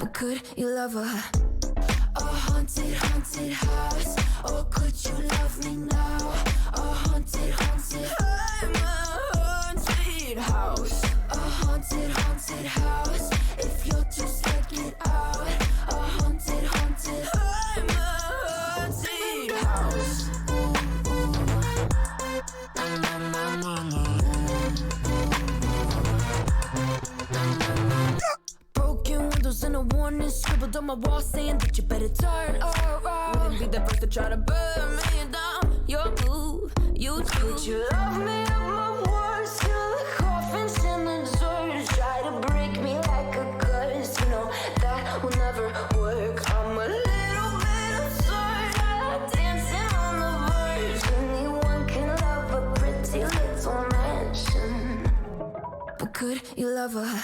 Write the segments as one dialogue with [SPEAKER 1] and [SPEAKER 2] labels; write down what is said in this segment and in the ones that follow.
[SPEAKER 1] But could you love her? A haunted, haunted house. Or could you love me now? A haunted, haunted. I'm a haunted house. A haunted, haunted house. If you're just like it out. A haunted, haunted. I'm a haunted house. Broken windows and a warning scribbled on my wall saying that you better turn around. Wouldn't be the first to try to burn me down. Your move, you too. Would you love me at my worst? Till the coffins in the dirt try to break me like a curse. You know that will never work. I'm a little bit absurd, dancing on the verge. Anyone can love a pretty little mansion. But could you love her?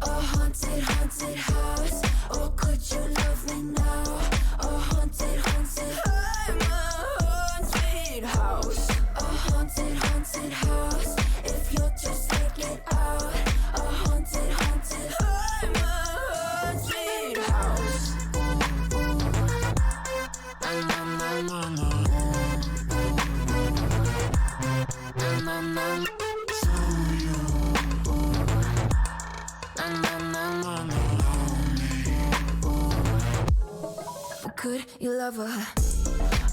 [SPEAKER 1] A haunted, haunted house. Or could you love me now? A haunted, haunted. I'm a haunted house. A haunted, haunted house. If you'll just take it out. A haunted, haunted. I'm a haunted house. But could you love her?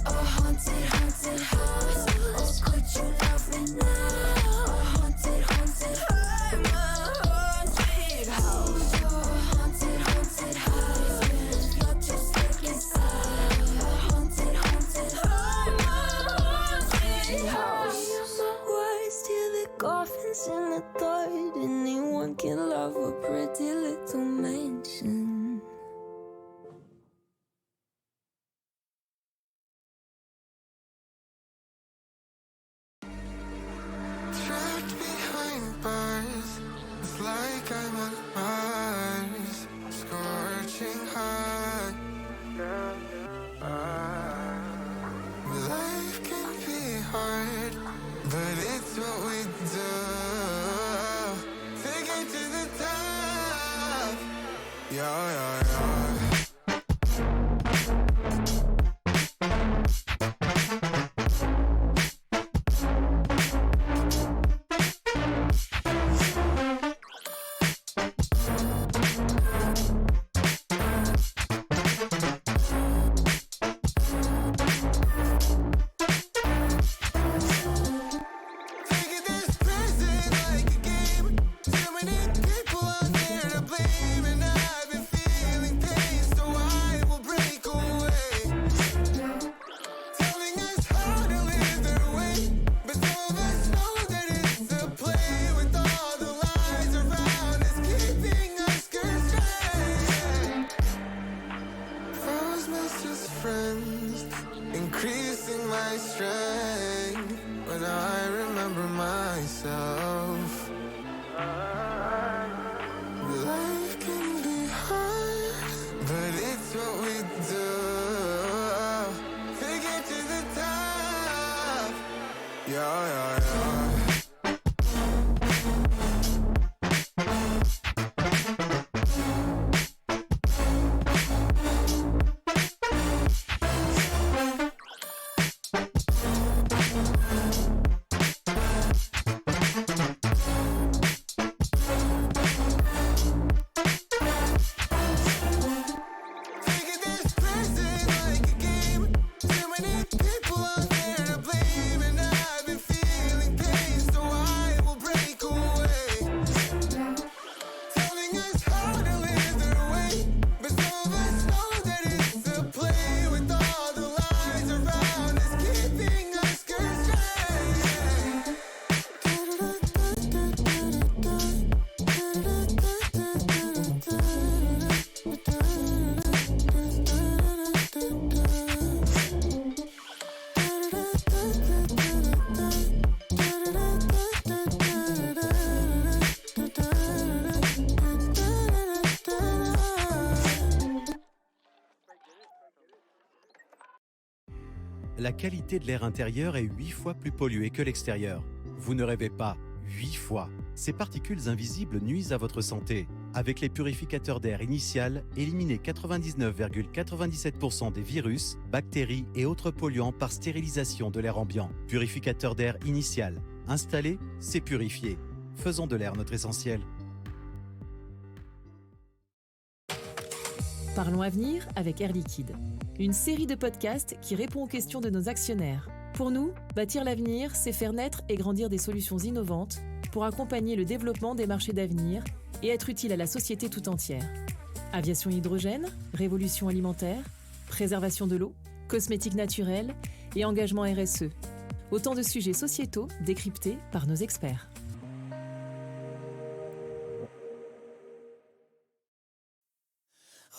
[SPEAKER 1] A haunted, haunted house. Or could you love me now? A haunted, haunted. I'm a haunted house. A haunted, haunted house. If you're just like inside. A haunted, haunted. I'm a haunted house. I use my words till the coffins in the dirt. Anyone can love a pretty little mansion.
[SPEAKER 2] Trapped behind bars, it's like I'm on Mars, scorching hot. Life can be hard, but it's what we do. Take it to the top. Yeah, yeah, yeah. Taking this present like a game. Too many people out there to blame, and I've been feeling pain, so I will break away. Telling us how to live their way, but some of us know that it's a play. With all the lies around us, keeping us constrained. Foes must just friends, increasing my strength. When I remember myself, life can be hard, but it's what we do. Take it to the top. Yeah, yeah, yeah. Taking this present like a game. Too many people out there to blame, and I've been feeling pain, so I will break away. Telling us how to live their way, but some of us know that it's a play. With all the lies around us, keeping us constrained.
[SPEAKER 3] La qualité de l'air intérieur est 8 fois plus polluée que l'extérieur. Vous ne rêvez pas 8 fois. Ces particules invisibles nuisent à votre santé. Avec les purificateurs d'air Initial, éliminez 99,97% des virus, bactéries et autres polluants par stérilisation de l'air ambiant. Purificateur d'air Initial. Installé, c'est purifié. Faisons de l'air notre essentiel.
[SPEAKER 4] Parlons Avenir avec Air Liquide. Une série de podcasts qui répond aux questions de nos actionnaires. Pour nous, bâtir l'avenir, c'est faire naître et grandir des solutions innovantes pour accompagner le développement des marchés d'avenir et être utile à la société tout entière. Aviation hydrogène, révolution alimentaire, préservation de l'eau, cosmétiques naturels et engagement RSE. Autant de sujets sociétaux décryptés par nos experts.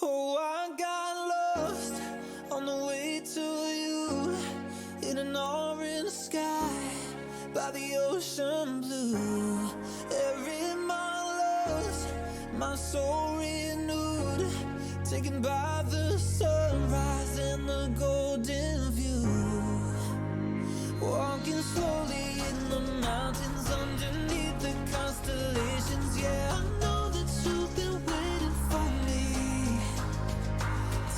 [SPEAKER 2] Oh, I got lost on the way to you in an orange sky by the ocean blue. Every mile lost, my soul renewed, taken by the sunrise and the golden view. Walking slowly in the mountains underneath the constellations. Yeah, I know that you've been waiting for me.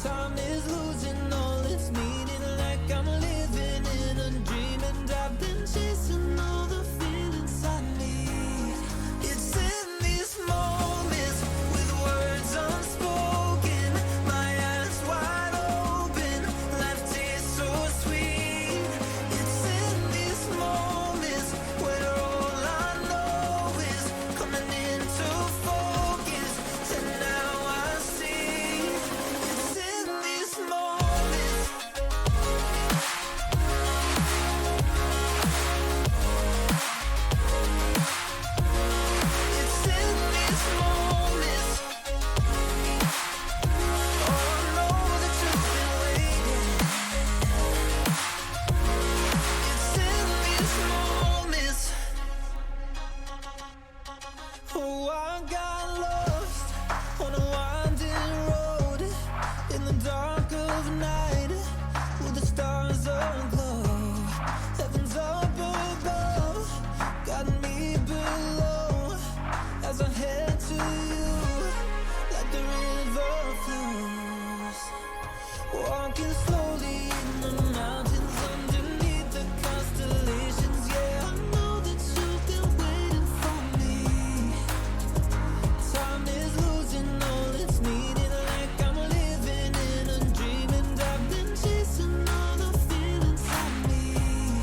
[SPEAKER 2] Time is losing all its meaning, like I'm living in a dream, and I've been chasing all the feelings I need. It's in these moments with words unspoken, my eyes wide open, life tastes so sweet. It's in these moments where all I know is coming into focus, and now I see. It's in these moments. It's in these moments. Oh, I know that you've been waiting. It's in these moments. Oh, I got lost on a winding road in the dark of night with the stars aglow. Heaven's up above, got me below as I head to you like the river flows. Walking slowly in the mountains underneath the constellations. Yeah, I know that you've been waiting for me. Time is losing all its meaning, like I'm living in a dream, and I've been chasing all the feelings I need.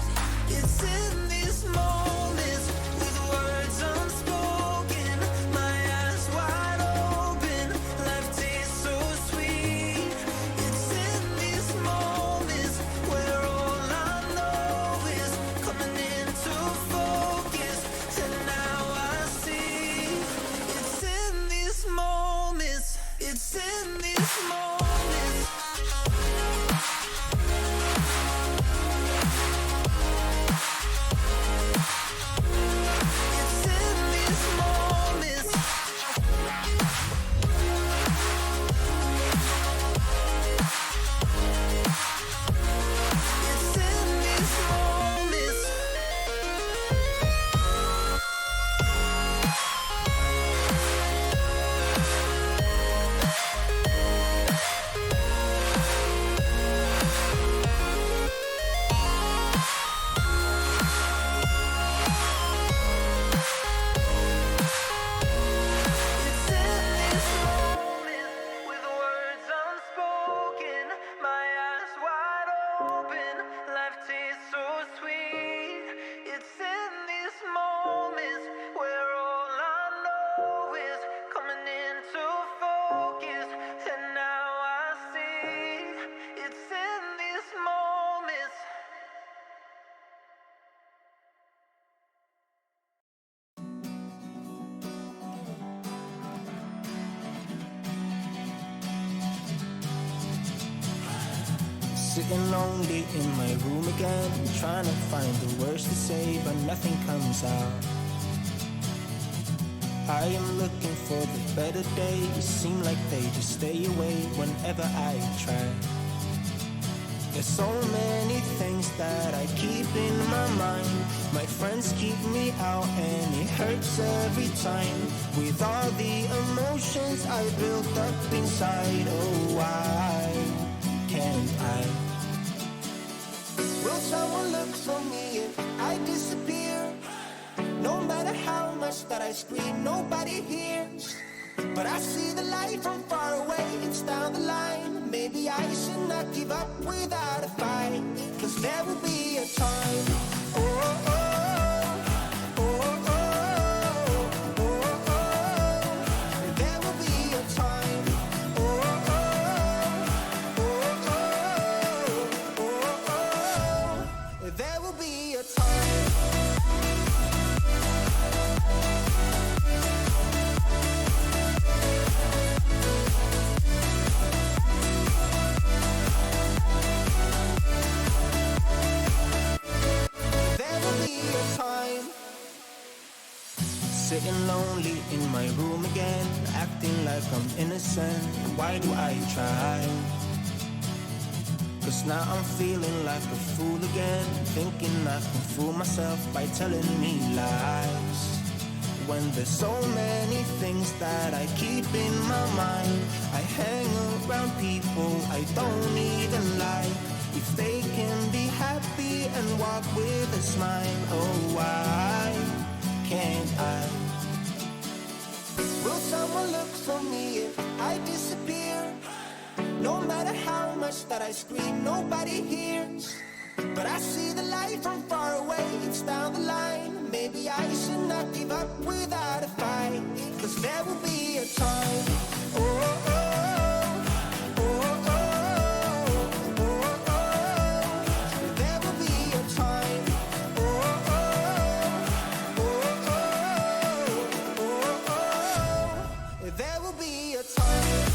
[SPEAKER 2] It's in these moments with words unspoken, my eyes wide open, life tastes so sweet. It's in these moments where all I know is coming into focus, and now I see. It's in these moments. It's in these moments. It's in these moments. It's in these moments. It's in these moments with words unspoken, my eyes wide open, life tastes so sweet. It's in these moments where all I know is coming into focus, and now I see. It's in these moments.
[SPEAKER 5] Sitting lonely in my room again, trying to find the words to say, but nothing comes out. I am looking for the better days, seem like they just stay away whenever I try. There's so many things that I keep in my mind. My friends keep me out and it hurts every time. With all the emotions I built up inside, oh why can't I? Will someone look for me if I disappear? No matter how much that I scream, nobody hears. But I see the light from far away, it's down the line. Maybe I should not give up without a fight. Cause there will be a time. Oh, oh, oh, oh, oh, oh, oh. There will be a time. Oh, oh, oh, oh, oh, oh. There will be a time. There will be a time. Sitting lonely in my room again, acting like I'm innocent. Why do I try? Cause now I'm feeling like a fool again, thinking I can fool myself by telling me lies. When there's so many things that I keep in my mind, I hang around people I don't even like. If they can be happy and walk with a smile, oh why can't I? Will someone look for me if I disappear? No matter how much that I scream, nobody hears. But I see the light from far away, it's down the line. Maybe I should not give up without a fight. Cause there will be a time. Oh, oh, oh, oh, oh, oh, oh. There will be a time. Oh, oh, oh, oh, oh, oh. There will be a time.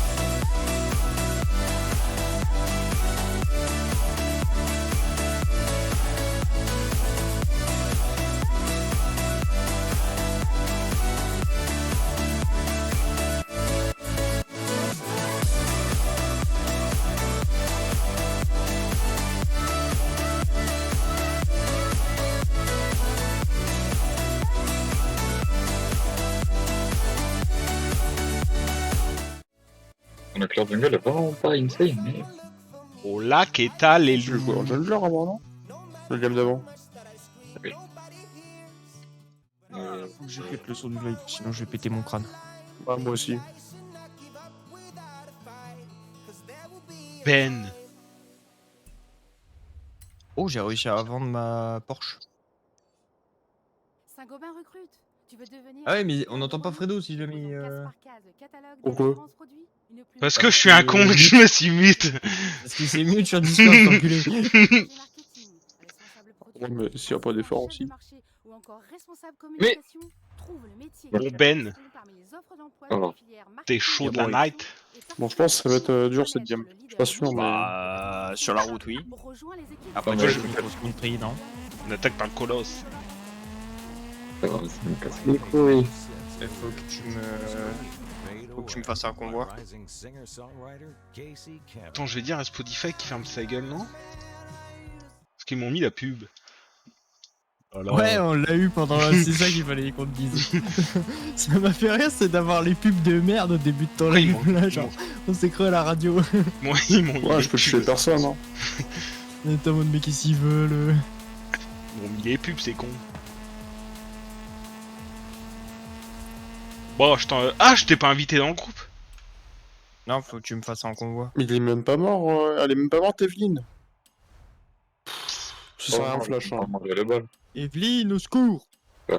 [SPEAKER 6] Donc leur jungle est vraiment pas insane, mais...
[SPEAKER 7] Au lac étale et
[SPEAKER 8] Je jouais en jungler avant, non? Le game d'avant.
[SPEAKER 9] Faut que je pète le son du live, sinon je vais péter mon crâne.
[SPEAKER 8] Ouais, moi aussi.
[SPEAKER 7] Ben.
[SPEAKER 9] Oh, j'ai réussi à vendre ma Porsche.
[SPEAKER 10] Saint-Gobain recrute. Tu veux devenir
[SPEAKER 9] Ah ouais, mais on n'entend pas Fredo si je l'ai mis.
[SPEAKER 8] Pourquoi?
[SPEAKER 7] Parce que je suis un con, je me suis mute.
[SPEAKER 9] Parce qu'il s'est mieux sur Discord, t'enculé.
[SPEAKER 8] Ouais, mais s'il n'y a pas d'effort aussi.
[SPEAKER 6] Mais-
[SPEAKER 7] Bon Ben,
[SPEAKER 6] Alors.
[SPEAKER 7] t'es chaud de la night.
[SPEAKER 8] Bon, je pense que ça va être dur cette game. Je suis pas sûr, mais.
[SPEAKER 9] Bah, sur la route, oui. Après,
[SPEAKER 6] Ouais,
[SPEAKER 9] tu
[SPEAKER 6] je-
[SPEAKER 9] fais une grosse country, non?
[SPEAKER 7] On attaque par le colosse.
[SPEAKER 6] Ça va, ça me casse les couilles.
[SPEAKER 9] Il faut que tu me. Faut que tu me fasses un convoi.
[SPEAKER 7] Attends, je vais dire à Spotify qui ferme sa gueule, non? Parce qu'ils m'ont mis la pub. Alors,
[SPEAKER 9] Ouais, on l'a eu pendant. C'est ça qu'il fallait qu'on te dise. Ça m'a fait rire, c'est d'avoir les pubs de merde au début de ton
[SPEAKER 7] Ouais, ils
[SPEAKER 9] live.
[SPEAKER 7] m'ont-
[SPEAKER 9] Là,
[SPEAKER 7] ils
[SPEAKER 9] genre, on s'est cru à la radio.
[SPEAKER 7] moi, ils m'ont mis
[SPEAKER 8] Ouais,
[SPEAKER 7] les
[SPEAKER 8] je peux
[SPEAKER 7] pubs.
[SPEAKER 8] tuer personne, hein.
[SPEAKER 9] T'es en mode, mais qu'est-ce qu'ils veulent?
[SPEAKER 7] Ils m'ont mis les pubs, c'est con. Bon, je t'ai pas invité dans le groupe.
[SPEAKER 9] Non, faut que tu me fasses un convoi.
[SPEAKER 8] Mais il est même pas mort, elle est même pas morte, Evelyne. Ça sert à un flash, hein.
[SPEAKER 6] manger le bol.
[SPEAKER 9] Evelyne, au secours!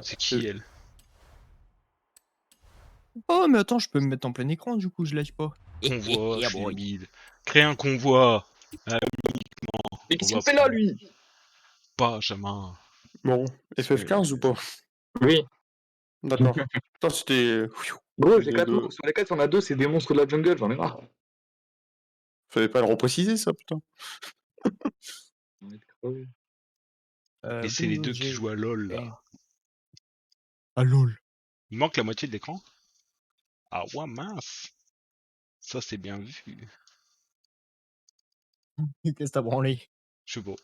[SPEAKER 7] C'est qui elle?
[SPEAKER 9] Oh, mais attends, je peux me mettre en plein écran, du coup, je lâche pas.
[SPEAKER 7] Convoi, je suis débile. Créer un convoi.
[SPEAKER 6] Mais
[SPEAKER 7] On
[SPEAKER 6] qu'est-ce
[SPEAKER 7] va
[SPEAKER 6] qu'il fait là, lui?
[SPEAKER 7] Benjamin.
[SPEAKER 8] Bon, FF15 ou pas?
[SPEAKER 6] Oui.
[SPEAKER 8] D'accord. Putain, c'était.
[SPEAKER 6] Gros, j'ai
[SPEAKER 8] Les
[SPEAKER 6] 4
[SPEAKER 8] deux.
[SPEAKER 6] monstres. Sur les 4, on a 2, c'est des monstres de la jungle, j'en ai marre.
[SPEAKER 8] Fallait pas le repréciser, ça, putain.
[SPEAKER 6] On va être crevés.
[SPEAKER 7] Et c'est les deux qui jouent à LoL là.
[SPEAKER 9] Ah lol.
[SPEAKER 7] Il manque la moitié de l'écran. Ah ouais, mince. Ça c'est bien vu.
[SPEAKER 9] Qu'est-ce que t'as branlé?
[SPEAKER 7] Je sais pas.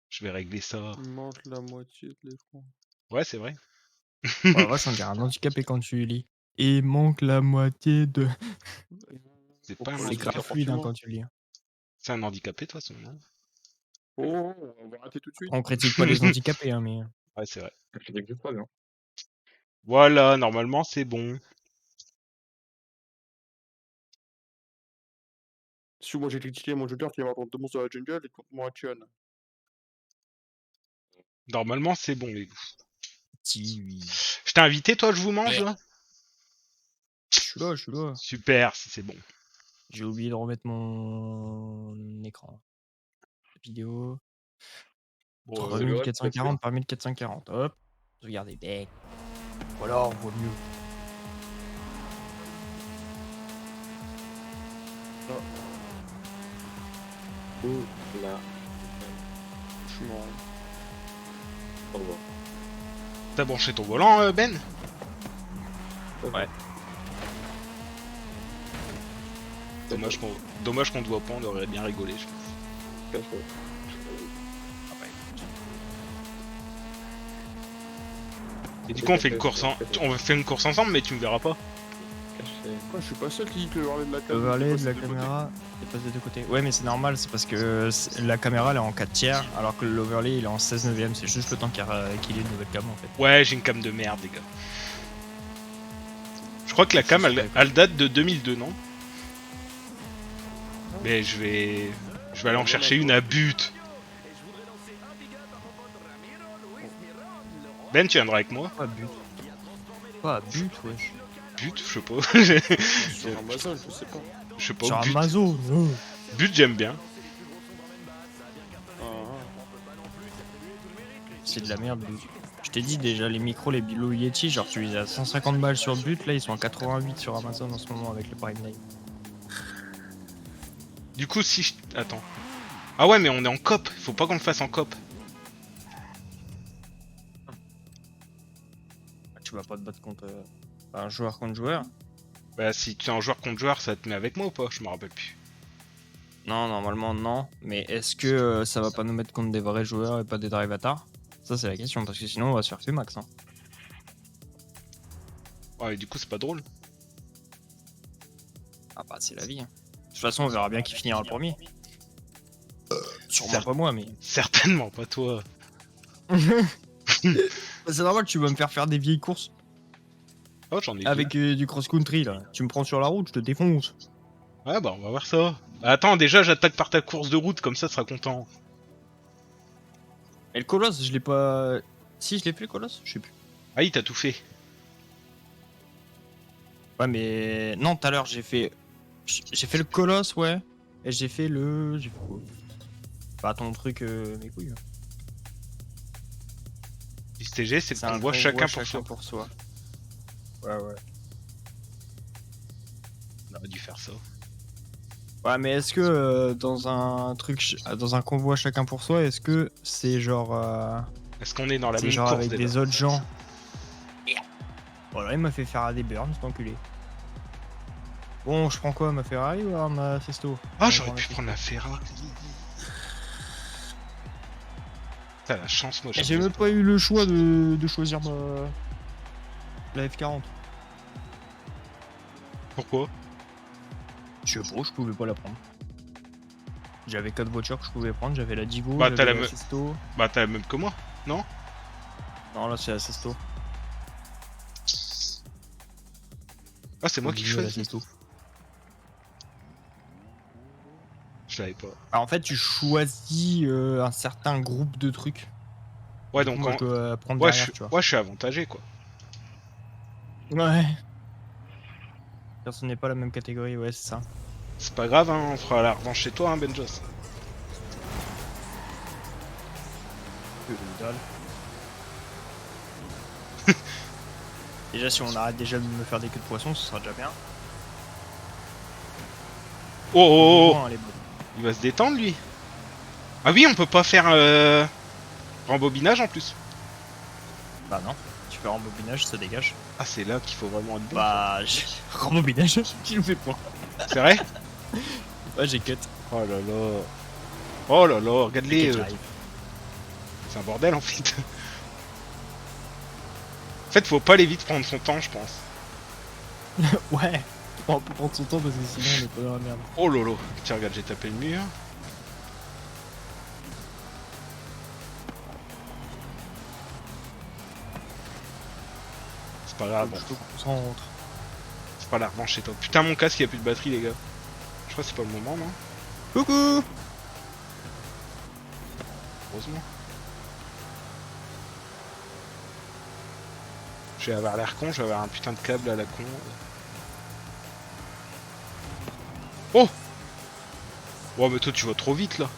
[SPEAKER 7] Je vais régler ça.
[SPEAKER 8] Il manque la moitié de l'écran.
[SPEAKER 7] Ouais, c'est vrai.
[SPEAKER 9] Oh la vache, on dirait un handicapé quand tu lis. Il manque la moitié de...
[SPEAKER 7] C'est pas un
[SPEAKER 9] C'est
[SPEAKER 7] handicapé.
[SPEAKER 9] grave fluide hein, quand tu lis.
[SPEAKER 7] C'est un handicapé, de toute façon, non?
[SPEAKER 8] Oh, on va arrêter tout de suite.
[SPEAKER 9] On critique pas les handicapés, hein, mais...
[SPEAKER 7] Ouais, c'est vrai.
[SPEAKER 6] Je l'ai pas bien.
[SPEAKER 7] Voilà, normalement, c'est bon.
[SPEAKER 8] Si moi j'ai critiqué mon joueur qui va prendre 2 monstres dans la jungle et contre moi Chun.
[SPEAKER 7] Normalement, c'est bon, les goûts.
[SPEAKER 9] Si, oui.
[SPEAKER 7] Je t'ai invité, toi, je vous mange,
[SPEAKER 9] Ouais.
[SPEAKER 7] là?
[SPEAKER 9] Je suis là.
[SPEAKER 7] Super, si c'est bon.
[SPEAKER 9] J'ai oublié de remettre mon écran. Vidéo.
[SPEAKER 7] Bon,
[SPEAKER 9] 3440 par 1440. Hop. Regardez, bec. Voilà, on voit mieux.
[SPEAKER 6] Ouh là.
[SPEAKER 8] Je suis mort.
[SPEAKER 6] Au revoir.
[SPEAKER 7] T'as branché ton volant, Ben?
[SPEAKER 9] Ouais.
[SPEAKER 7] Dommage qu'on te voit pas, on aurait bien rigolé, je pense.
[SPEAKER 6] Cache-toi.
[SPEAKER 7] Et du coup, on fait une course ensemble, mais tu me verras pas.
[SPEAKER 6] Caché.
[SPEAKER 8] Quoi, je suis pas seul qui dit que le overlay de la caméra.
[SPEAKER 9] L'overlay
[SPEAKER 8] est
[SPEAKER 9] de la
[SPEAKER 8] passé de côté.
[SPEAKER 9] caméra est passé de côté. Ouais, mais c'est normal, c'est parce que la caméra elle est en 4 tiers, alors que l'overlay il est en 16 neuvième. C'est juste le temps qu'il ait une nouvelle cam en fait.
[SPEAKER 7] Ouais, j'ai une cam de merde, les gars. Je crois que la cam, elle date de 2002, non? Mais je vais aller en chercher une à but. Ben, tu viendras avec moi?
[SPEAKER 9] Pas but. Pas but, wesh.
[SPEAKER 7] But, je sais pas.
[SPEAKER 8] Sur Amazon, je sais pas.
[SPEAKER 7] Je sais pas.
[SPEAKER 9] Sur
[SPEAKER 7] But.
[SPEAKER 9] Amazon.
[SPEAKER 7] But, j'aime bien.
[SPEAKER 8] Ah,
[SPEAKER 9] C'est de la merde, but. Je t'ai dit déjà, les micros, les Blue Yeti, genre tu les as à 150 balles sur but, là ils sont à 88 sur Amazon en ce moment avec le Prime Day.
[SPEAKER 7] Du coup, si je... Attends. Ah ouais, mais on est en coop. Faut pas qu'on le fasse en coop.
[SPEAKER 9] Tu vas pas te battre contre un joueur contre joueur.
[SPEAKER 7] Bah, si tu es un joueur contre joueur, ça te met avec moi ou pas? Je me rappelle plus.
[SPEAKER 9] Non, normalement non. Mais est-ce que ça va pas nous mettre contre des vrais joueurs et pas des drivatars? Ça c'est la question, parce que sinon on va se faire tuer max. Hein.
[SPEAKER 7] Ouais, et du coup, c'est pas drôle.
[SPEAKER 9] Ah bah c'est la vie. Hein. De toute façon on verra bien qui finira le premier. Sûrement
[SPEAKER 7] Certes.
[SPEAKER 9] pas moi, mais...
[SPEAKER 7] Certainement pas toi.
[SPEAKER 9] C'est normal, tu vas me faire des vieilles courses.
[SPEAKER 7] Oh, j'en ai
[SPEAKER 9] Avec du cross-country là. Tu me prends sur la route, je te défonce.
[SPEAKER 7] deux. Ouais, bah, on va voir ça. Attends, déjà, j'attaque par ta course de route, comme ça, tu seras content.
[SPEAKER 9] Et le colosse, je l'ai pas... Si, je l'ai fait le colosse? Je sais plus.
[SPEAKER 7] Ah, il t'a tout fait.
[SPEAKER 9] Ouais mais... Non, tout à l'heure j'ai fait... J'ai fait le colosse, ouais. Et j'ai fait le... J'ai fait quoi? Pas ton truc, mes couilles.
[SPEAKER 7] STG, c'est
[SPEAKER 9] un
[SPEAKER 7] qu'on voit
[SPEAKER 9] convoi
[SPEAKER 7] chacun pour soi.
[SPEAKER 9] Ouais, ouais.
[SPEAKER 7] On aurait dû faire ça.
[SPEAKER 9] Ouais, mais est-ce que dans un truc, dans un convoi chacun pour soi, est-ce que c'est genre...
[SPEAKER 7] Est-ce qu'on est dans la
[SPEAKER 9] c'est
[SPEAKER 7] même
[SPEAKER 9] genre
[SPEAKER 7] course
[SPEAKER 9] avec
[SPEAKER 7] déjà?
[SPEAKER 9] des autres gens? Voilà, il m'a fait faire des burns, cet enculé. Bon, je prends quoi, ma Ferrari ou alors ma Festo?
[SPEAKER 7] Ah, j'aurais pu prendre la Ferrari. T'as la chance, moi.
[SPEAKER 9] J'ai même pas eu le choix de choisir la F40.
[SPEAKER 7] Pourquoi?
[SPEAKER 9] Je sais pas, je pouvais pas la prendre. J'avais 4 voitures que je pouvais prendre, j'avais la Digo,
[SPEAKER 7] Bah, t'as
[SPEAKER 9] j'avais
[SPEAKER 7] la
[SPEAKER 9] la Sesto.
[SPEAKER 7] Bah, t'as la même que moi, non?
[SPEAKER 9] Non, là c'est la Sesto.
[SPEAKER 7] Ah, c'est moi qui
[SPEAKER 9] La
[SPEAKER 7] choisis.
[SPEAKER 9] Sesto.
[SPEAKER 7] Je savais pas.
[SPEAKER 9] Alors, en fait, tu choisis un certain groupe de trucs.
[SPEAKER 7] Ouais, donc
[SPEAKER 9] moi,
[SPEAKER 7] en...
[SPEAKER 9] je dois prendre
[SPEAKER 7] ouais,
[SPEAKER 9] derrière, tu vois.
[SPEAKER 7] ouais, je suis avantagé, quoi.
[SPEAKER 9] Ouais. Personne n'est pas la même catégorie, ouais, c'est ça.
[SPEAKER 7] C'est pas grave, hein, on fera la revanche chez toi, hein, Benjos.
[SPEAKER 9] Déjà, si on arrête déjà de me faire des queues de poisson, ce sera déjà bien.
[SPEAKER 7] Oh, oh, oh,
[SPEAKER 9] Bon, elle est bonne.
[SPEAKER 7] il va se détendre, lui. Ah oui, on peut pas faire rembobinage en plus.
[SPEAKER 9] Bah non, tu fais rembobinage, ça dégage.
[SPEAKER 7] Ah, c'est là qu'il faut vraiment être bon.
[SPEAKER 9] Bah, rembobinage, tu le fais point.
[SPEAKER 7] C'est vrai?
[SPEAKER 9] Ouais, j'ai cut.
[SPEAKER 7] Oh là là. Oh là là, regarde-les.
[SPEAKER 9] J'arrive.
[SPEAKER 7] C'est un bordel en fait. En fait, faut pas aller vite prendre son temps, je pense.
[SPEAKER 9] Ouais. On peut prendre son temps parce que sinon on est pas dans la merde.
[SPEAKER 7] Oh lolo. Tiens, regarde, j'ai tapé le mur. C'est pas grave, bon.
[SPEAKER 9] Je te concentre.
[SPEAKER 7] C'est pas la revanche chez toi. Putain, mon casque, il a plus de batterie, les gars. Je crois que c'est pas le moment, non?
[SPEAKER 9] Coucou.
[SPEAKER 7] Heureusement. Je vais avoir l'air con, je vais avoir un putain de câble à la con. Oh! Oh, mais toi, tu vas trop vite, là.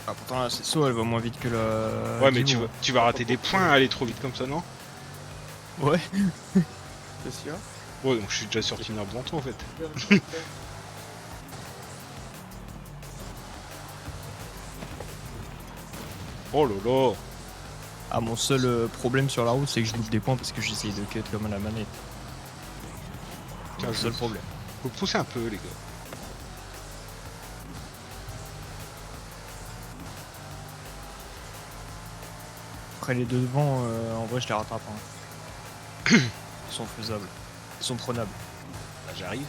[SPEAKER 9] Ah, pourtant la CSO elle va moins vite que la...
[SPEAKER 7] Ouais, mais
[SPEAKER 9] Dino.
[SPEAKER 7] tu vas rater des points à aller trop vite comme ça, non?
[SPEAKER 9] Ouais.
[SPEAKER 8] Qu'est-ce qu'il y a?
[SPEAKER 7] Ouais, donc je suis déjà sorti une heure devant toi, en fait. Oh là là!
[SPEAKER 9] Ah, mon seul problème sur la route, c'est que je loupe des points parce que j'essaye de cut comme à la manette. C'est
[SPEAKER 7] Tiens,
[SPEAKER 9] le seul problème.
[SPEAKER 7] Faut pousser un peu, les gars.
[SPEAKER 9] Après les deux devant, en vrai, je les rattrape. Hein. Ils sont faisables. Ils sont prenables.
[SPEAKER 7] Bah, j'arrive.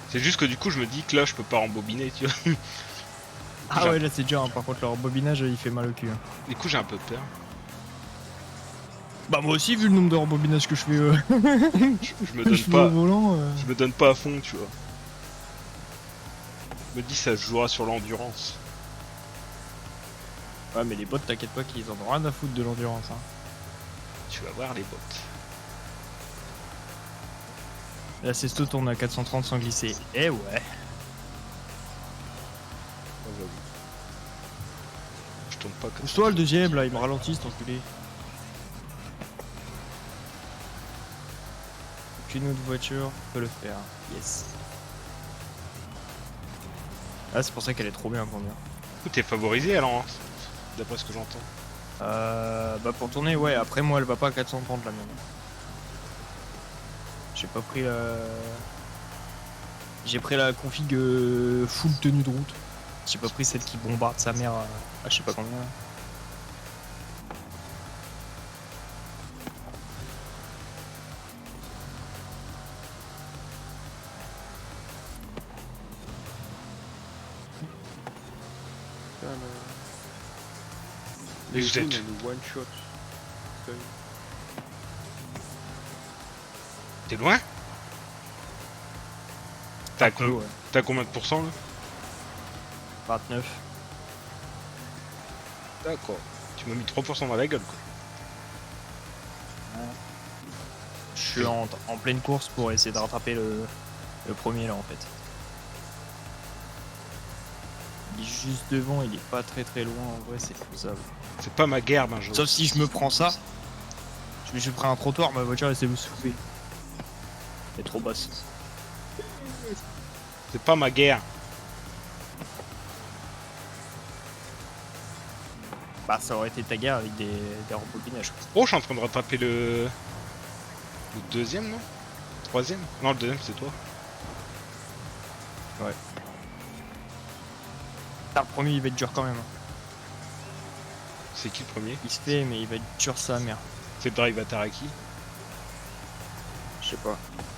[SPEAKER 7] C'est juste que du coup, je me dis que là, je peux pas rembobiner, tu vois.
[SPEAKER 9] Ah ouais, là c'est dur. Hein. Par contre, leur bobinage, il fait mal au cul. Hein.
[SPEAKER 7] Du coup, j'ai un peu peur.
[SPEAKER 9] Bah moi aussi, vu le nombre de rembobinages que je fais,
[SPEAKER 7] Je me donne
[SPEAKER 9] je fais
[SPEAKER 7] pas.
[SPEAKER 9] au volant.
[SPEAKER 7] Je me donne pas à fond, tu vois. Je me dis, ça se jouera sur l'endurance.
[SPEAKER 9] Ouais, mais les bots, t'inquiète pas qu'ils en ont rien à foutre de l'endurance. Hein.
[SPEAKER 7] Tu vas voir les bots.
[SPEAKER 9] La Sesto tourne à 430 sans glisser. Eh ouais.
[SPEAKER 7] Je tourne pas comme ça.
[SPEAKER 9] Pousse-toi le deuxième là, il me ralentit cet enculé. Aucune autre voiture peut le faire. Yes. Ah, c'est pour ça qu'elle est trop bien pour moi.
[SPEAKER 7] Du coup, t'es favorisé alors, hein, d'après ce que j'entends.
[SPEAKER 9] Bah pour tourner, ouais. Après, moi, elle va pas à 430 la mienne. J'ai pas pris la... J'ai pris la config full tenue de route. J'ai pas pris celle qui bombarde sa mère à je sais pas combien.
[SPEAKER 8] Putain,
[SPEAKER 7] Mais
[SPEAKER 8] les
[SPEAKER 7] vous êtes-
[SPEAKER 8] zooms, le one shot. Putain.
[SPEAKER 7] T'es loin? T'as
[SPEAKER 9] Un peu, ouais.
[SPEAKER 7] combien de pourcents là?
[SPEAKER 9] 29.
[SPEAKER 7] D'accord. Tu m'as mis 3% dans la gueule quoi.
[SPEAKER 9] Je suis en pleine course pour essayer de rattraper le premier là en fait. Il est juste devant, il est pas très loin, en vrai c'est faisable.
[SPEAKER 7] C'est pas ma guerre, Benjo.
[SPEAKER 9] Sauf si je me prends ça, je prends un trottoir, ma voiture elle s'est souffler. Elle est trop basse.
[SPEAKER 7] C'est pas ma guerre.
[SPEAKER 9] Bah ça aurait été ta guerre avec des rembobinages.
[SPEAKER 7] Oh, je suis en train de rattraper le deuxième, non? Troisième? Non, le deuxième c'est toi.
[SPEAKER 9] Ouais. Ah, le premier il va être dur quand même.
[SPEAKER 7] C'est qui le premier?
[SPEAKER 9] Il se fait mais il va être dur sa mère.
[SPEAKER 7] C'est le drive Ataraki.
[SPEAKER 9] Je sais pas.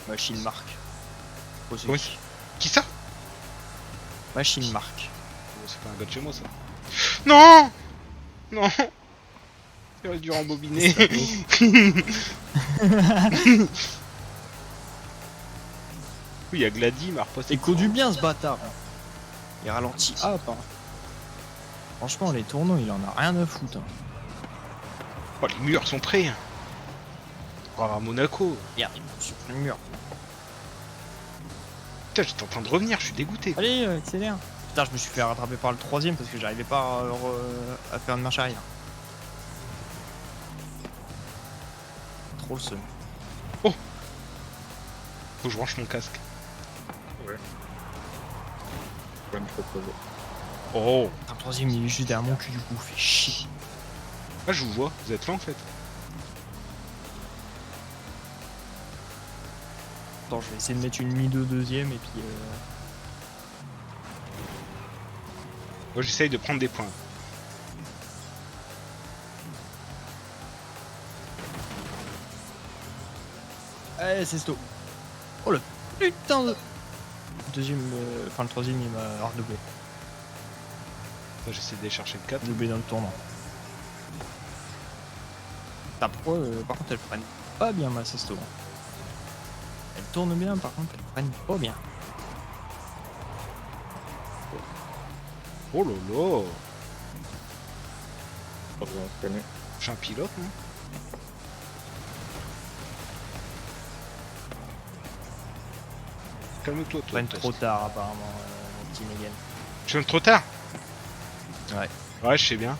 [SPEAKER 9] Machine marque.
[SPEAKER 7] Oui. Qui ça?
[SPEAKER 9] Machine marque.
[SPEAKER 7] Oh, c'est pas un gars de chez moi ça. Non! Non! J'aurais dû rembobiner. Oui, il y a Glady, il m'a reposté.
[SPEAKER 9] Il conduit bien ce bâtard. Il ralentit hop. Hein. Franchement les tourneaux il en a rien à foutre. Hein.
[SPEAKER 7] Oh, les murs sont prêts. On va voir Monaco.
[SPEAKER 9] Merde, il me suit le mur.
[SPEAKER 7] Putain, j'étais en train de revenir, je suis dégoûté.
[SPEAKER 9] Allez, accélère. Putain, je me suis fait rattraper par le troisième parce que j'arrivais pas à faire une marche arrière. Trop le seum.
[SPEAKER 7] Faut que je branche mon casque.
[SPEAKER 6] Ouais. Pas me proposer.
[SPEAKER 7] Oh!
[SPEAKER 9] Putain, le troisième il est juste derrière mon cul du coup, fait chier.
[SPEAKER 7] Ah, je vous vois, vous êtes là en fait.
[SPEAKER 9] Attends, je vais essayer de mettre une mi-2 deuxième et puis...
[SPEAKER 7] Moi j'essaye de prendre des points.
[SPEAKER 9] Allez, c'est sto. Oh le putain de... Deuxième... Enfin le troisième il m'a redoublé.
[SPEAKER 7] Moi j'essaie d'aller chercher le 4.
[SPEAKER 9] Doublé dans le tournant. Ta pro, par contre, elle freine pas bien, ma Sesto. Elle tourne bien, par contre, elle freine pas bien.
[SPEAKER 7] Oh lolo.
[SPEAKER 6] Pas besoin de freiner.
[SPEAKER 7] Je suis un pilote, non? Calme-toi, toi.
[SPEAKER 9] Freine trop tard, apparemment, mon petit Megan.
[SPEAKER 7] Tu freines trop tard?
[SPEAKER 9] Ouais.
[SPEAKER 7] Ouais, je sais bien.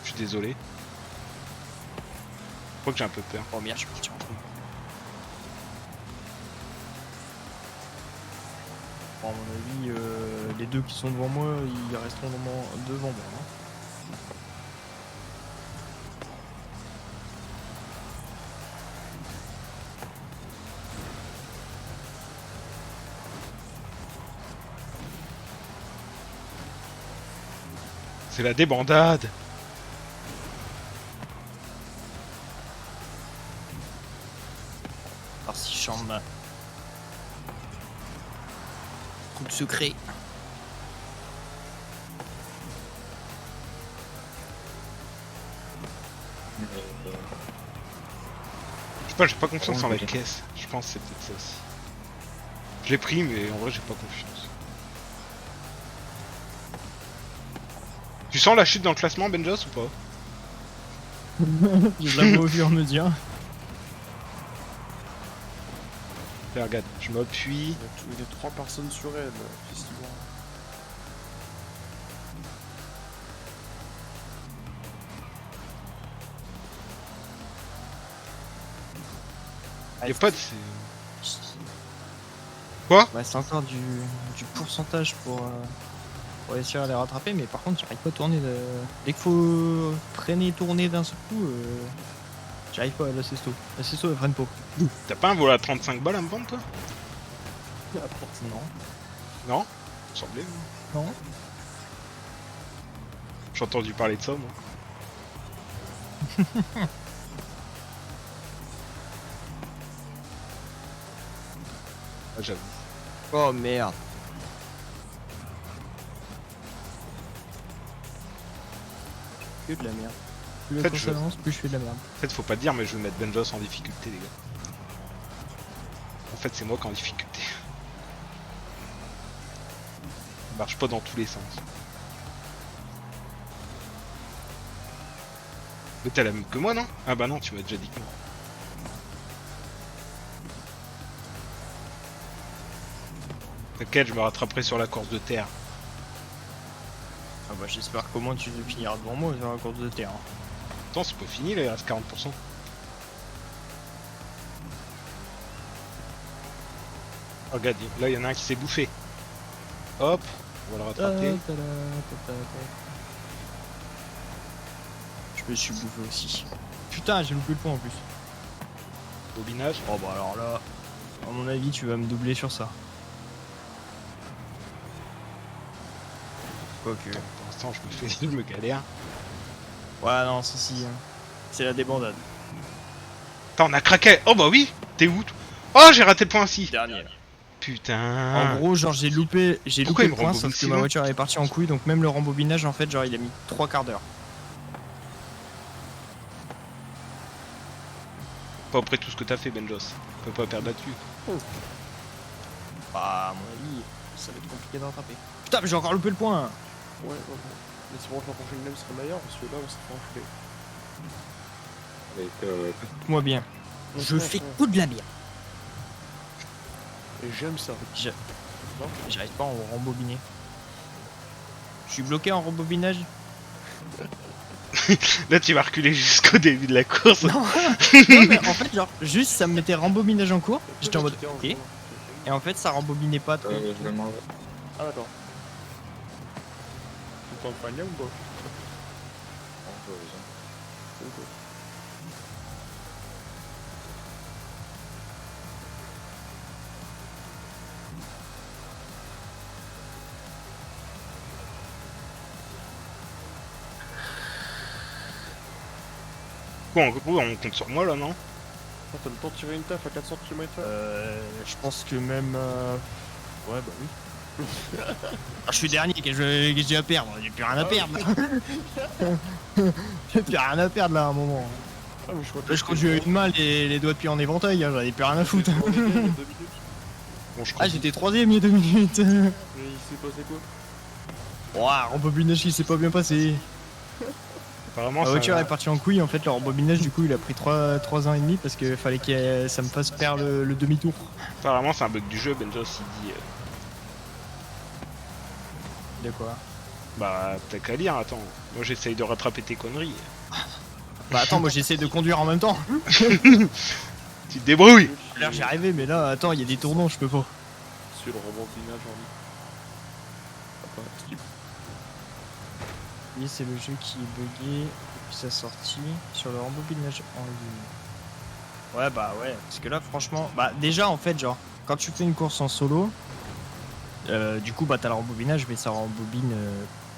[SPEAKER 7] Je suis désolé. Je crois que j'ai un peu peur.
[SPEAKER 9] Oh merde, je suis parti en trou. Bon, à mon avis, les deux qui sont devant moi, ils resteront devant moi. Hein.
[SPEAKER 7] C'est la débandade.
[SPEAKER 9] Alors si je chante ma... Truc secret.
[SPEAKER 7] Je sais pas, j'ai pas confiance en la caisse. Je pense que c'est peut-être ça aussi. Je l'ai pris, mais en vrai, j'ai pas confiance. Tu sens la chute dans le classement, Benjos, ou pas?
[SPEAKER 9] Je la vois au fur et à mesure.
[SPEAKER 7] Là, regarde, je m'appuie.
[SPEAKER 8] Il y a 3 personnes sur elle, festival.
[SPEAKER 7] Y'a pas de... Quoi?
[SPEAKER 9] Bah, c'est encore du pourcentage pour réussir à les rattraper, mais par contre, j'arrive pas à tourner. Dès qu'il faut freiner et tourner d'un seul coup, j'arrive pas à la Sesto. La Sesto, elle freine pas.
[SPEAKER 7] T'as pas un vol à 35 balles à me vendre, toi?
[SPEAKER 9] Non.
[SPEAKER 7] Non? Ça me semblait. moi.
[SPEAKER 9] Non.
[SPEAKER 7] J'ai entendu parler de ça, moi. Ah, j'avoue.
[SPEAKER 9] Oh merde. Que de la merde. Plus
[SPEAKER 7] En
[SPEAKER 9] la
[SPEAKER 7] fait,
[SPEAKER 9] course avance, plus je fais de la merde.
[SPEAKER 7] En fait, faut pas dire, mais je vais mettre Benjos en difficulté, les gars. En fait, c'est moi qui est en difficulté. Ça marche pas dans tous les sens. Mais t'as la même que moi, non? Ah bah non, tu m'as déjà dit que non. T'inquiète, je me rattraperai sur la course de terre.
[SPEAKER 9] Ah bah j'espère qu'au moins tu finiras devant moi sur la course de terre.
[SPEAKER 7] Attends, c'est pas fini là, il reste 40%. Oh, regarde, là il y en a un qui s'est bouffé. Hop, on va le rattraper.
[SPEAKER 9] Je me suis bouffé aussi. Putain, j'ai loupé le point en plus.
[SPEAKER 7] Bobinage.
[SPEAKER 9] Oh bah alors là, à mon avis, tu vas me doubler sur ça. Quoique.
[SPEAKER 7] Pour l'instant, je me galère.
[SPEAKER 9] Ouais, non, si. C'est la débandade.
[SPEAKER 7] Attends, on a craqué. Oh bah oui, t'es où toi? Oh, j'ai raté le point aussi.
[SPEAKER 9] Dernier.
[SPEAKER 7] Putain.
[SPEAKER 9] En gros, genre j'ai loupé
[SPEAKER 7] Pourquoi il
[SPEAKER 9] le
[SPEAKER 7] me
[SPEAKER 9] point,
[SPEAKER 7] rembobine
[SPEAKER 9] sauf que
[SPEAKER 7] si
[SPEAKER 9] ma
[SPEAKER 7] loin?
[SPEAKER 9] voiture est partie en couille, donc même le rembobinage en fait, genre il a mis 3 quarts d'heure.
[SPEAKER 7] Pas après tout ce que t'as fait, Benjos. On peut pas perdre là-dessus.
[SPEAKER 9] Bah, à mon avis, ça va être compliqué de rattraper. Putain, mais j'ai encore loupé le point.
[SPEAKER 8] Ouais. Mais c'est bon, que la prochaine game serait meilleure parce que là, on s'est fait enculer.
[SPEAKER 6] Avec,
[SPEAKER 9] Moi bien. Je fais coup de la bière.
[SPEAKER 8] Et j'aime ça.
[SPEAKER 9] J'arrive pas à en rembobiner. Je suis bloqué en rembobinage.
[SPEAKER 7] Là, tu vas reculer jusqu'au début de la course.
[SPEAKER 9] Non, non mais en fait, genre, juste ça me mettait rembobinage en cours. J'étais en mode ok. Et en fait, ça rembobinait pas trop.
[SPEAKER 6] je vais manger.
[SPEAKER 8] Ah, d'accord. Tu t'en prends bien ou pas?
[SPEAKER 7] Quoi, on compte sur moi là, non?
[SPEAKER 8] Ah, t'as le temps de tirer une taf à 400 km/h.
[SPEAKER 9] Je pense que même... Ouais, bah oui. Ah, je suis dernier, qu'est-ce que j'ai à perdre? J'ai plus rien à perdre. J'ai plus rien à perdre là à un moment.
[SPEAKER 8] Ah, mais je crois que
[SPEAKER 9] Là, je conduis une main, les doigts de pied en éventail, hein, j'en ai plus rien à foutre.
[SPEAKER 7] Bon, je crois.
[SPEAKER 9] Ah, j'étais 3ème il y a 2 minutes.
[SPEAKER 8] Mais il s'est passé quoi?
[SPEAKER 9] Ouah, rembobinage qui s'est pas bien passé.
[SPEAKER 7] Apparemment,
[SPEAKER 9] La
[SPEAKER 7] ça...
[SPEAKER 9] voiture est partie en couille, en fait, le rembobinage du coup il a pris 3 ans et demi parce que fallait que ça me fasse faire le demi-tour.
[SPEAKER 7] Apparemment, c'est un bug du jeu. Benjos il dit.
[SPEAKER 9] De quoi?
[SPEAKER 7] Bah, t'as qu'à lire, attends. Moi, j'essaye de rattraper tes conneries.
[SPEAKER 9] Bah attends, moi j'essaie de conduire en même temps.
[SPEAKER 7] Tu te débrouilles.
[SPEAKER 9] Là j'y arrivais, mais là, attends, il y a des tournants, je peux pas.
[SPEAKER 8] Sur le rembobinage en ligne. Ah, pas skip.
[SPEAKER 9] Oui, c'est le jeu qui est bugué depuis sa sortie sur le rembobinage en ligne. Ouais, bah ouais, parce que là, franchement, bah déjà en fait, genre, quand tu fais une course en solo, du coup, bah t'as le rembobinage, mais ça rembobine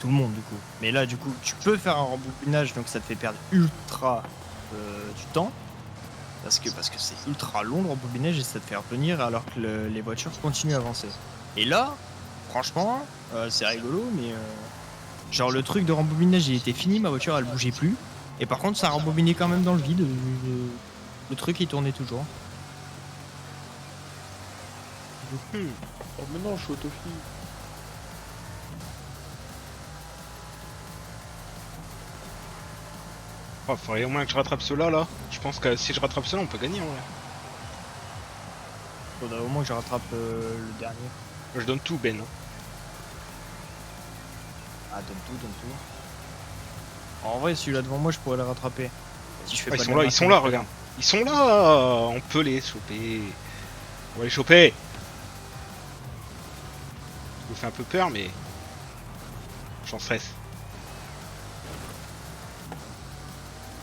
[SPEAKER 9] tout le monde du coup. Mais là, du coup, tu peux faire un rembobinage, donc ça te fait perdre ultra du temps. Parce que c'est ultra long le rembobinage et ça te fait revenir alors que les voitures continuent à avancer. Et là, franchement, c'est rigolo, mais genre le truc de rembobinage il était fini, ma voiture elle bougeait plus. Et par contre, ça rembobinait quand même dans le vide. Le truc il tournait toujours.
[SPEAKER 8] Oh, mais non, je suis autofil.
[SPEAKER 7] Oh, faudrait au moins que je rattrape ceux-là, là. Je pense que si je rattrape ceux-là, on peut gagner, en vrai.
[SPEAKER 9] Faudrait au moins que je rattrape le dernier.
[SPEAKER 7] Je donne tout, Ben.
[SPEAKER 9] Ah, donne tout. En vrai, celui-là devant moi, je pourrais le rattraper. Si je fais
[SPEAKER 7] Ah,
[SPEAKER 9] pas
[SPEAKER 7] ils sont là, regarde. Ils sont là. On peut les choper. On va les choper. Ça vous fait un peu peur, mais... J'en stresse.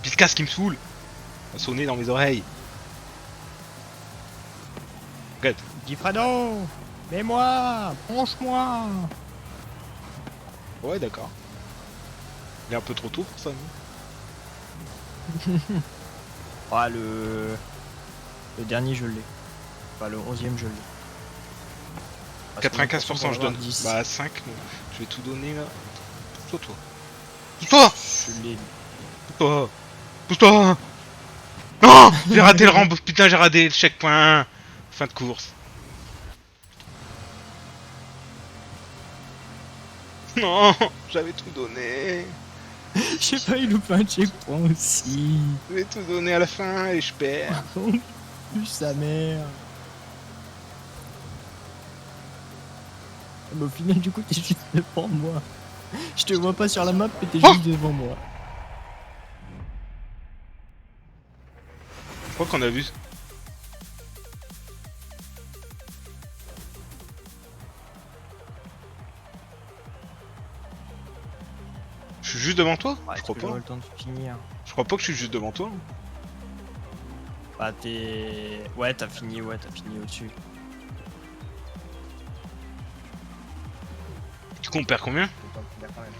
[SPEAKER 7] Puis ce casque qui me saoule. Ça a sonné dans mes oreilles. Regarde.
[SPEAKER 9] Gifrado, mets-moi, branche-moi.
[SPEAKER 7] Ouais, d'accord. Il est un peu trop tôt pour ça, non?
[SPEAKER 9] Ah, le dernier, je l'ai. Enfin, le 11ème, je l'ai. Parce que
[SPEAKER 7] 95% je donne.
[SPEAKER 9] 10.
[SPEAKER 7] Bah 5, je vais tout donner là. Pousse-toi, toi. Pousse-toi.
[SPEAKER 9] Je l'ai.
[SPEAKER 7] Pousse-toi. Pousse-toi. Non. J'ai raté le rembout. Putain, j'ai raté le checkpoint. Fin de course. Non, j'avais tout donné.
[SPEAKER 9] J'ai failli louper un checkpoint aussi.
[SPEAKER 7] J'avais tout donné à la fin et je perds.
[SPEAKER 9] Plus sa mère. Mais au final, du coup, t'es juste devant moi. Je te vois pas sur la map, mais t'es juste devant moi.
[SPEAKER 7] Je crois qu'on a vu. Je suis juste devant toi?
[SPEAKER 9] Ouais,
[SPEAKER 7] Je crois pas.
[SPEAKER 9] le temps de finir.
[SPEAKER 7] Je crois pas que je suis juste devant toi.
[SPEAKER 9] Bah, t'es. Ouais, t'as fini au-dessus.
[SPEAKER 7] Du coup, on perd combien?
[SPEAKER 9] Faut pas finir quand même.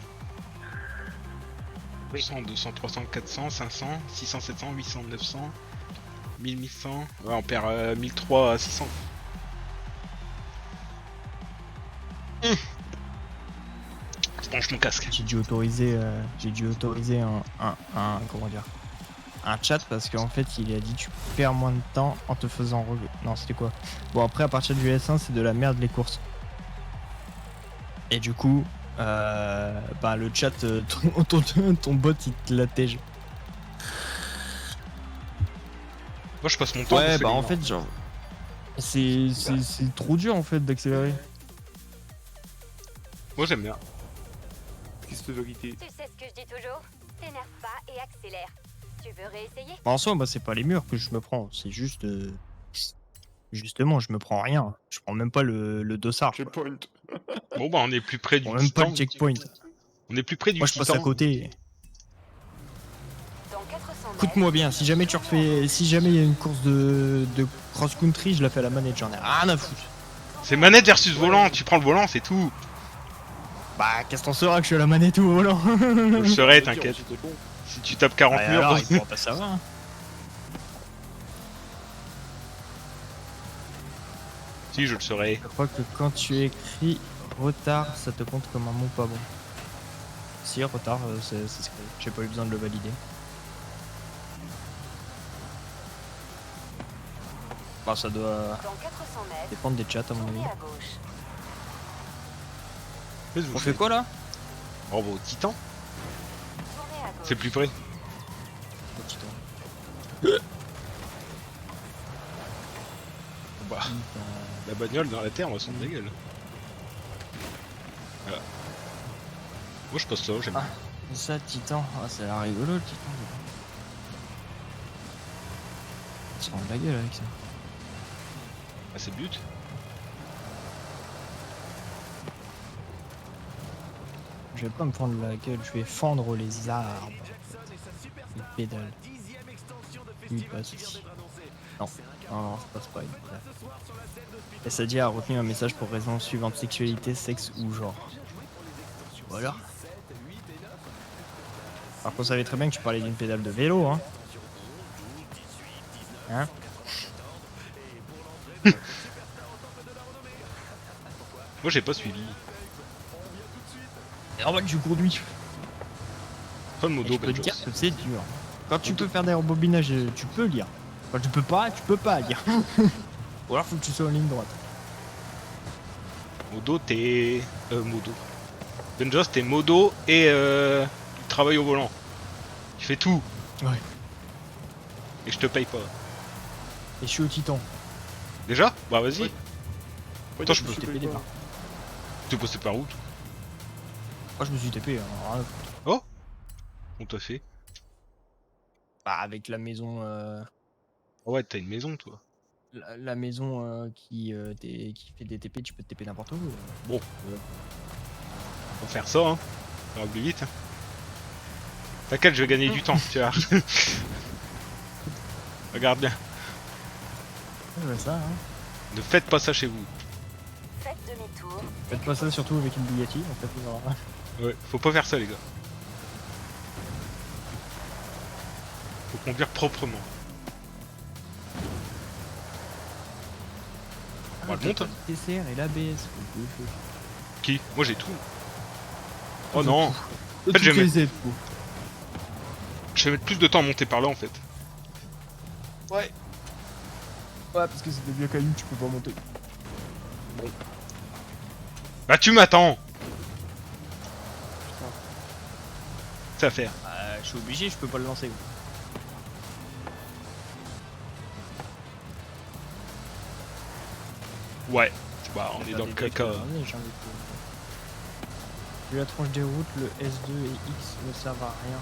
[SPEAKER 7] 100, 200, 300, 400, 500, 600, 700, 800, 900, 1000, 1100. Ouais, on perd 1300 à 600. Je branche mon casque.
[SPEAKER 9] J'ai dû autoriser un comment dire, un chat parce qu'en fait il a dit tu perds moins de temps en te faisant relever. Non, c'était quoi? Bon, après à partir du S1 c'est de la merde les courses. Et du coup bah le chat ton bot il te l'attège.
[SPEAKER 7] Moi je passe mon temps.
[SPEAKER 9] Ouais, bah en fait genre c'est trop dur en fait d'accélérer.
[SPEAKER 7] Moi j'aime bien.
[SPEAKER 8] Qu'est-ce que vérité?
[SPEAKER 10] Tu sais ce que je dis toujours? T'énerve pas et accélère. Tu veux réessayer?
[SPEAKER 9] En soi, bah, c'est pas les murs que je me prends, c'est juste. Justement, je me prends rien. Je prends même pas le dossard. Quoi.
[SPEAKER 8] Checkpoint.
[SPEAKER 7] Bon bah on est plus près
[SPEAKER 9] Je
[SPEAKER 7] du
[SPEAKER 9] prends même pas
[SPEAKER 7] titan.
[SPEAKER 9] le checkpoint.
[SPEAKER 7] On est plus près du
[SPEAKER 9] Moi, je passe à côté.
[SPEAKER 10] Dans 400 mètres,
[SPEAKER 9] Écoute-moi bien, si jamais tu refais. Si jamais il y a une course de cross-country, je la fais à la manette, j'en ai rien à foutre.
[SPEAKER 7] C'est manette versus volant, tu prends le volant, c'est tout.
[SPEAKER 9] Bah, qu'est-ce qu'on saura que je suis à la manette ou au volant?
[SPEAKER 7] Je le serai, t'inquiète. Si tu tapes 40
[SPEAKER 9] Ouais,
[SPEAKER 7] murs,
[SPEAKER 9] alors, il pourra pas savoir. Hein.
[SPEAKER 7] si je le saurais.
[SPEAKER 9] Je crois que quand tu écris retard, ça te compte comme un mot pas bon. Si, retard, c'est ce que j'ai pas eu besoin de le valider. Bah, ça doit
[SPEAKER 10] Dans 400 mètres,
[SPEAKER 9] dépendre des chats à mon
[SPEAKER 10] tournez
[SPEAKER 9] avis.
[SPEAKER 10] à gauche.
[SPEAKER 7] Qu'est-ce que vous
[SPEAKER 9] On fait
[SPEAKER 7] faites
[SPEAKER 9] quoi là?
[SPEAKER 7] Bravo, Titan.
[SPEAKER 10] Tournez à gauche.
[SPEAKER 7] C'est plus près.
[SPEAKER 9] Oh, putain.
[SPEAKER 7] Bah, la bagnole dans la terre, on va s'en de la gueule. Voilà. Moi je passe ça, j'aime
[SPEAKER 9] Ah.
[SPEAKER 7] bien.
[SPEAKER 9] Ça, Titan, ah, ça a l'air rigolo le Titan. On se rend de la gueule avec ça.
[SPEAKER 7] Ah, c'est le but.
[SPEAKER 9] Je vais pas me prendre la gueule, je vais fendre les arbres. Les pédales. Il passe ici. Non, non, ça passe pas. Il passe. SAD a retenu un message pour raison suivante: sexualité, sexe ou genre. Voilà. Alors qu'on savait très bien que tu parlais d'une pédale de vélo, hein. Hein?
[SPEAKER 7] Moi j'ai pas suivi.
[SPEAKER 9] Et en mode, tu conduis.
[SPEAKER 7] Pas de
[SPEAKER 9] Et
[SPEAKER 7] modo,
[SPEAKER 9] je peux te
[SPEAKER 7] Benjos.
[SPEAKER 9] dire que c'est dur. Quand tu peux faire des rebobinages, tu peux lire. Quand tu peux pas lire. Ou alors faut que tu sois en ligne droite.
[SPEAKER 7] Modo, t'es. Modo. Benjos, t'es modo et tu travailles au volant. Tu fais tout.
[SPEAKER 9] Ouais.
[SPEAKER 7] Et je te paye pas.
[SPEAKER 9] Et je suis au Titan.
[SPEAKER 7] Déjà? Bah vas-y.
[SPEAKER 8] Ouais.
[SPEAKER 7] Attends, je peux.
[SPEAKER 9] Je t'ai TP départ.
[SPEAKER 7] T'es passé par où toi?
[SPEAKER 9] Moi je me suis TP. Hein.
[SPEAKER 7] Oh? On t'a fait.
[SPEAKER 9] Bah, avec la maison,
[SPEAKER 7] Ah ouais, t'as une maison toi.
[SPEAKER 9] la maison qui fait des TP, tu peux te TP n'importe où.
[SPEAKER 7] Bon. On va faire ça, hein. Ça va plus vite. Hein. T'inquiète, je vais gagner du temps, tu vois. Regarde bien.
[SPEAKER 9] Ouais, ça, hein.
[SPEAKER 7] Ne faites pas ça chez vous.
[SPEAKER 10] Faites demi-tour.
[SPEAKER 9] Faites pas ça surtout avec une Bugatti. En fait,
[SPEAKER 7] Ouais, faut pas faire ça les gars. Faut conduire proprement. On va le monter.
[SPEAKER 9] Le TCR et l'ABS.
[SPEAKER 7] Qui? Moi j'ai tout. Oh non. En fait, je vais mettre plus de temps à monter par là en fait.
[SPEAKER 9] Ouais. Ouais, parce que c'est des vieux cailloux, tu peux pas monter.
[SPEAKER 7] Bah tu m'attends. Ça à faire.
[SPEAKER 9] Je suis obligé, je peux pas le lancer.
[SPEAKER 7] Ouais. Bah on est dans le caca.
[SPEAKER 9] Vu la tranche des routes, le S2 et X ne servent à rien,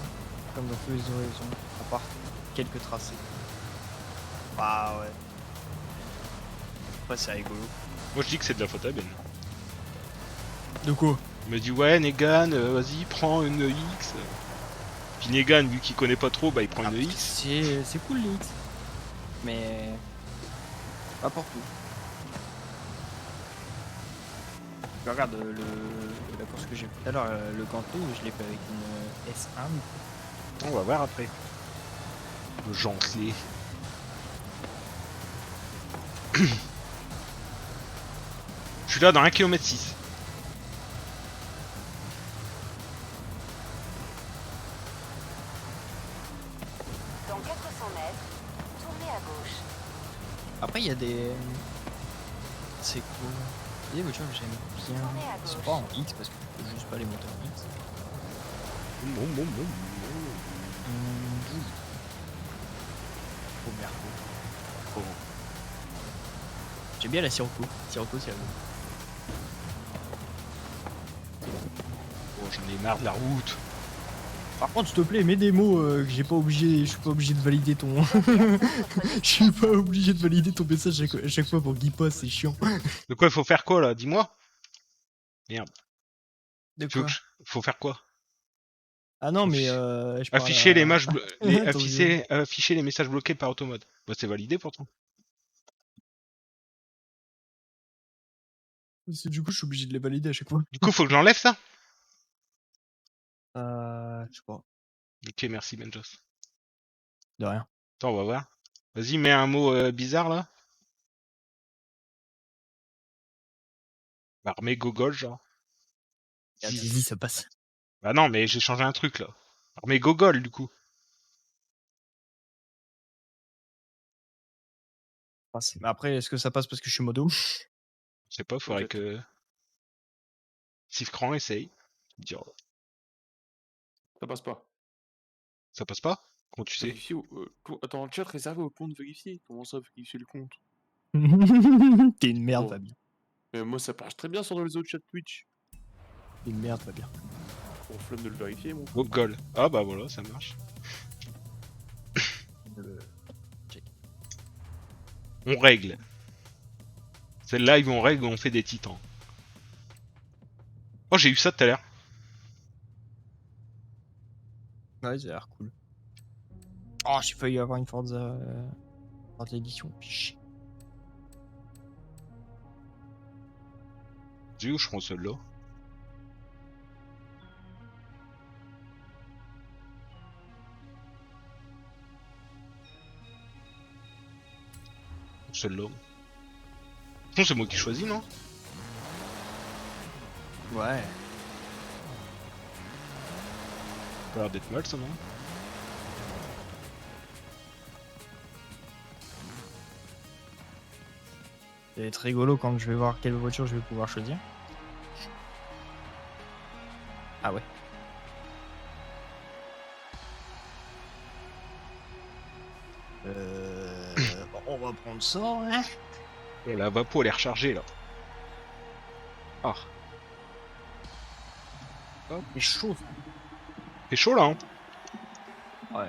[SPEAKER 9] comme dans tous les horizons, à part quelques tracés. Ah ouais. Après c'est rigolo.
[SPEAKER 7] Moi je dis que c'est de la faute à Ben.
[SPEAKER 9] De quoi?
[SPEAKER 7] Il me dit ouais Negan, vas-y prends une X. Puis Negan vu qu'il connaît pas trop, bah il prend une X.
[SPEAKER 9] C'est cool les X. Mais pas pour tout. Je regarde la course que j'ai fait tout à l'heure, le Ganto, je l'ai fait avec une S1.
[SPEAKER 7] On va voir après. Le Gentley. Je suis là dans 1,6 km.
[SPEAKER 10] Dans 400 mètres, tournez à gauche.
[SPEAKER 9] Après il y a des... C'est cool. Il y a des voitures que j'aime bien. Ils sont pas en X parce que tu peux juste pas les monter en X. Trop bien.
[SPEAKER 7] Oh.
[SPEAKER 9] J'aime bien la Sirocco. Sirocco c'est la bonne.
[SPEAKER 7] Oh, j'en ai marre de la route.
[SPEAKER 9] Par contre, s'il te plaît, mets des mots que j'ai pas obligé. Je suis pas obligé de valider ton. Je suis pas obligé de valider ton message à chaque fois pour Guy Pass, c'est chiant.
[SPEAKER 7] De quoi il faut faire quoi là? Dis-moi. Merde.
[SPEAKER 9] De
[SPEAKER 7] Tu veux
[SPEAKER 9] quoi?
[SPEAKER 7] faut faire quoi?
[SPEAKER 9] Ah non, mais je parle
[SPEAKER 7] Afficher
[SPEAKER 9] à-
[SPEAKER 7] les images
[SPEAKER 9] Attends,
[SPEAKER 7] afficher les messages bloqués par automate. Bah c'est validé pourtant.
[SPEAKER 9] Parce que du coup, je suis obligé de les valider à chaque fois.
[SPEAKER 7] Du coup faut que j'enlève ça?
[SPEAKER 9] Je sais pas.
[SPEAKER 7] Ok, merci Benjos.
[SPEAKER 9] De rien.
[SPEAKER 7] Attends, on va voir. Vas-y, mets un mot bizarre là. Bah, remets gogol, genre.
[SPEAKER 9] Et à
[SPEAKER 7] Zizi.
[SPEAKER 9] Zizi, ça passe.
[SPEAKER 7] Bah non, mais j'ai changé un truc là. Remets gogol du coup.
[SPEAKER 9] Mais après, est-ce que ça passe parce que je suis modo?
[SPEAKER 7] Je sais pas, faudrait que. Sifcran essaye. Il dira.
[SPEAKER 8] Ça passe pas.
[SPEAKER 7] Ça passe pas? Comment tu sais?
[SPEAKER 8] Vérifier attends, le chat réservé au compte vérifié. Comment ça, vérifier le compte?
[SPEAKER 9] T'es une merde,
[SPEAKER 8] Bon.
[SPEAKER 9] Fabien.
[SPEAKER 8] Moi, ça marche très bien sur les autres chats Twitch.
[SPEAKER 9] T'es une merde, Fabien.
[SPEAKER 8] On flemme de le vérifier, mon.
[SPEAKER 7] Gogol. Ah bah voilà, ça marche. On règle. C'est le live où on règle, on fait des titans. Oh, j'ai eu ça tout à l'heure.
[SPEAKER 9] Ouais, ça a l'air cool. Oh, j'ai failli avoir une Forza édition. Chier.
[SPEAKER 7] J'ai où je prends celui-là. Celui-là. Non, c'est moi qui choisis, non?
[SPEAKER 9] Ouais.
[SPEAKER 7] Ça a l'air d'être mal, ça, non?
[SPEAKER 9] Ça va être rigolo quand je vais voir quelle voiture je vais pouvoir choisir. Ah ouais. Bon, on va prendre ça, hein.
[SPEAKER 7] Et la vapo, elle est rechargée, là. Ah.
[SPEAKER 9] C'est chaud.
[SPEAKER 7] C'est chaud, là, hein?
[SPEAKER 9] Ouais.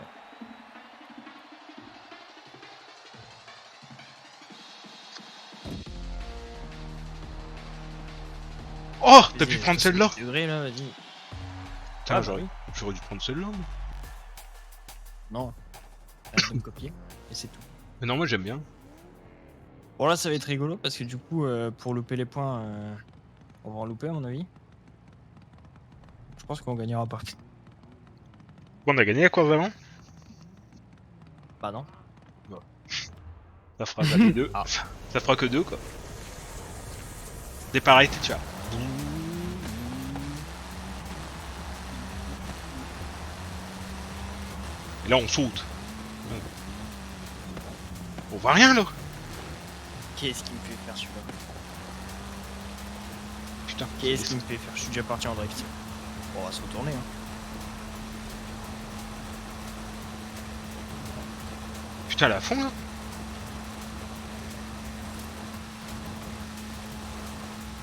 [SPEAKER 7] Oh, t'as pu prendre celle-là?
[SPEAKER 9] Degrés, là, vas-y.
[SPEAKER 7] Putain,
[SPEAKER 9] Ah,
[SPEAKER 7] j'aurais dû prendre celle-là. moi.
[SPEAKER 9] Non. Arrête de me copier. Et c'est tout.
[SPEAKER 7] Mais non, moi j'aime bien.
[SPEAKER 9] Bon, là, ça va être rigolo parce que du coup, pour louper les points, on va en louper, à mon avis. Je pense qu'on gagnera pas.
[SPEAKER 7] Bon, on a gagné à quoi vraiment?
[SPEAKER 9] Bah non.
[SPEAKER 7] Ça fera jamais deux.
[SPEAKER 9] Ah.
[SPEAKER 7] Ça fera que deux, quoi. Départ arrêté, tu vois. Et là, on saute. On voit rien, là.
[SPEAKER 9] Qu'est-ce qui me fait faire celui-là?
[SPEAKER 7] Putain.
[SPEAKER 9] Qu'est-ce qui me fait faire? Je suis déjà parti en drift. Bon, on va se retourner, hein.
[SPEAKER 7] Putain, la fond, là.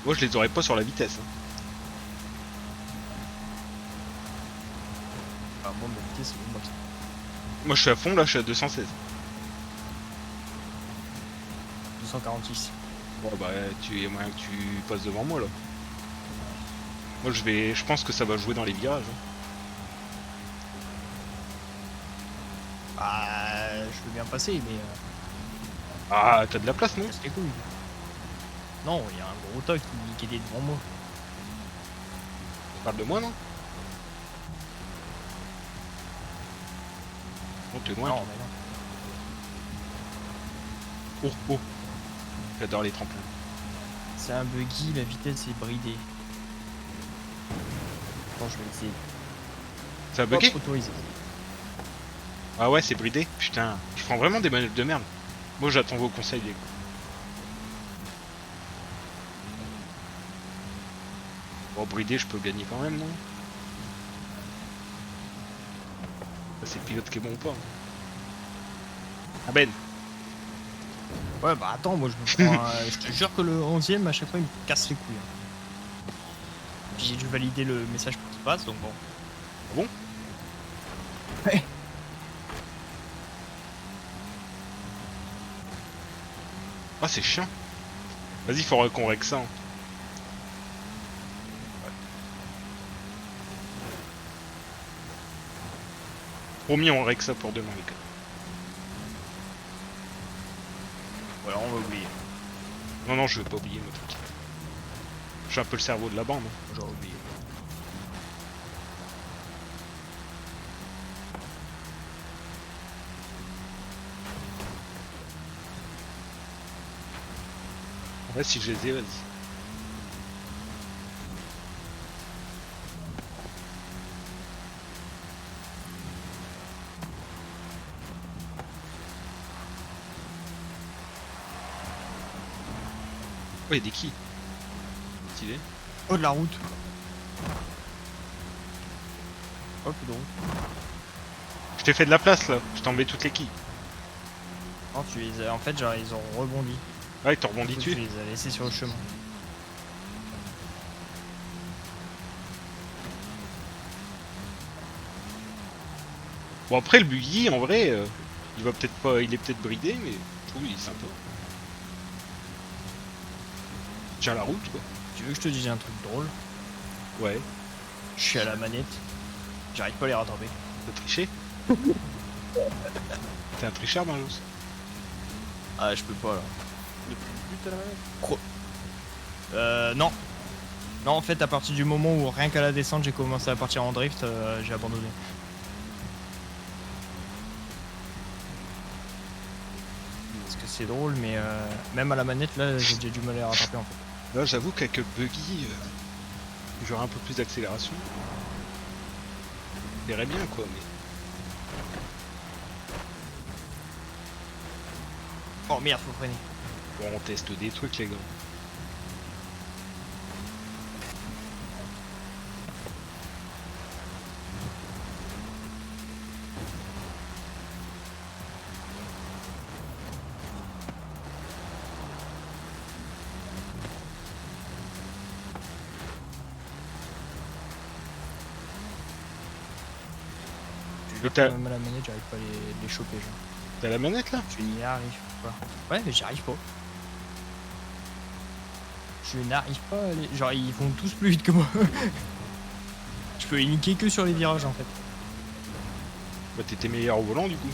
[SPEAKER 7] Moi, je les aurais pas sur la vitesse. hein.
[SPEAKER 9] Ah, bon, ma vitesse, c'est bon, moi.
[SPEAKER 7] Moi, je suis à fond, là, je suis à 216.
[SPEAKER 9] 246.
[SPEAKER 7] Bon, bah, il y a moyen que tu passes devant moi, là. Moi, je pense que ça va jouer dans les virages. hein.
[SPEAKER 9] Ah, je veux bien passer, mais.
[SPEAKER 7] Ah, t'as de la place, non?
[SPEAKER 9] Casse les couilles. Non, il y a un gros tas qui était devant moi.
[SPEAKER 7] Tu parles de moi, non? Oh, t'es loin.
[SPEAKER 9] Non,
[SPEAKER 7] toi.
[SPEAKER 9] mais non.
[SPEAKER 7] Oh, oh. J'adore les tremplins.
[SPEAKER 9] C'est un buggy, la vitesse est bridée. Attends, je vais essayer.
[SPEAKER 7] Ça a bugué?
[SPEAKER 9] Hop, autorisé.
[SPEAKER 7] Ah ouais, c'est bridé. Putain, je prends vraiment des manœuvres de merde. Moi, j'attends vos conseils, les gars. Bon, bridé, je peux gagner quand même, non? Ça, c'est le pilote qui est bon ou pas? Ah Ben.
[SPEAKER 9] Ouais, bah attends, moi je me prends. Je te jure que le 11ème, à chaque fois, il me casse les couilles. hein. Puis j'ai dû valider le message pour qu'il passe, donc bon.
[SPEAKER 7] Ah bon?
[SPEAKER 9] Ouais.
[SPEAKER 7] Ah, c'est chiant. Vas-y, faudra qu'on règle ça. hein. Promis, on règle ça pour demain, les gars.
[SPEAKER 9] Voilà, on va oublier.
[SPEAKER 7] Non, non, je vais pas oublier, moi, t'inquiète. Je suis un peu le cerveau de la bande. hein.
[SPEAKER 9] J'aurais oublié.
[SPEAKER 7] Ouais, si je les ai, vas-y. Oh, y'a des quilles. Stylé.
[SPEAKER 9] Oh, de la route. Hop, donc.
[SPEAKER 7] Je t'ai fait de la place là, je t'ai enlevé toutes les quilles.
[SPEAKER 9] Non, tu les as... En fait, genre, ils ont rebondi.
[SPEAKER 7] Ouais, t'as rebondi
[SPEAKER 9] Tu
[SPEAKER 7] dessus.
[SPEAKER 9] les as laissés sur le chemin.
[SPEAKER 7] Bon après le buggy en vrai, il va peut-être pas, il est peut-être bridé, mais je trouve il est sympa. Tiens la route quoi.
[SPEAKER 9] Tu veux que je te dise un truc drôle?
[SPEAKER 7] Ouais.
[SPEAKER 9] Je suis à la manette. J'arrive pas à les rattraper.
[SPEAKER 7] T'as triché? T'es un tricheur Marlos?
[SPEAKER 9] Ah, je peux pas là.
[SPEAKER 8] Depuis le début, t'as la manette.
[SPEAKER 9] Non. Non, en fait, à partir du moment où rien qu'à la descente, j'ai commencé à partir en drift, j'ai abandonné. Parce que c'est drôle, mais même à la manette, là, j'ai déjà du mal à les rattraper en fait.
[SPEAKER 7] Là j'avoue qu'avec le buggy, j'aurais un peu plus d'accélération. Je verrais bien quoi, mais...
[SPEAKER 9] Oh merde, faut freiner.
[SPEAKER 7] Bon on teste des trucs les gars. T'as
[SPEAKER 9] Même à la manette, j'arrive pas à les choper, genre.
[SPEAKER 7] la manette là?
[SPEAKER 9] Je n'y arrive pas. Ouais, mais j'y arrive pas. Je n'arrive pas à les... Genre, ils vont tous plus vite que moi. Je peux les niquer que sur les virages, en fait.
[SPEAKER 7] Bah t'étais meilleur au volant du coup.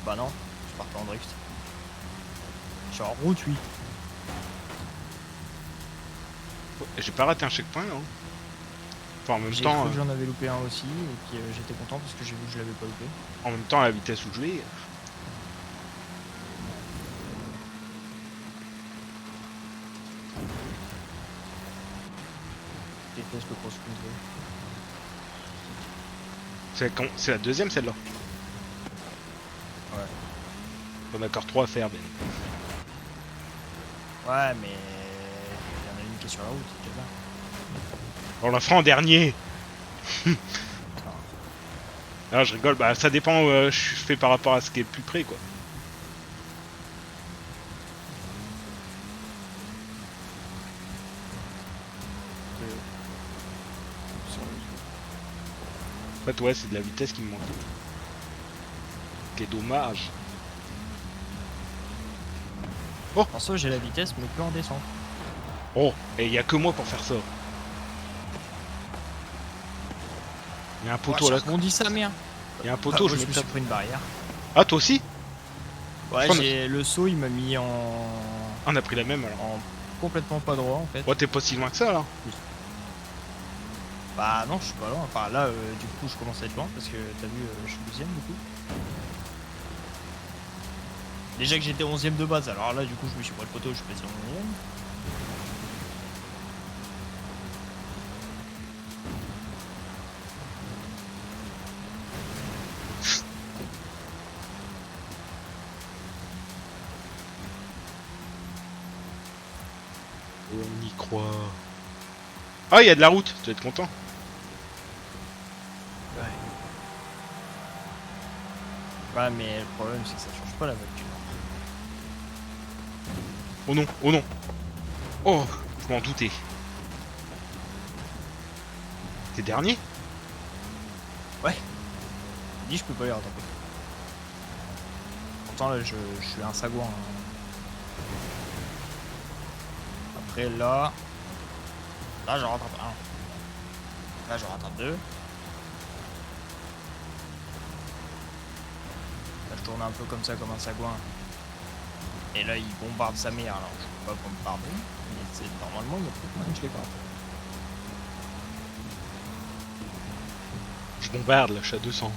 [SPEAKER 9] Bah non, je pars pas en drift. Je suis en route, oui.
[SPEAKER 7] J'ai pas raté un checkpoint là. Enfin en même
[SPEAKER 9] J'ai
[SPEAKER 7] temps,
[SPEAKER 9] cru que j'en avais loupé un aussi, et puis j'étais content parce que j'ai vu que je l'avais pas loupé.
[SPEAKER 7] en même temps à la vitesse où je vais.
[SPEAKER 9] Je déteste le cross country.
[SPEAKER 7] C'est la deuxième celle-là.
[SPEAKER 9] Ouais.
[SPEAKER 7] On a encore 3 à faire Ben.
[SPEAKER 9] Ouais, mais il y en a une qui est sur la route, c'est déjà bien.
[SPEAKER 7] On la fera en dernier. Ah je rigole, bah ça dépend où je fais par rapport à ce qui est le plus près quoi. En fait ouais c'est de la vitesse qui me manque. Quel dommage.
[SPEAKER 9] En saut, j'ai la vitesse, mais que en descente.
[SPEAKER 7] Oh, et y a que moi pour faire ça. Il y a un poteau là.
[SPEAKER 9] On dit ça, merde.
[SPEAKER 7] Il y a un poteau,
[SPEAKER 9] je
[SPEAKER 7] je
[SPEAKER 9] me
[SPEAKER 7] me
[SPEAKER 9] suis
[SPEAKER 7] tape.
[SPEAKER 9] pris une barrière.
[SPEAKER 7] Ah toi aussi?
[SPEAKER 9] Ouais,
[SPEAKER 7] Prends-
[SPEAKER 9] le saut, il m'a mis en...
[SPEAKER 7] Ah, on a pris la même alors.
[SPEAKER 9] en complètement pas droit, en fait.
[SPEAKER 7] Ouais t'es pas si loin que ça là.
[SPEAKER 9] Bah non, je suis pas loin. Enfin là, du coup, je commence à être loin parce que t'as vu, je suis 12ème du coup. Déjà que j'étais 11ème de base, alors là, du coup, je me suis pris le poteau, je suis passé en 11ème.
[SPEAKER 7] Et on y croit. Ah il y a de la route, tu vas être content.
[SPEAKER 9] Ouais, mais le problème, c'est que ça change pas la voiture.
[SPEAKER 7] Oh non, oh non. Oh, je m'en doutais. T'es dernier?
[SPEAKER 9] Ouais. Je dis, je peux pas les rattraper. Pourtant, là, je suis un sagouin. Après, là... Là, j'en rattrape un. Là, j'en rattrape deux. Là, je tourne un peu comme ça, comme un sagouin. Et là, il bombarde sa mère. Alors, je peux pas bombarder. Mais c'est normalement, il y a peut-être moyen que je les gratte.
[SPEAKER 7] Je bombarde là, je suis à 200.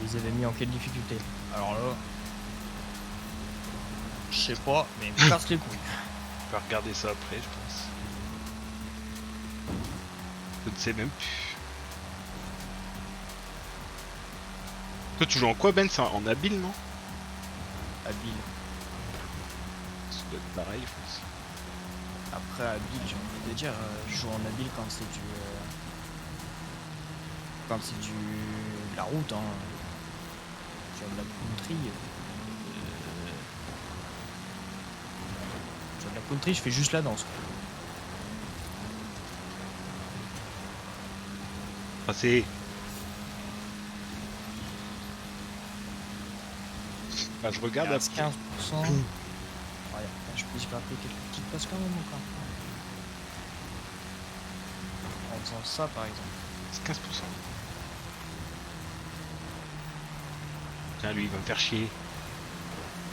[SPEAKER 9] Ils avaient mis en quelle difficulté? Alors là... Je sais pas, mais ils me cassent les couilles.
[SPEAKER 7] On va regarder ça après, je pense. Je ne sais même plus. Toi, tu joues en quoi, Ben? C'est en habile, non?
[SPEAKER 9] Habile.
[SPEAKER 7] Ça doit être pareil, je pense.
[SPEAKER 9] Après, habile, j'ai envie de dire, je joue en habile quand c'est du... Quand c'est du... de la route, hein. Sur de la country. Sur de la country, je fais juste la danse.
[SPEAKER 7] Passez. Bah, je regarde
[SPEAKER 9] Il
[SPEAKER 7] à
[SPEAKER 9] reste 15%. Ouais, je peux appeler quelques petites passes quand même encore. En faisant ça par exemple.
[SPEAKER 7] C'est 15%. Tiens, lui, il va me faire chier.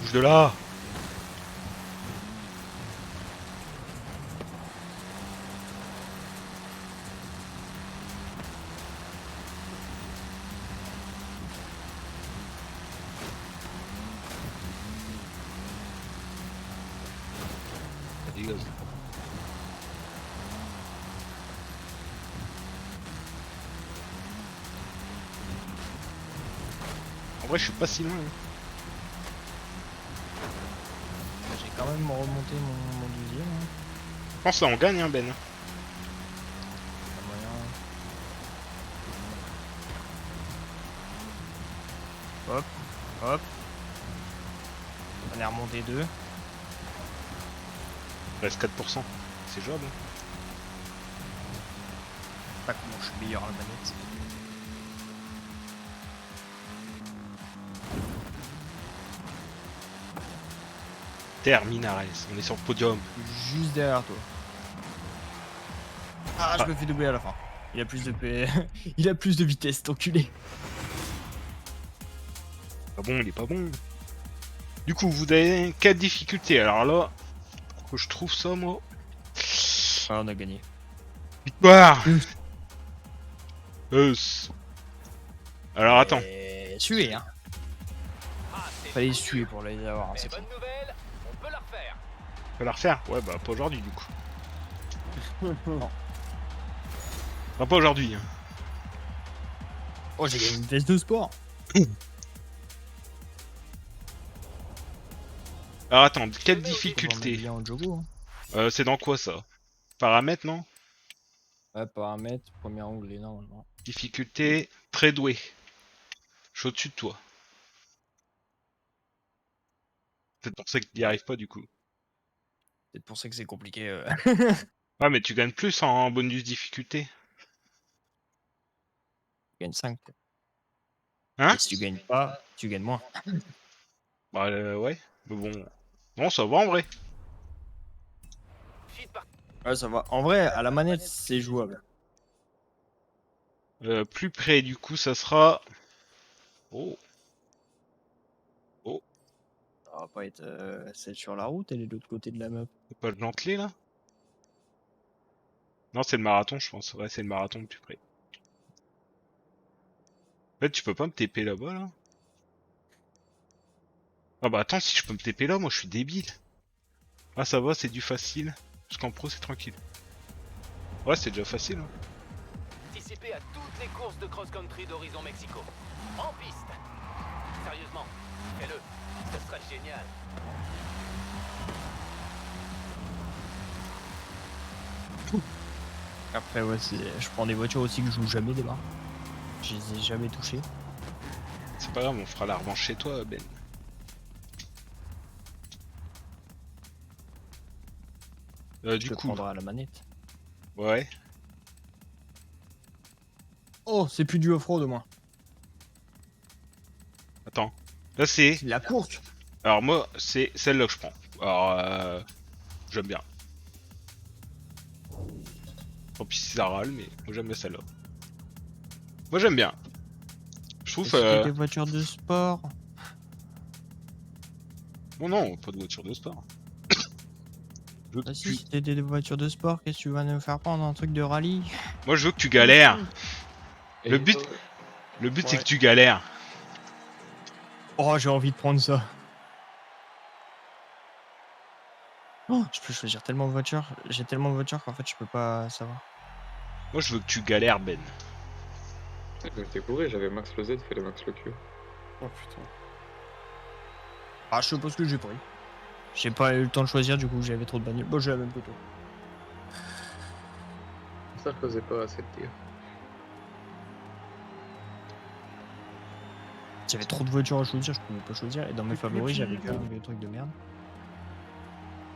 [SPEAKER 7] Bouge de là. Ça dégage. En vrai, je suis pas si loin. Hein.
[SPEAKER 9] J'ai quand même remonté mon deuxième. Hein.
[SPEAKER 7] Je pense que là, on gagne, hein, Ben.
[SPEAKER 9] Pas moyen. Hop, hop. On est remonté 2.
[SPEAKER 7] Il reste 4%. C'est jouable. Hein.
[SPEAKER 9] Pas comment je suis meilleur à la manette.
[SPEAKER 7] Terminares, on est sur le podium.
[SPEAKER 9] Juste derrière toi. Ah, je me fais doubler à la fin. Il a plus de il a plus de vitesse, cet enculé.
[SPEAKER 7] Pas bon, il est pas bon. Du coup, vous avez 4 difficultés. Alors là, faut que je trouve ça, moi.
[SPEAKER 9] Ah, on a gagné.
[SPEAKER 7] Victoire. Alors attends.
[SPEAKER 9] Suer, hein. Fallait suer pour les avoir. Hein, c'est
[SPEAKER 7] On peut la refaire? Ouais, bah pas aujourd'hui du coup.
[SPEAKER 9] Non.
[SPEAKER 7] Enfin, pas aujourd'hui. Hein.
[SPEAKER 9] Oh, j'ai gagné une veste de sport.
[SPEAKER 7] Alors attends, 4 difficultés.
[SPEAKER 9] En jogo,
[SPEAKER 7] C'est dans quoi ça? Paramètres, non?
[SPEAKER 9] Ouais, paramètres, premier onglet, normalement.
[SPEAKER 7] Difficulté, très doué. Je suis au-dessus de toi. C'est pour ça qu'il n'y arrive pas du coup.
[SPEAKER 9] C'est pour ça que c'est compliqué.
[SPEAKER 7] Ouais, mais tu gagnes plus en bonus difficulté.
[SPEAKER 9] Tu gagnes 5.
[SPEAKER 7] Hein?
[SPEAKER 9] Et si tu gagnes pas, tu gagnes moins.
[SPEAKER 7] Bah ouais. Mais bon. Non, ça va en vrai.
[SPEAKER 9] Ouais, ça va. En vrai, à la manette, c'est jouable.
[SPEAKER 7] Plus près du coup, ça sera... Oh. Oh.
[SPEAKER 9] Ça va pas être celle sur la route, elle est de l'autre côté de la map.
[SPEAKER 7] C'est pas le Gentelet là? Non, c'est le marathon, je pense. Ouais, c'est le marathon le plus près. En fait, tu peux pas me TP là-bas là? Ah bah attends, si je peux me TP là, moi je suis débile. Ah ça va, c'est du facile. Parce qu'en pro c'est tranquille. Ouais, c'est déjà facile. Hein.
[SPEAKER 11] Participez à toutes les courses de cross-country d'Horizon Mexico. En piste. Sérieusement, fais-le. Ce serait génial.
[SPEAKER 9] Après, ouais, je prends des voitures aussi que je joue jamais des barres. Je les ai jamais touchées.
[SPEAKER 7] C'est pas grave, on fera la revanche chez toi, Ben. Du coup.
[SPEAKER 9] Prendras la manette.
[SPEAKER 7] Ouais.
[SPEAKER 9] Oh, c'est plus du off-road au moins.
[SPEAKER 7] Attends. Là c'est...
[SPEAKER 9] La course.
[SPEAKER 7] Alors moi, c'est celle-là que je prends. Alors, j'aime bien. Tant pis si ça râle, mais moi j'aime bien celle-là. Moi j'aime bien. Je trouve...
[SPEAKER 9] des voitures de sport.
[SPEAKER 7] Non, pas de voiture de sport.
[SPEAKER 9] Ah si, c'était des voitures de sport, qu'est-ce que tu vas nous faire prendre un truc de rallye?
[SPEAKER 7] Moi je veux que tu galères. Le but c'est que tu galères.
[SPEAKER 9] Oh, j'ai envie de prendre ça. Oh, je peux choisir tellement de voitures. J'ai tellement de voitures qu'en fait, je peux pas savoir.
[SPEAKER 7] Moi, je veux que tu galères, Ben.
[SPEAKER 6] Je m'étais couru, j'avais max le Z, fallait max le Q.
[SPEAKER 8] Oh putain.
[SPEAKER 9] Ah, je sais pas ce que j'ai pris. J'ai pas eu le temps de choisir, du coup, j'avais trop de bagnoles. Bon, j'ai la même que toi.
[SPEAKER 6] Ça faisait pas assez de tir.
[SPEAKER 9] J'avais trop de voitures à choisir, je pouvais pas choisir. Et dans mes favoris, j'avais
[SPEAKER 8] petit,
[SPEAKER 9] quand même des trucs de merde.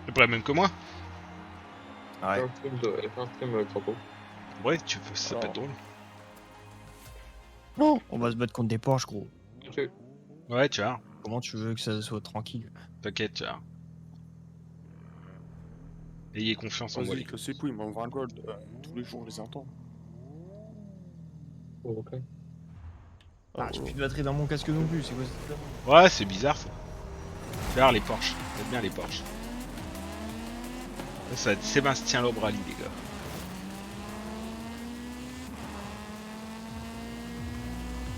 [SPEAKER 7] C'est pas la même que moi.
[SPEAKER 9] Ouais.
[SPEAKER 6] Elle fait un stream avec Croco.
[SPEAKER 7] Ouais, tu veux, ça peut être drôle.
[SPEAKER 9] Non, on va se battre contre des Porsche, gros.
[SPEAKER 6] Ok.
[SPEAKER 7] Ouais, tu vois.
[SPEAKER 9] Comment tu veux que ça soit tranquille?
[SPEAKER 7] T'inquiète, tu vois. Ayez confiance en moi.
[SPEAKER 8] Vas-y, que c'est couilles, mais 20 gold, tous les jours, on les entend.
[SPEAKER 6] Oh, ok.
[SPEAKER 9] Ah, j'ai plus de batterie dans mon casque non plus, c'est quoi cette connerie?
[SPEAKER 7] Ouais, c'est bizarre ça. Regarde les Porsche. J'aime bien les Porsche. Ça va être Sébastien Loeb Rally, les gars.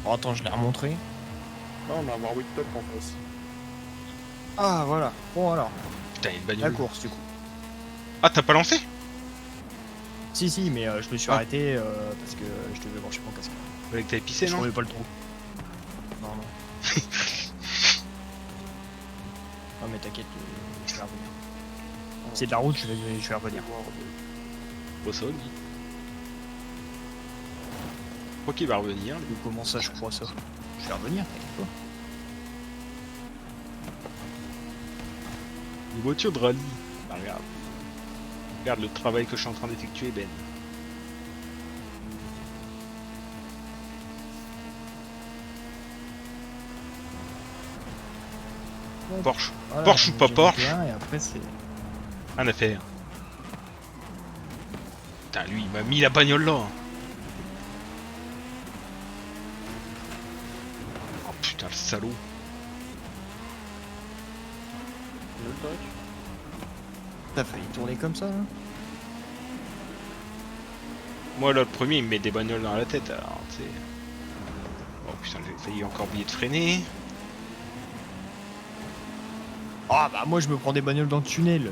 [SPEAKER 9] Oh, attends, je l'ai remontré.
[SPEAKER 8] Là, on a un Warwick Top en face.
[SPEAKER 9] Ah, voilà. Bon, alors,
[SPEAKER 7] Putain, il y a une
[SPEAKER 9] la
[SPEAKER 7] bagnole.
[SPEAKER 9] course, du coup.
[SPEAKER 7] Ah, t'as pas lancé?
[SPEAKER 9] Si, mais je me suis
[SPEAKER 7] Ah.
[SPEAKER 9] arrêté parce que je devais brancher mon casque.
[SPEAKER 7] Fallait que t'avais pissé,
[SPEAKER 9] Je
[SPEAKER 7] non?
[SPEAKER 9] trouvais pas le trou. Non. Non, mais t'inquiète, je vais revenir. C'est de la route, je vais revenir.
[SPEAKER 7] Bon, ça, lui. Je crois qu'il va revenir. lui.
[SPEAKER 9] Comment ça, je crois ça? Je vais revenir, t'inquiète pas.
[SPEAKER 7] Une voiture de rallye. Bah, regarde. Regarde le travail que je suis en train d'effectuer, Ben. Porsche.
[SPEAKER 9] Voilà,
[SPEAKER 7] Porsche ou pas
[SPEAKER 9] j'ai
[SPEAKER 7] Porsche?
[SPEAKER 9] fait un, et après, c'est...
[SPEAKER 7] Rien à faire. Putain, lui, il m'a mis la bagnole là. Oh putain, le salaud.
[SPEAKER 8] Le tac.
[SPEAKER 9] T'as failli tourner comme ça, hein?
[SPEAKER 7] Moi, là, le premier, il me met des bagnoles dans la tête, alors, tu sais. Oh putain, j'ai failli encore oublier de freiner.
[SPEAKER 9] Ah bah moi je me prends des bagnoles dans le tunnel.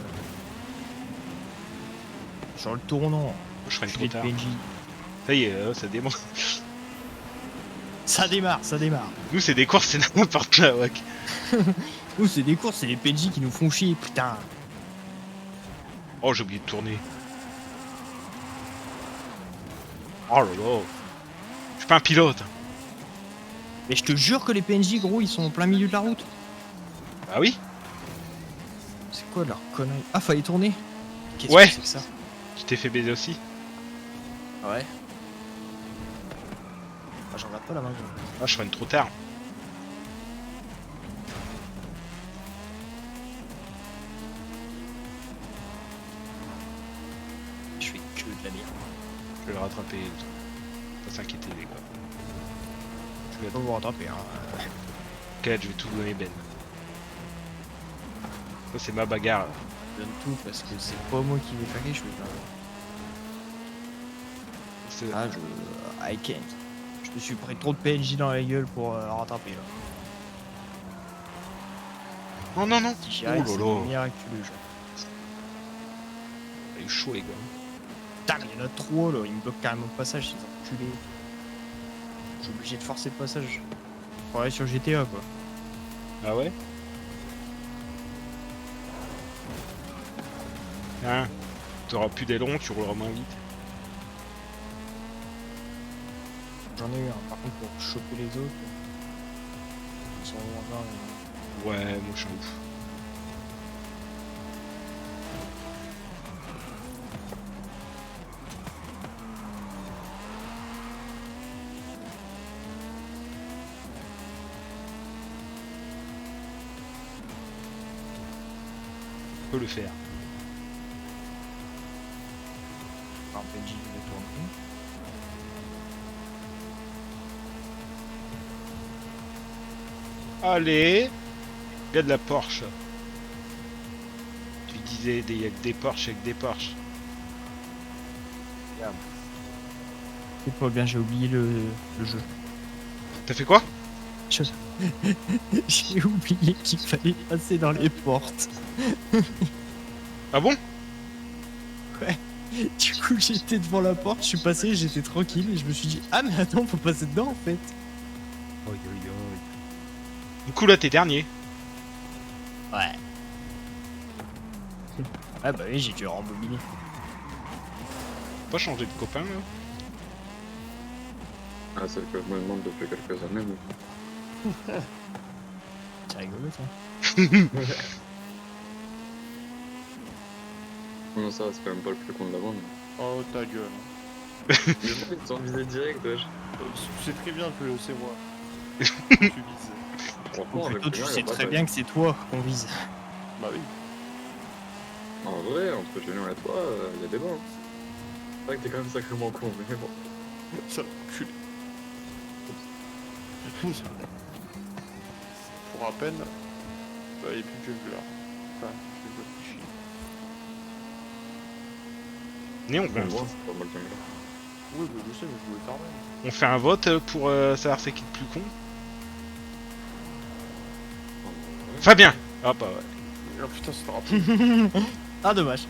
[SPEAKER 9] Sur le tournant.
[SPEAKER 7] Moi, je freine
[SPEAKER 9] Je
[SPEAKER 7] trop
[SPEAKER 9] suis
[SPEAKER 7] tard.
[SPEAKER 9] PNJ.
[SPEAKER 7] Ça y est, ça démontre.
[SPEAKER 9] Ça démarre.
[SPEAKER 7] Nous, c'est des courses, c'est n'importe quoi, ouais.
[SPEAKER 9] Nous c'est des courses, c'est les PNJ qui nous font chier, putain.
[SPEAKER 7] Oh, j'ai oublié de tourner. Oh là là. Je suis pas un pilote.
[SPEAKER 9] Mais je te jure que les PNJ gros ils sont en plein milieu de la route.
[SPEAKER 7] Ah oui?
[SPEAKER 9] C'est quoi leur connerie? Ah fallait tourner. Qu'est-ce
[SPEAKER 7] Ouais.
[SPEAKER 9] que c'est que ça?
[SPEAKER 7] Tu t'es fait baiser aussi?
[SPEAKER 9] Ouais. Ah j'en regarde pas la main.
[SPEAKER 7] Ah, je freine trop tard.
[SPEAKER 9] Je fais que de la merde.
[SPEAKER 7] Je vais le rattraper. Pas s'inquiéter, les gars.
[SPEAKER 9] Je vais pas vous rattraper hein.
[SPEAKER 7] Ok, je vais tout donner, Ben. Ça, c'est ma bagarre.
[SPEAKER 9] Je donne tout parce que c'est pas moi qui vais faire je vais pas.
[SPEAKER 7] C'est-
[SPEAKER 9] Ah I can't. Je me suis pris trop de PNJ dans la gueule pour rattraper là.
[SPEAKER 7] Non, non, non.
[SPEAKER 9] Si j'y
[SPEAKER 7] Oh
[SPEAKER 9] arrive,
[SPEAKER 7] là
[SPEAKER 9] c'est
[SPEAKER 7] là.
[SPEAKER 9] miraculeux genre.
[SPEAKER 7] Il est chaud, les gars.
[SPEAKER 9] Putain, mais il y en a trop là, ils me bloquent carrément le passage, ces enculés. Je suis obligé de forcer le passage. Pour aller sur GTA quoi.
[SPEAKER 7] Ah ouais? Hein? T'auras plus d'aileron, tu rouleras moins vite.
[SPEAKER 9] J'en ai eu un, par contre pour choper les autres. Ils sont encore.
[SPEAKER 7] Ouais, moi je suis un ouf. On peut le faire.
[SPEAKER 9] Un PNJ qui va tourner.
[SPEAKER 7] Allez! Il y a de la Porsche. Tu disais, il y a que des Porsche avec des Porsche.
[SPEAKER 9] C'est pas bien, j'ai oublié le jeu.
[SPEAKER 7] T'as fait quoi?
[SPEAKER 9] Chose. J'ai oublié qu'il fallait passer dans les portes.
[SPEAKER 7] Ah bon?
[SPEAKER 9] Ouais. Du coup, j'étais devant la porte, je suis passé, j'étais tranquille et je me suis dit ah mais attends, faut passer dedans en fait.
[SPEAKER 7] Du coup là t'es dernier.
[SPEAKER 9] Ouais. Ah bah oui, j'ai dû rembobiner.
[SPEAKER 7] Pas changer de copain là.
[SPEAKER 6] Ah, c'est le que je me demande depuis quelques années. Mais...
[SPEAKER 9] C'est rigolo ça.
[SPEAKER 6] Non, ça, c'est quand même pas le plus con de la bande.
[SPEAKER 8] Oh ta gueule.
[SPEAKER 6] Mais bon, ils t'ont visé direct, wesh.
[SPEAKER 8] Tu sais très bien que c'est moi. Tu vises.
[SPEAKER 6] Franchement,
[SPEAKER 9] Ou
[SPEAKER 6] avec
[SPEAKER 9] plutôt,
[SPEAKER 6] le
[SPEAKER 9] tu
[SPEAKER 6] gars, y a
[SPEAKER 9] sais
[SPEAKER 6] pas
[SPEAKER 9] très
[SPEAKER 6] de-
[SPEAKER 9] bien que c'est toi qu'on vise.
[SPEAKER 8] Bah oui.
[SPEAKER 6] En vrai, entre Julien et toi, y a des bons. C'est vrai que t'es quand même sacrément con, mais bon.
[SPEAKER 8] Ça enculé. Pour rappel, bah, il n'y a plus de jungler. Enfin, je
[SPEAKER 7] Né, on
[SPEAKER 6] Bon,
[SPEAKER 7] fait,
[SPEAKER 6] bon, c'est pas mal comme ça.
[SPEAKER 8] Oui, bah, je sais, mais je voulais faire même.
[SPEAKER 7] on fait un vote pour savoir c'est qui le plus con. Fabien. Ah bah ouais.
[SPEAKER 8] Oh putain, ça te rappelle.
[SPEAKER 9] Ah dommage.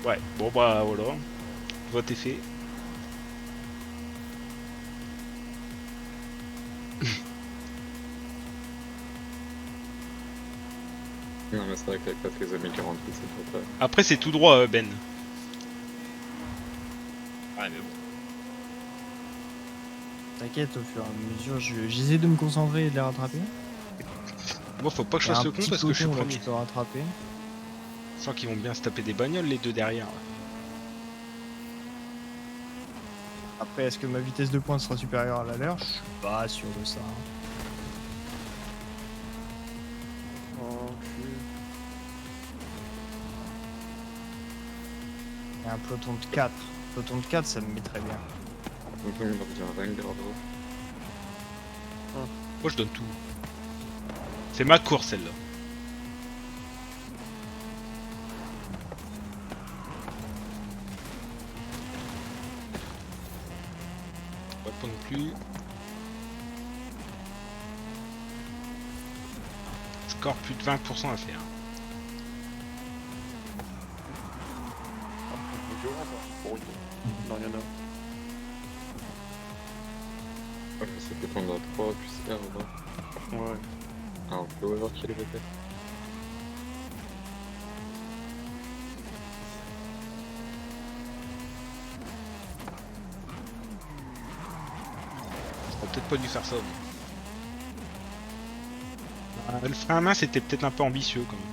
[SPEAKER 7] Ouais, bon bah voilà. Vote est fait.
[SPEAKER 6] Non, mais c'est vrai qu'avec la trisomie 48, c'est pas
[SPEAKER 7] Après c'est tout droit Ben.
[SPEAKER 9] Ouais mais bon. T'inquiète, au fur et à mesure, j'essaie de me concentrer et de les rattraper.
[SPEAKER 7] Moi faut pas que je
[SPEAKER 9] Il y a
[SPEAKER 7] fasse
[SPEAKER 9] un
[SPEAKER 7] le con
[SPEAKER 9] petit
[SPEAKER 7] parce que je suis
[SPEAKER 9] peloton, là,
[SPEAKER 7] premier.
[SPEAKER 9] que je peux rattraper.
[SPEAKER 7] Je sens qu'ils vont bien se taper des bagnoles les deux derrière. là.
[SPEAKER 9] Après, est-ce que ma vitesse de pointe sera supérieure à la leur? Je suis pas sûr de ça.
[SPEAKER 8] Oh,
[SPEAKER 9] Il y a un peloton de 4. Peloton de 4, ça me met très bien.
[SPEAKER 6] Donc, on va dire rien de grave.
[SPEAKER 7] Moi je donne tout. C'est ma course celle-là. Pas non plus. Score plus de 20% à faire.
[SPEAKER 8] violent, quoi. Pour une. Non, il y en a.
[SPEAKER 6] Ouais, c'est peut-être à 3 plus R, là.
[SPEAKER 8] Ouais.
[SPEAKER 6] Ah, on peut voir qui est le peut-être.
[SPEAKER 7] J'aurais peut-être pas dû faire ça. Mais... le frein à main c'était peut-être un peu ambitieux quand même.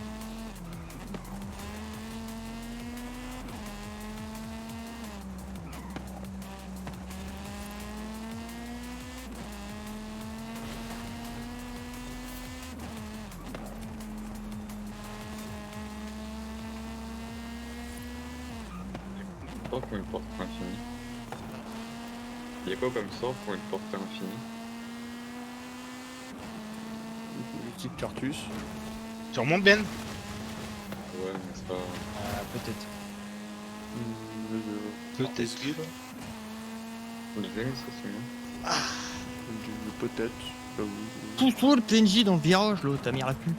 [SPEAKER 6] Sort pour une porte infinie. Il y a quoi comme sort pour une porte infinie?
[SPEAKER 8] Multiple cartus.
[SPEAKER 7] Tu remontes Ben?
[SPEAKER 6] Ouais, mais c'est pas...
[SPEAKER 9] Peut-être.
[SPEAKER 7] Peut-être.
[SPEAKER 6] Le game, ça c'est moi.
[SPEAKER 8] Peut-être. Bah oui.
[SPEAKER 9] Pousse-toi le PNJ dans le virage, là, t'as mis la pute.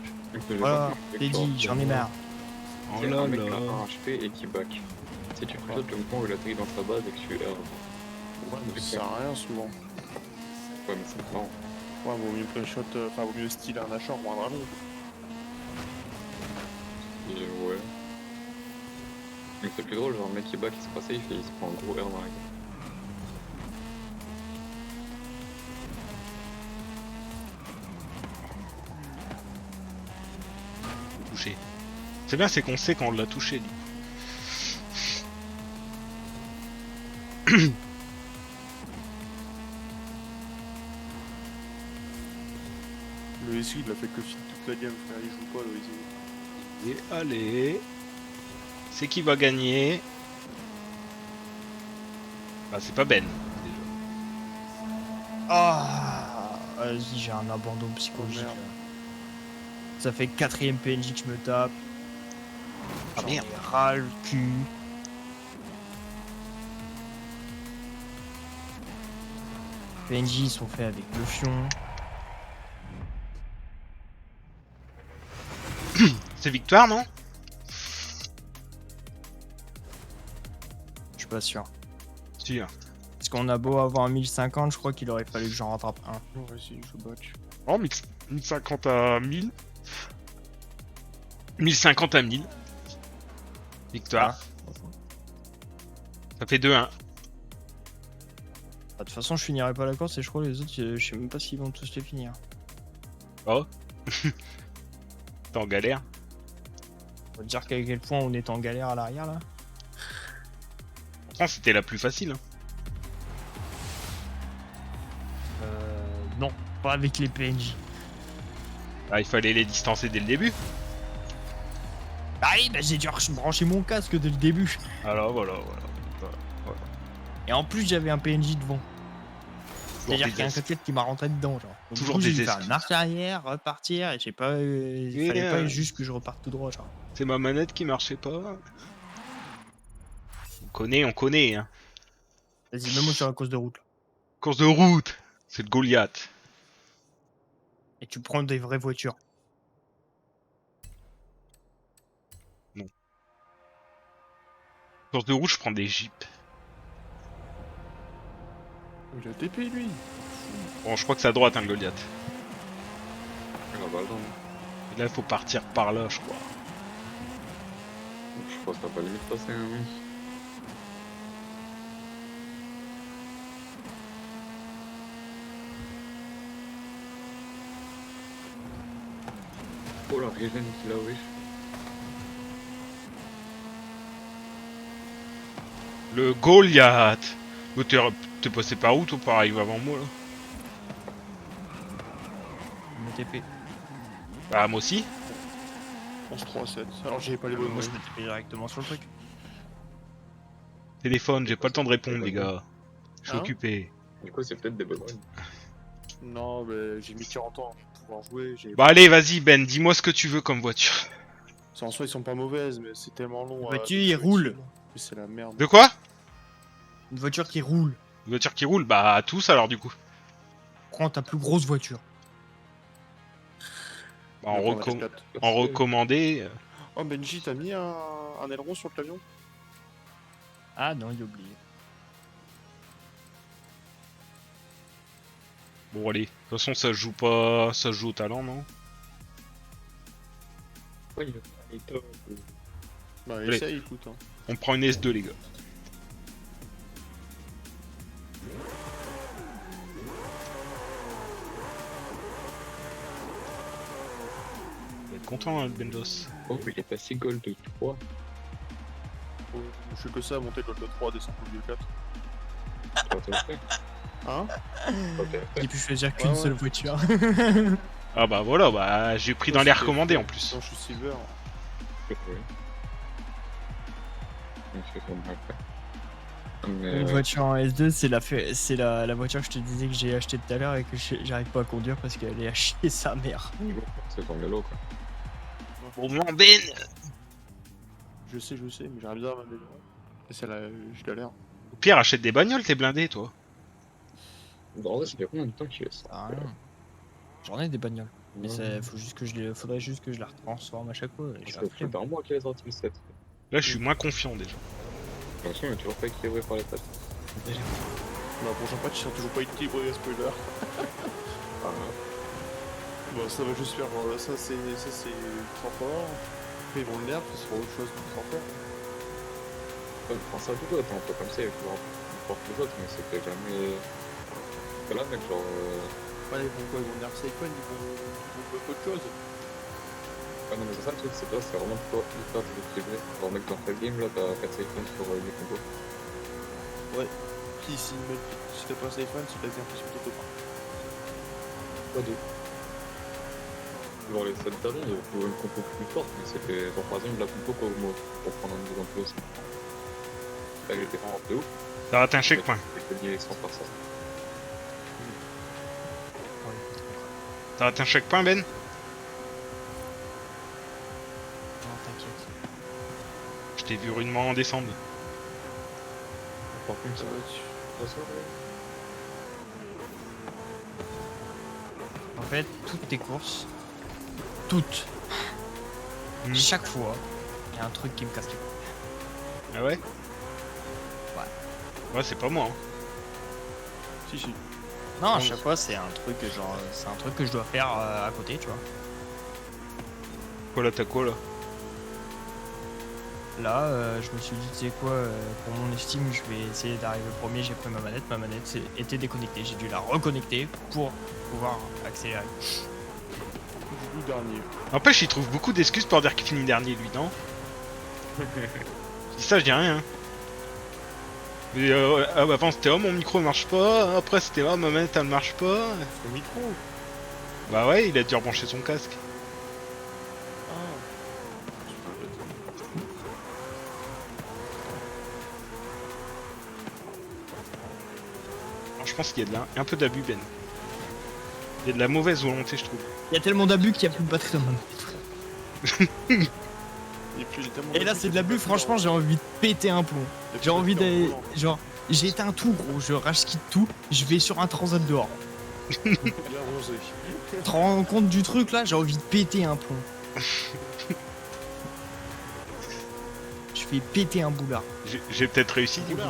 [SPEAKER 9] Voilà, t'es dit, j'en ai marre.
[SPEAKER 7] Oh
[SPEAKER 6] Il y a
[SPEAKER 7] là
[SPEAKER 6] un mec qui a
[SPEAKER 7] là.
[SPEAKER 6] un HP et qui back. Si tu fais le mouvement où il atterrit dans sa base et que tu R.
[SPEAKER 8] Ouais, mais ça sert à rien souvent.
[SPEAKER 6] Ouais, mais c'est marrant.
[SPEAKER 8] Ouais, vaut mieux play shot, enfin, vaut mieux style un achat ou un dragon.
[SPEAKER 6] Et ouais. Mais c'est plus drôle, genre, le mec qui back, il se passe safe et il se prend un gros R dans la gueule.
[SPEAKER 7] Touché. C'est bien, c'est qu'on sait quand on l'a touché. Du coup.
[SPEAKER 8] Le SI, il a fait que fit toute la game, frère, il joue pas le SI.
[SPEAKER 7] Et allez. C'est qui va gagner? Bah c'est pas Ben.
[SPEAKER 9] Ah, vas-y, j'ai un abandon psychologique.
[SPEAKER 8] Oh, merde.
[SPEAKER 9] Là. Ça fait 4ème PNJ que je me tape.
[SPEAKER 7] Ah
[SPEAKER 9] J'en ai
[SPEAKER 7] merde.
[SPEAKER 9] ras le cul. PNJ ils sont faits avec le fion.
[SPEAKER 7] C'est victoire, non?
[SPEAKER 9] Je suis pas sûr.
[SPEAKER 7] Si. Hein.
[SPEAKER 9] Parce qu'on a beau avoir un 1050, je crois qu'il aurait fallu que j'en rattrape un.
[SPEAKER 8] Oh, vas-y, je batch.
[SPEAKER 7] Oh, 1050 à 1000. 1050 à 1000. Victoire. Ça fait 2-1.
[SPEAKER 9] De toute façon, je finirai pas la course et je crois que les autres, je sais même pas s'ils vont tous les finir.
[SPEAKER 7] Oh. T'es en galère.
[SPEAKER 9] On va te dire qu'à quel point on est en galère à l'arrière là.
[SPEAKER 7] Pourtant, c'était la plus facile. Hein.
[SPEAKER 9] Non, pas avec les PNJ.
[SPEAKER 7] Ah, il fallait les distancer dès le début.
[SPEAKER 9] Ah oui, bah j'ai dû brancher mon casque dès le début.
[SPEAKER 7] Alors voilà.
[SPEAKER 9] Et en plus, j'avais un PNJ devant. C'est-à-dire
[SPEAKER 7] des
[SPEAKER 9] qu'il y a un
[SPEAKER 7] excuses.
[SPEAKER 9] coquette qui m'a rentré dedans, genre. Donc,
[SPEAKER 7] Toujours
[SPEAKER 9] du coup,
[SPEAKER 7] des
[SPEAKER 9] j'ai dû faire
[SPEAKER 7] excuses.
[SPEAKER 9] une marche arrière, repartir, et j'ai pas. Il fallait pas juste que je reparte tout droit, genre.
[SPEAKER 7] C'est ma manette qui marchait pas. On connaît, hein.
[SPEAKER 9] Vas-y, mets-moi sur la course de route. Là.
[SPEAKER 7] Course de route. C'est le Goliath.
[SPEAKER 9] Et tu prends des vraies voitures.
[SPEAKER 7] Course de route, je prends des jeeps.
[SPEAKER 8] Il a TP lui.
[SPEAKER 7] Bon, je crois que c'est à droite, hein, le Goliath.
[SPEAKER 6] Il a pas le temps.
[SPEAKER 7] Et là, il faut partir par là, je crois.
[SPEAKER 6] Je pense que t'as pas limite passé, hein. Oh la Régène qui l'a, wesh.
[SPEAKER 7] Le Goliath. Oh, t'es passé par où, toi, pour arriver avant moi, là?
[SPEAKER 9] Mon TP.
[SPEAKER 7] Bah, moi aussi.
[SPEAKER 8] 11-3-7. Alors j'ai pas les bonnes
[SPEAKER 9] Moi, je
[SPEAKER 8] moyens.
[SPEAKER 9] peux TP directement sur le truc.
[SPEAKER 7] Téléphone, j'ai pas le temps de répondre, les gars. Je suis
[SPEAKER 8] Hein
[SPEAKER 7] occupé.
[SPEAKER 6] Du coup, c'est peut-être des bonnes moyennes.
[SPEAKER 8] Non, mais j'ai mis 40 ans pour pouvoir jouer.
[SPEAKER 7] Bah, allez, vas-y, Ben, dis-moi ce que tu veux comme voiture.
[SPEAKER 8] En soi, ils sont pas mauvaises, mais c'est tellement long.
[SPEAKER 9] La voiture, il roule.
[SPEAKER 8] Mais c'est la merde.
[SPEAKER 7] De quoi?
[SPEAKER 9] Une voiture qui roule.
[SPEAKER 7] Une voiture qui roule? Bah, tous, alors, du coup.
[SPEAKER 9] Prends ta plus grosse voiture.
[SPEAKER 7] Bah,
[SPEAKER 8] Donc, on va les quatre.
[SPEAKER 7] en recommandé.
[SPEAKER 8] Oh, Benji, t'as mis un aileron sur le camion?
[SPEAKER 9] Ah non, il a oublié.
[SPEAKER 7] Bon, allez. De toute façon, ça se joue pas. Ça se joue au talent, non?
[SPEAKER 6] Ouais, il est top.
[SPEAKER 8] Bah,
[SPEAKER 7] Allez.
[SPEAKER 8] essaye, écoute. Hein.
[SPEAKER 7] On prend une S2, les gars. Vous êtes content, hein, le Bendos?
[SPEAKER 6] Oh, mais il est passé gold 3.
[SPEAKER 8] Oh, je fais que ça, monter le Gold 3, descendre le 4. Hein?
[SPEAKER 9] J'ai pu choisir qu'une
[SPEAKER 8] Ouais,
[SPEAKER 9] seule
[SPEAKER 8] ouais.
[SPEAKER 9] voiture.
[SPEAKER 7] Ah bah voilà, bah j'ai pris dans les recommandés en plus.
[SPEAKER 8] Non, je suis silver.
[SPEAKER 9] Une voiture en S2, c'est la voiture que je te disais que j'ai acheté tout à l'heure et que j'arrive pas à conduire parce qu'elle est à chier sa mère.
[SPEAKER 6] C'est ton vélo, quoi.
[SPEAKER 7] Bon, moi, Ben.
[SPEAKER 8] Je sais, mais j'arrive bien à m'améliorer. Et c'est là, je galère.
[SPEAKER 7] Au pire, achète des bagnoles, t'es blindé, toi.
[SPEAKER 6] En vrai, ça fait combien de temps qu'il est ça?
[SPEAKER 9] Ah, rien. J'en ai des bagnoles. Mais faudrait juste que je la retransforme à chaque fois. Et
[SPEAKER 6] Ça fait un mois qu'il est sorti le 7.
[SPEAKER 7] Là, je suis moins confiant déjà.
[SPEAKER 6] Attention, il est toujours pas équilibré par les pattes.
[SPEAKER 8] Bah, prochain patch, ils sont toujours pas équilibrés, spoiler.
[SPEAKER 6] Ah,
[SPEAKER 8] Bon, ça va juste faire. Ça, c'est trop fort. Après, ils vont le nerf, ce sera autre chose de trop fort.
[SPEAKER 6] ouais, prends ça tout autre, un peu comme ça, il faut voir les autres, mais c'était jamais. Voilà, mec, genre.
[SPEAKER 8] Ouais, ils vont quoi? Ils vont nerf Saquon, ils vont autre chose.
[SPEAKER 6] Ah non, mais c'est ça le truc, c'est toi, c'est vraiment toi, hyper équilibré. Genre, mec, dans ta game, là, t'as 4 secondes sur les combos.
[SPEAKER 8] Ouais. Puis si t'as pas Saquon, c'est pas bien plus que toi.
[SPEAKER 6] Pas deux. Genre, les 7 derniers, il faut une compo plus forte, mais c'était, genre, par exemple, la compo quoi, moi, pour prendre un exemple aussi. Là, il était vraiment de ouf.
[SPEAKER 7] Ça rate un checkpoint.
[SPEAKER 6] Je peux lier sans faire ça.
[SPEAKER 7] Ça rate un checkpoint, Ben?
[SPEAKER 9] Non, t'inquiète.
[SPEAKER 7] Je t'ai vu rudement en descendre.
[SPEAKER 6] Par contre,
[SPEAKER 8] Ça va être.
[SPEAKER 9] En fait, toutes tes courses, toutes, Chaque fois, il y a un truc qui me casse les couilles.
[SPEAKER 7] Ah ouais?
[SPEAKER 9] Ouais.
[SPEAKER 7] Ouais, c'est pas moi. Hein.
[SPEAKER 8] Si, si.
[SPEAKER 9] Non, à chaque fois, c'est un truc genre, c'est un truc que je dois faire à côté, tu vois.
[SPEAKER 7] Quoi là, t'as quoi là?
[SPEAKER 9] Là, je me suis dit, tu sais quoi, pour mon estime, je vais essayer d'arriver premier. J'ai pris ma manette était déconnectée. J'ai dû la reconnecter pour pouvoir accélérer.
[SPEAKER 8] Du coup, dernier.
[SPEAKER 7] N'empêche, il trouve beaucoup d'excuses pour dire qu'il finit dernier, lui, non? Si ça, je dis rien. Mais avant, c'était oh, mon micro marche pas. Après, c'était oh, ma manette elle marche pas.
[SPEAKER 8] C'est le micro.
[SPEAKER 7] Bah ouais, il a dû rebrancher son casque. Alors, je pense qu'il y a un peu d'abus, Ben. Il y a de la mauvaise volonté, je trouve.
[SPEAKER 9] Il y a tellement d'abus qu'il n'y a plus de batterie dans ma manette. Et là, c'est de l'abus, franchement, j'ai envie de péter un plomb. J'ai envie d'aller. Genre, j'éteins tout, gros, je rage-quitte tout, je vais sur un transat dehors.
[SPEAKER 8] Bien rangé.
[SPEAKER 9] Tu te rends compte du truc là? J'ai envie de péter un plomb. Je fais péter un boulard.
[SPEAKER 7] J'ai peut-être réussi du coup.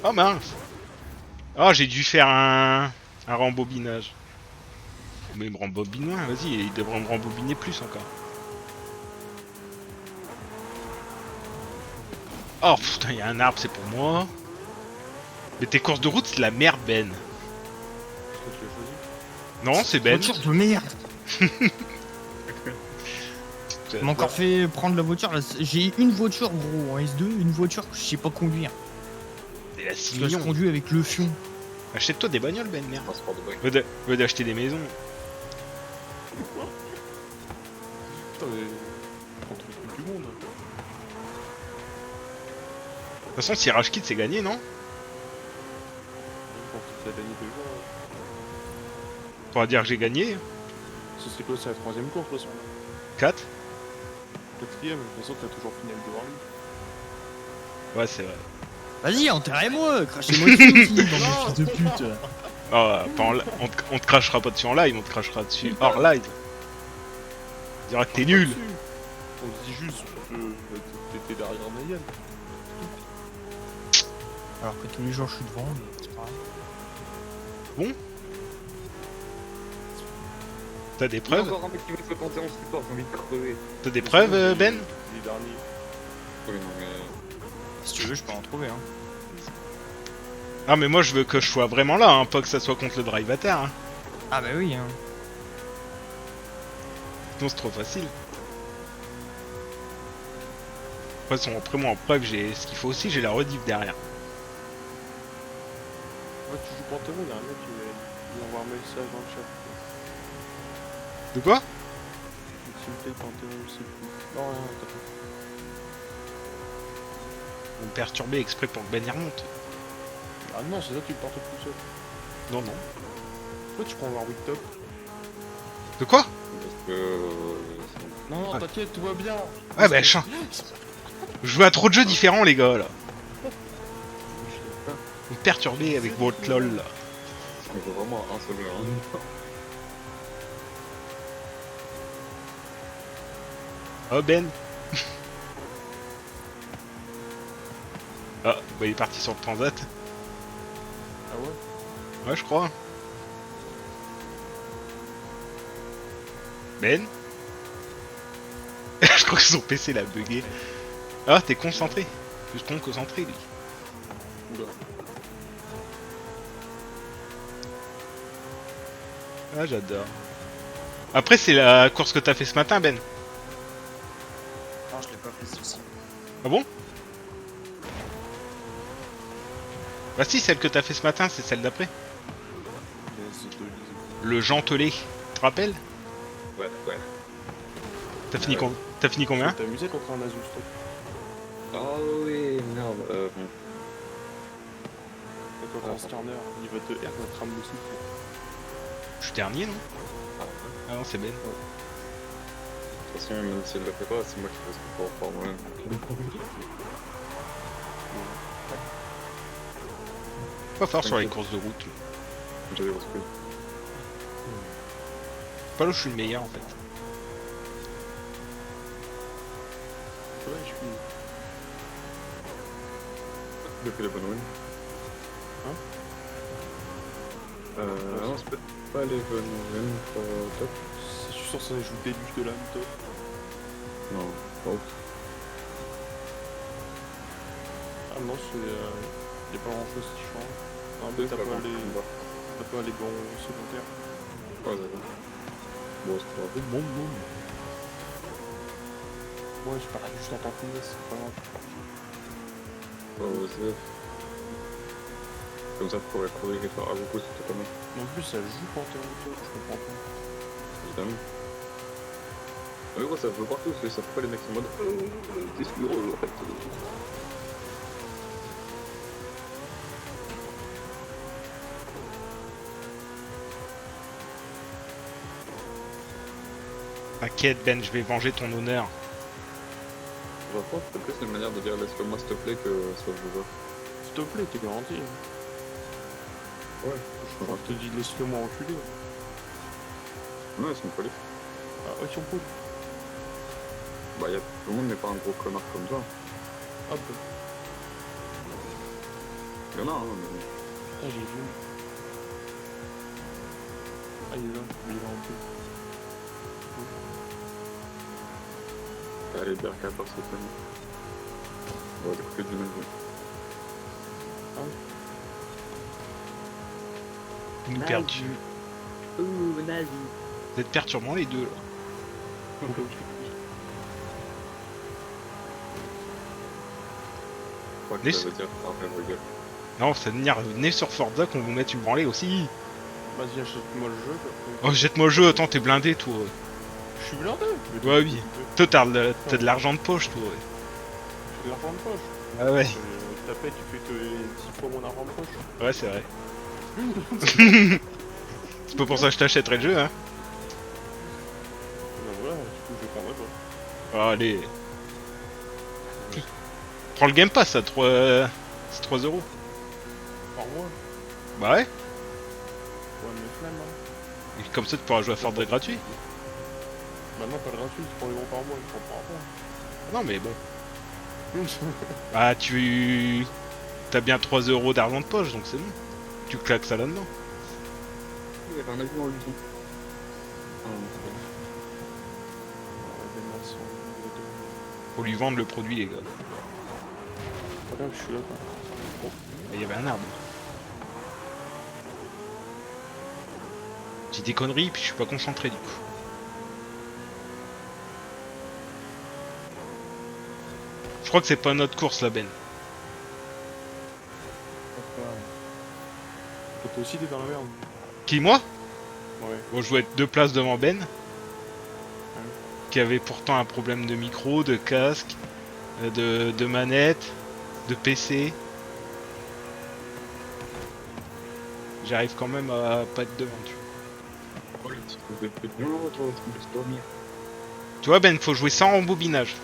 [SPEAKER 7] Oh mince. Oh, j'ai dû faire un rembobinage. Mais il me rembobine moins, vas-y, il devrait me rembobiner plus encore. Oh putain, il y a un arbre, c'est pour moi. Mais tes courses de route, c'est de la merde, Ben. Non, c'est Ben.
[SPEAKER 9] Voiture de merde. Il m'a encore fait prendre la voiture. J'ai une voiture, gros, en S2, une voiture que je sais pas conduire.
[SPEAKER 7] C'est la 6
[SPEAKER 9] Je
[SPEAKER 7] millions.
[SPEAKER 9] conduis avec le fion.
[SPEAKER 7] Achète-toi des bagnoles, Ben, merde.
[SPEAKER 6] Transport de bague.
[SPEAKER 7] Veux d'acheter des maisons.
[SPEAKER 8] Putain, mais. On trouve plus du monde.
[SPEAKER 7] De toute façon, si Rage Kit, c'est gagné, non?
[SPEAKER 8] Quand tu as gagné 2 jours.
[SPEAKER 7] On pourra dire que j'ai gagné.
[SPEAKER 8] Ça, c'est quoi? C'est la 3ème course, de toute façon.
[SPEAKER 7] 4.
[SPEAKER 8] 4ème, de toute façon, t'as toujours fini avec devant lui.
[SPEAKER 7] Ouais, c'est vrai.
[SPEAKER 9] Vas-y, enterrez-moi, crachez-moi dessus aussi, dans mon fils de pute.
[SPEAKER 7] Oh, pas on te crachera pas dessus en live, on te crachera dessus hors live. On dira que t'es nul.
[SPEAKER 8] On se dit juste que t'étais derrière Nayan.
[SPEAKER 9] Alors que tous les jours je suis devant, mais c'est pas grave.
[SPEAKER 7] Bon. T'as des
[SPEAKER 6] Il y a
[SPEAKER 7] preuves?
[SPEAKER 6] encore un mec qui veut se planter en support, j'ai envie de crever.
[SPEAKER 7] T'as des preuves, Ben?
[SPEAKER 8] Il est dernier.
[SPEAKER 6] Oui, non, mais.
[SPEAKER 9] Si tu veux, je peux en trouver, hein.
[SPEAKER 7] Ah, mais moi je veux que je sois vraiment là, hein, pas que ça soit contre le drivatar. Hein.
[SPEAKER 9] Ah bah oui, hein.
[SPEAKER 7] Sinon c'est trop facile. Après moi en preuve j'ai ce qu'il faut aussi, j'ai la rediff derrière.
[SPEAKER 8] Ouais, tu joues Panthéon, il y a un mec qui envoie un message dans le chat.
[SPEAKER 7] De quoi?
[SPEAKER 8] S'il me plaît, Panthéon, je sais plus. Non, rien, t'as pas.
[SPEAKER 7] Ils vont me perturber exprès pour que Ben y remonte.
[SPEAKER 8] Ah non, c'est ça, tu le portes tout seul.
[SPEAKER 7] Non, non.
[SPEAKER 8] Pourquoi tu prends Warwick Top?
[SPEAKER 7] De quoi?
[SPEAKER 6] Parce que.
[SPEAKER 8] Non,
[SPEAKER 7] Ah.
[SPEAKER 8] t'inquiète, tout va bien.
[SPEAKER 7] Ouais, bah je joue à trop de jeux différents, les gars, là. Vous me perturbez avec votre lol, là.
[SPEAKER 6] On veut vraiment un seul jeu. Hein.
[SPEAKER 7] Oh, Ben. Ah, bah il est parti sur le transat.
[SPEAKER 8] Ah ouais?
[SPEAKER 7] Ouais, je crois. Ben? Je crois que son PC l'a bugué. Ah, t'es concentré. Plus con concentré, lui.
[SPEAKER 8] Oula.
[SPEAKER 7] Ah, j'adore. Après, c'est la course que t'as fait ce matin, Ben.
[SPEAKER 9] Non, je l'ai pas fait celle-ci.
[SPEAKER 7] Ah bon? Bah si, celle que t'as fait ce matin, c'est celle d'après. Le Gentelet. Tu te rappelles?
[SPEAKER 6] Ouais, ouais.
[SPEAKER 7] T'as fini, t'as fini combien?
[SPEAKER 8] T'as amusé contre un Asus, toi?
[SPEAKER 6] Oh oui, merde.
[SPEAKER 8] Quand on Turner, il va te R notre âme de souffle.
[SPEAKER 7] Je suis dernier, non? Ah non, c'est Ben.
[SPEAKER 6] De toute façon, même si elle le fait pas, c'est moi qui fais ce qu'il faut faire moi-même.
[SPEAKER 7] Pas fort sur les courses de route.
[SPEAKER 6] J'avais respect.
[SPEAKER 7] Pas là où je suis le meilleur en fait.
[SPEAKER 8] Ouais, je suis.
[SPEAKER 6] Il a fait la bonne rune.
[SPEAKER 8] Hein
[SPEAKER 6] Non, c'est peut-être pas les bonnes runes pour top.
[SPEAKER 8] Je suis sûr que ça ajoute des luches de l'âme top.
[SPEAKER 6] Non, pas ouf.
[SPEAKER 8] Ah non, c'est. Y'a pas grand chose qui change. Non, mais t'as pas les bons secondaires.
[SPEAKER 6] Ouais, d'accord. Bon, c'est pas grave.
[SPEAKER 7] Bon.
[SPEAKER 8] Ouais, je pars juste en tant que c'est pas grave.
[SPEAKER 6] Bah, OSF. Comme ça, tu pourrais courir et faire beaucoup, c'était pas mal.
[SPEAKER 8] Mais en plus, ça joue quand t'es en hauteur, je comprends pas.
[SPEAKER 6] Évidemment. Mais gros, ça joue partout, ça fait pas les mecs en mode. T'es sûr, en fait.
[SPEAKER 7] T'inquiète Ben, je vais venger ton honneur.
[SPEAKER 6] Je vois pas, c'est plus une manière de dire laisse-le-moi s'il te plaît que ça joue pas.
[SPEAKER 8] S'il te plaît, t'es garanti.
[SPEAKER 6] Ouais,
[SPEAKER 8] Je te dis laisse-le-moi enculer.
[SPEAKER 6] Non, ils sont polis.
[SPEAKER 8] Ah ouais, ils sont polis.
[SPEAKER 6] Bah, tout le monde n'est pas un gros connard comme ça.
[SPEAKER 8] Ah bah.
[SPEAKER 6] Il y en a, hein, mais.
[SPEAKER 8] Ah, j'ai vu. Ah, il est là en peu.
[SPEAKER 6] Allez, Berk à part cette année. On va dire que du même jeu.
[SPEAKER 7] Nous perdu.
[SPEAKER 6] Ouh, nazi.
[SPEAKER 7] Vous êtes perturbants les deux là.
[SPEAKER 6] Je crois que
[SPEAKER 7] Les-
[SPEAKER 6] ça veut dire après regarde.
[SPEAKER 7] Non, ça veut venir, venez sur Forza qu'on vous mette une branlée aussi.
[SPEAKER 8] Vas-y, achète-moi le jeu. Quoi.
[SPEAKER 7] Oh, jette-moi le jeu, attends, t'es blindé toi.
[SPEAKER 8] Je suis blindé.
[SPEAKER 7] Ouais, oui. Toi, t'as de l'argent de poche toi.
[SPEAKER 8] J'ai de l'argent de poche.
[SPEAKER 7] Ah ouais.
[SPEAKER 8] Ta paix, tu fais 10 fois mon argent de poche.
[SPEAKER 7] Ouais, c'est vrai. C'est pas pour ça que je t'achèterai le jeu, hein.
[SPEAKER 8] Ben voilà, du coup, je prendrai pas.
[SPEAKER 7] Oh, allez. Prends le Game Pass, ça, c'est 3 euros.
[SPEAKER 8] Par mois.
[SPEAKER 7] Bah ouais.
[SPEAKER 8] Ouais, mais flemme, hein.
[SPEAKER 7] Et comme ça, tu pourras jouer à Forza gratuit.
[SPEAKER 8] Bah non, pas gratuit, 3 euros par mois, je comprends
[SPEAKER 7] Non, mais bon.
[SPEAKER 8] pas.
[SPEAKER 7] Bah, t'as bien 3 euros d'argent de poche, donc c'est bon. Tu claques ça là-dedans.
[SPEAKER 6] Il y avait un avis en lui.
[SPEAKER 7] Faut lui vendre le produit, les gars.
[SPEAKER 8] Regarde, je suis là, quoi.
[SPEAKER 7] Il y avait un arbre. Je dis des conneries, puis je suis pas concentré du coup. Je crois que c'est pas notre course, la Ben.
[SPEAKER 8] Toi aussi, t'es dans la merde.
[SPEAKER 7] Qui, moi?
[SPEAKER 8] Ouais.
[SPEAKER 7] Bon, je dois être 2 places devant Ben. Qui avait pourtant un problème de micro, de casque, de manette, de PC. J'arrive quand même à pas être devant, tu vois.
[SPEAKER 6] Ouais, tu peux plus de non, toi, tu peux se dormir.
[SPEAKER 7] Tu vois, Ben, faut jouer sans embobinage.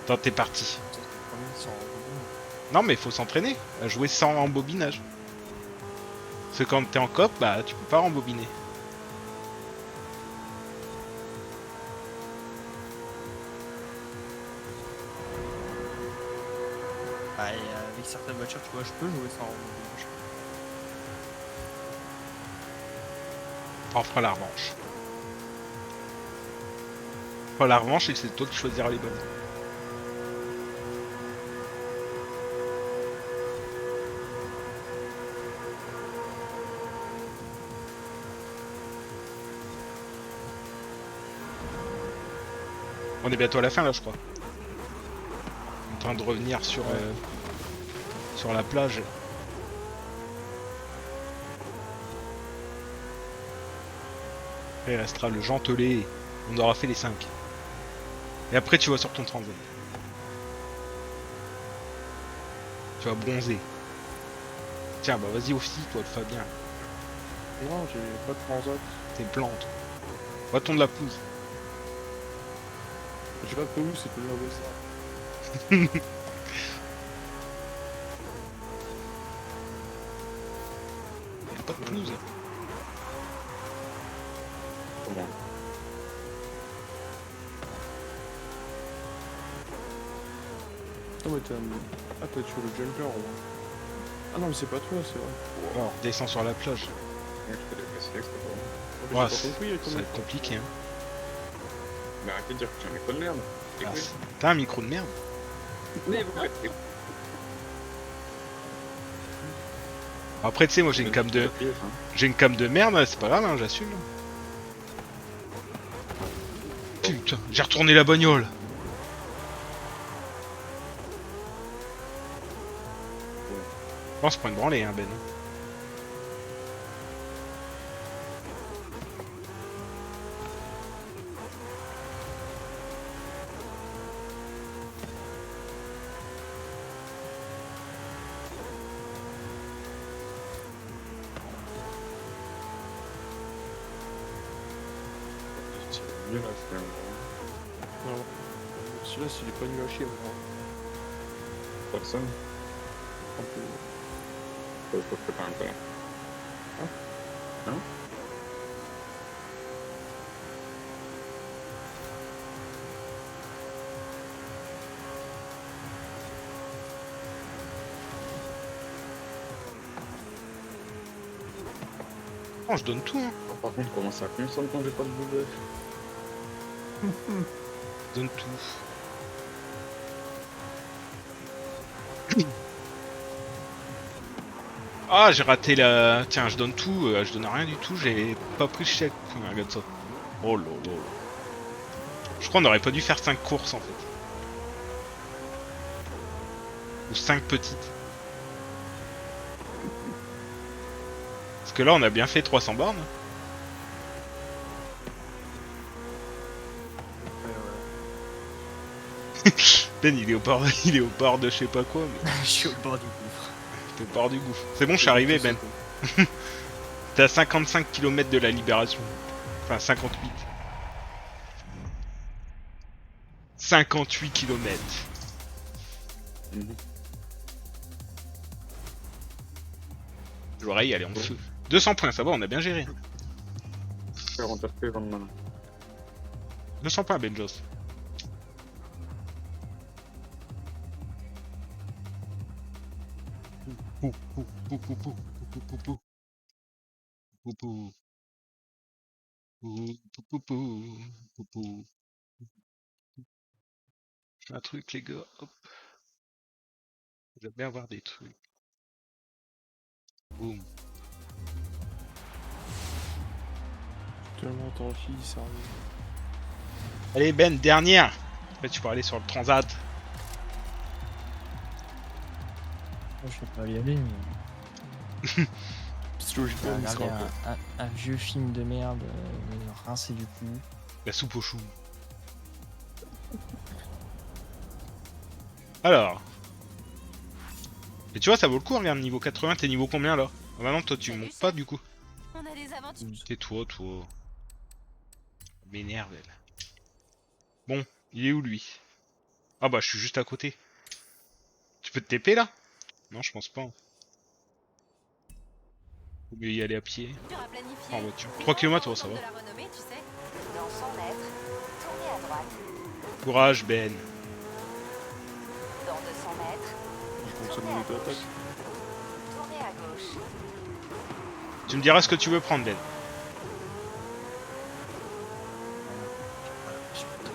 [SPEAKER 7] Attends, t'es parti. Non, mais faut s'entraîner à jouer sans embobinage. Parce que quand t'es en coop, bah tu peux pas rembobiner.
[SPEAKER 9] Bah, et avec certaines voitures, tu vois, je peux jouer sans embobinage.
[SPEAKER 7] On fera la revanche. On fera la revanche et c'est toi qui choisiras les bonnes. On est bientôt à la fin là, je crois. En train de revenir sur la plage. Après, il restera le Gentelet. On aura fait les 5. Et après, tu vas sur ton transat. Tu vas bronzer. Tiens, bah vas-y aussi, toi, le Fabien.
[SPEAKER 8] Non, j'ai pas de transat.
[SPEAKER 7] T'es une plante. Va-t-on de la pelouse.
[SPEAKER 8] J'ai pas de pelouse, c'est plus là ça.
[SPEAKER 7] Y'a pas de pelouse.
[SPEAKER 6] Comment
[SPEAKER 8] Non, mais t'as. Ah, t'as tué le jumper, au moins. Ah non, mais c'est pas toi, c'est vrai.
[SPEAKER 7] Alors, descends sur la plage.
[SPEAKER 6] Ouais, je peux dépasser, c'est pas grave.
[SPEAKER 8] Ah, mais
[SPEAKER 7] Ouais,
[SPEAKER 8] j'ai pas compris,
[SPEAKER 7] ça
[SPEAKER 8] comment
[SPEAKER 7] va être compliqué, hein.
[SPEAKER 6] Mais arrêtez de dire que j'ai un micro de merde.
[SPEAKER 7] Ah, t'as un micro de merde.
[SPEAKER 6] Mais vous arrêtez.
[SPEAKER 7] Après, tu sais, moi j'ai une cam de... J'ai une cam de merde, c'est pas grave, hein, j'assume. Putain, j'ai retourné la bagnole. On se prend une branlée, hein, Ben.
[SPEAKER 6] Mieux là, c'est un...
[SPEAKER 8] Non. Celui-là, s'il est pas nul à chier, moi.
[SPEAKER 6] Personne.
[SPEAKER 8] Un peu.
[SPEAKER 6] Je peux faire un peu. Hein?
[SPEAKER 7] Oh, je donne tout, hein.
[SPEAKER 6] Par contre, comment ça consomme quand j'ai pas de boulet?
[SPEAKER 7] Je donne tout. Ah, j'ai raté la... Tiens, je donne tout, je donne rien du tout, j'ai pas pris le chèque. Regarde ça. Oh là là. Je crois qu'on aurait pas dû faire 5 courses en fait. Ou 5 petites. Parce que là, on a bien fait 300 bornes. Ben, il est au bord, il est au bord de je sais pas quoi. Mais...
[SPEAKER 9] Je suis au bord du gouffre.
[SPEAKER 7] T'es au bord du gouffre. C'est bon, je suis arrivé, Ben. T'es à 55 km de la libération. Enfin, 58. 58 km. L'oreille, elle est en feu. 200 points, ça va, on a bien géré.
[SPEAKER 6] Faire en taper dans le malin.
[SPEAKER 7] 200 points, Benjos. Un truc, les gars. Hop. J'aime bien avoir des trucs. Boum.
[SPEAKER 8] Tellement tant fille, ça arrive.
[SPEAKER 7] Allez, Ben, dernière. Après, tu peux aller sur le transat.
[SPEAKER 9] Je vais pas y aller, mais.
[SPEAKER 8] Parce que logiquement,
[SPEAKER 9] J'ai
[SPEAKER 8] il sera
[SPEAKER 9] regardé
[SPEAKER 8] un peu.
[SPEAKER 9] un vieux film de merde, rincé du coup.
[SPEAKER 7] La soupe aux choux. Alors. Et tu vois, ça vaut le coup, regarde, niveau 80, t'es niveau combien là? Ah bah non, toi tu montes pas du coup.
[SPEAKER 10] On a des aventures.
[SPEAKER 7] Tais-toi, toi. Ça m'énerve, elle. Bon, il est où lui? Ah bah, je suis juste à côté. Tu peux te TP là? Non, je pense pas. Faut mieux y aller à pied. En voiture. 3 km, oh, ça va.
[SPEAKER 10] Dans 100 mètres, tournez à droite.
[SPEAKER 7] Courage, Ben.
[SPEAKER 10] Dans 200 mètres,
[SPEAKER 8] Je compte ça de l'attaque.
[SPEAKER 10] tournez à gauche.
[SPEAKER 7] Tu me diras ce que tu veux prendre, Ben.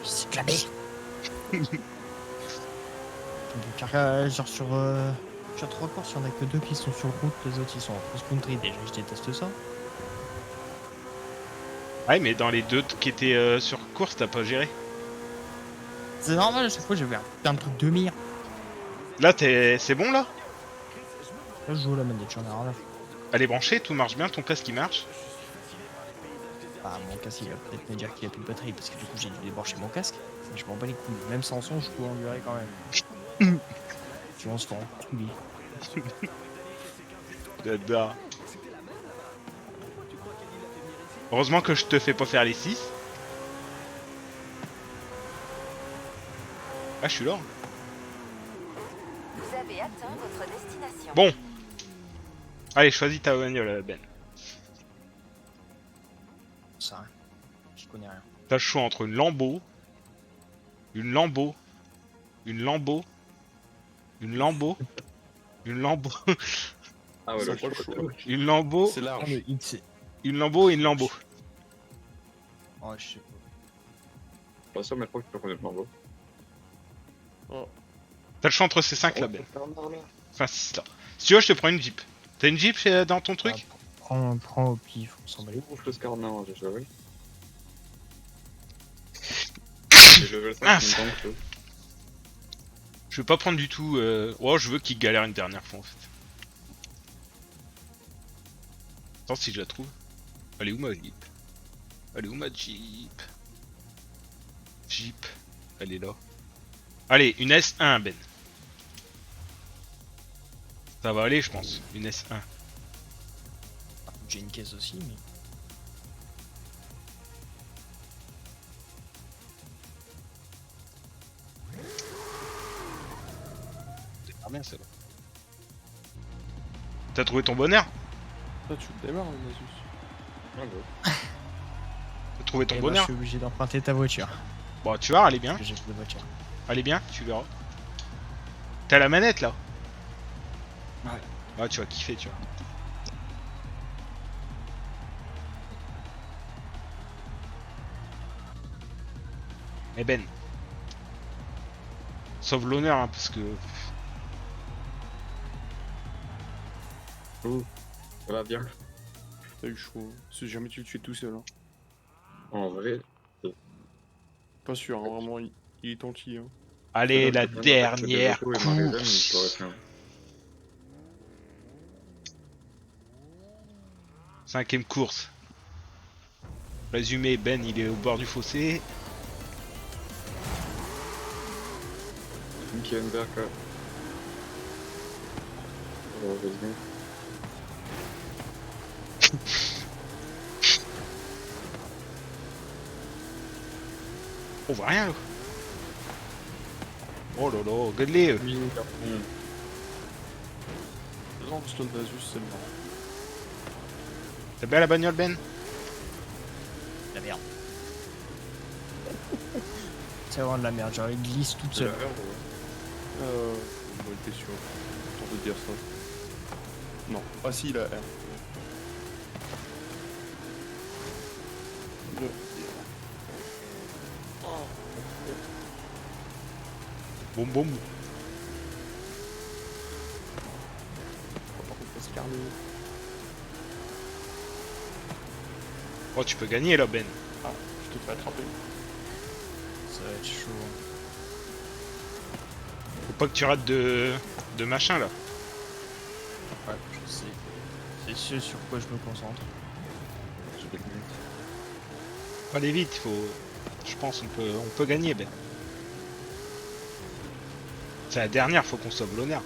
[SPEAKER 9] C'est jamais. Genre sur 3 courses, il y en a que 2 qui sont sur route, les autres ils sont en cross-country. Déjà, je déteste ça.
[SPEAKER 7] Ouais, mais dans les deux qui étaient sur course, t'as pas géré.
[SPEAKER 9] C'est normal, à chaque fois j'avais plein de trucs de mire.
[SPEAKER 7] Là, c'est bon là?
[SPEAKER 9] Là, je joue à la manette, j'en ai rien à foutre.
[SPEAKER 7] Elle est branchée, tout marche bien, ton casque il marche.
[SPEAKER 9] Bah, mon casque il va peut-être me dire qu'il a plus de batterie parce que du coup j'ai dû débrancher mon casque. Mais je m'en bats les couilles. Même sans son, je peux endurer quand même. Tu vois, on se fait enculer.
[SPEAKER 7] Dada. Heureusement que je te fais pas faire les 6. Ah, je suis là.
[SPEAKER 10] Vous avez atteint votre destination.
[SPEAKER 7] Bon. Allez, choisis ta bagnole, Ben.
[SPEAKER 9] Ça, je connais rien.
[SPEAKER 7] T'as le choix entre une Lambo, une Lambo, une Lambo Une Lambo. Une Lambo.
[SPEAKER 6] Ah ouais,
[SPEAKER 8] C'est
[SPEAKER 6] là,
[SPEAKER 8] pas
[SPEAKER 6] je
[SPEAKER 8] le
[SPEAKER 6] crois
[SPEAKER 8] choix.
[SPEAKER 6] que
[SPEAKER 7] Une Lambo.
[SPEAKER 8] C'est
[SPEAKER 9] Ah,
[SPEAKER 8] large.
[SPEAKER 9] mais il sait.
[SPEAKER 7] Une Lambo et une Lambo.
[SPEAKER 9] Oh, je sais pas.
[SPEAKER 6] pas sûr, mais je crois que tu peux connaître Lambo.
[SPEAKER 7] T'as le choix entre ces 5 là, Ben. Enfin, 6 là. Si tu veux, je te prends une Jeep. T'as une Jeep dans ton truc?
[SPEAKER 9] Prends au pif, on s'en bat les
[SPEAKER 6] Ouvre le Scarna, j'ai joué. Le level 5,
[SPEAKER 7] Ah,
[SPEAKER 6] il me tente, que-
[SPEAKER 7] Je veux pas prendre du tout. Oh, je veux qu'il galère une dernière fois en fait. Attends si je la trouve. Elle est où ma Jeep? Elle est où ma Jeep? Jeep. Elle est là. Allez, une S1, Ben. Ça va aller, je pense. Une S1.
[SPEAKER 9] J'ai une caisse aussi, mais.
[SPEAKER 7] C'est pas bien, ça va. T'as trouvé ton bonheur?
[SPEAKER 8] Là, tu le démarres, Nasus.
[SPEAKER 6] Ah, bah.
[SPEAKER 7] T'as trouvé ton
[SPEAKER 9] Eh ben,
[SPEAKER 7] bonheur?
[SPEAKER 9] je suis obligé d'emprunter ta voiture.
[SPEAKER 7] Bon, tu vois, elle est bien.
[SPEAKER 9] Parce que j'ai plus de voiture.
[SPEAKER 7] Elle est bien, tu verras. T'as la manette là?
[SPEAKER 8] Ouais.
[SPEAKER 7] Ah, tu vas kiffer, tu vois. Eh Ben. Sauve l'honneur, hein, parce que.
[SPEAKER 6] Oh, ça va bien.
[SPEAKER 8] T'as eu chaud. Si jamais tu le tues tout seul. Hein.
[SPEAKER 6] En vrai,
[SPEAKER 8] Pas sûr, hein, vraiment, il est tanky. Hein.
[SPEAKER 7] Allez, la dernière
[SPEAKER 6] course.
[SPEAKER 7] course. 5ème course. Résumé, Ben il est au bord du fossé.
[SPEAKER 6] Mickey Enberg, là. Oh, vas-y.
[SPEAKER 7] On voit rien là. Oh là là, regarde-les.
[SPEAKER 8] Non, parce que le Nasus, c'est marrant.
[SPEAKER 7] T'as bien la bagnole, Ben?
[SPEAKER 9] La merde. C'est vraiment de la merde, genre elle glisse toute seule.
[SPEAKER 8] Bonne question. Tente de dire ça. Non. Ah si, la R.
[SPEAKER 7] Boum boum. Oh, tu peux gagner là, Ben.
[SPEAKER 8] Ah, je te fais attraper.
[SPEAKER 9] Ça va être chaud.
[SPEAKER 7] Faut pas que tu rates de machin là.
[SPEAKER 9] Ouais, je sais. C'est ce sur quoi je me concentre.
[SPEAKER 7] Faut aller vite, faut. Je pense on peut gagner, Ben. C'est la dernière, faut qu'on sauve l'honneur.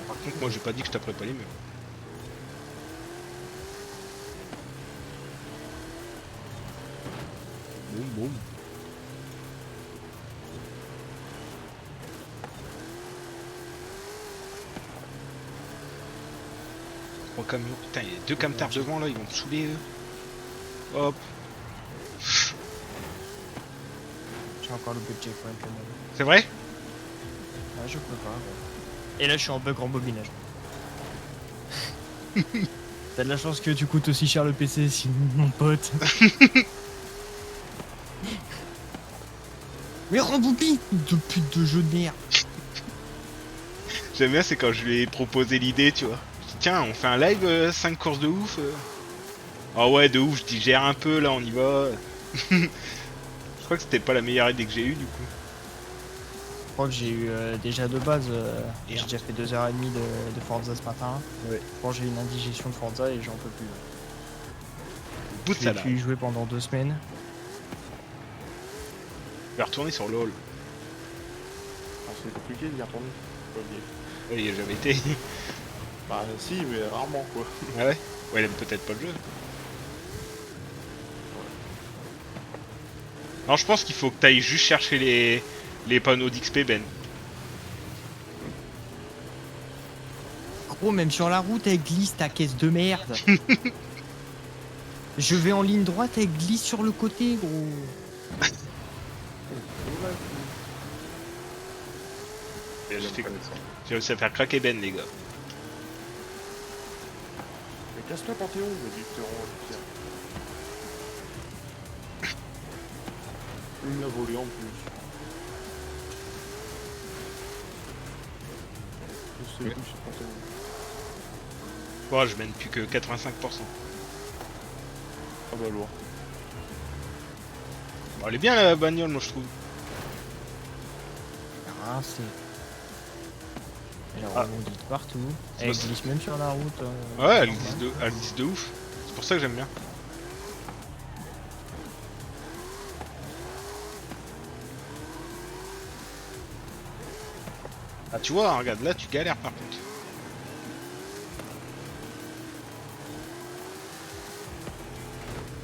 [SPEAKER 7] Par contre, moi j'ai pas dit que je taperais pas les murs. Boum boum. Trois camions. Putain, il y a 2 camtars devant là, ils vont me saouler eux. Hop.
[SPEAKER 9] J'ai encore le budget pour un canal.
[SPEAKER 7] C'est vrai?
[SPEAKER 9] Ah, je peux pas. Ouais. Et là, je suis en bug rembobinage. T'as de la chance que tu coûtes aussi cher le PC, sinon mon pote. Mais rembobine de pute de jeu de merde.
[SPEAKER 7] J'aime bien, c'est quand je lui ai proposé l'idée, tu vois. Je dis, tiens, on fait un live 5 courses de ouf. Ah ouais, de ouf, je digère un peu, là, on y va. Je crois que c'était pas la meilleure idée que j'ai eue, du coup.
[SPEAKER 9] Je crois que j'ai eu déjà de base, j'ai déjà fait 2h30 de Forza ce matin.
[SPEAKER 7] Ouais.
[SPEAKER 9] Je pense que j'ai eu une indigestion de Forza et j'en peux plus.
[SPEAKER 7] Bout de
[SPEAKER 9] J'ai
[SPEAKER 7] salade.
[SPEAKER 9] pu y jouer pendant 2 semaines.
[SPEAKER 7] Je vais retourner sur LoL.
[SPEAKER 8] Ah, c'est compliqué d'y retourner. Faut pas oublier.
[SPEAKER 7] Oui, il a jamais été.
[SPEAKER 8] Bah si, mais rarement quoi.
[SPEAKER 7] Ah ouais? Ouais, il aime peut-être pas le jeu. Non, je pense qu'il faut que t'ailles juste chercher les panneaux d'XP, Ben.
[SPEAKER 9] Gros, même sur la route, elle glisse ta caisse de merde. Je vais en ligne droite, elle glisse sur le côté, gros.
[SPEAKER 7] J'ai réussi à faire craquer Ben, les gars.
[SPEAKER 8] Mais casse-toi, Panthéon, me dit Théron, Pierre. Il me l'a volé en plus. Je sais plus, c'est Panthéon.
[SPEAKER 7] Bon, je mène plus que 85%.
[SPEAKER 8] Ah bah lourd.
[SPEAKER 7] Bon, elle est bien la bagnole, moi je trouve.
[SPEAKER 9] Ah, c'est. Elle
[SPEAKER 7] Ah.
[SPEAKER 9] rebondit de partout.
[SPEAKER 7] C'est
[SPEAKER 9] Elle
[SPEAKER 7] pas-
[SPEAKER 9] glisse même sur la route.
[SPEAKER 7] Ouais, elle
[SPEAKER 9] normal.
[SPEAKER 7] glisse de ouf. C'est pour ça que j'aime bien. Ah, tu vois, regarde, là tu galères par contre.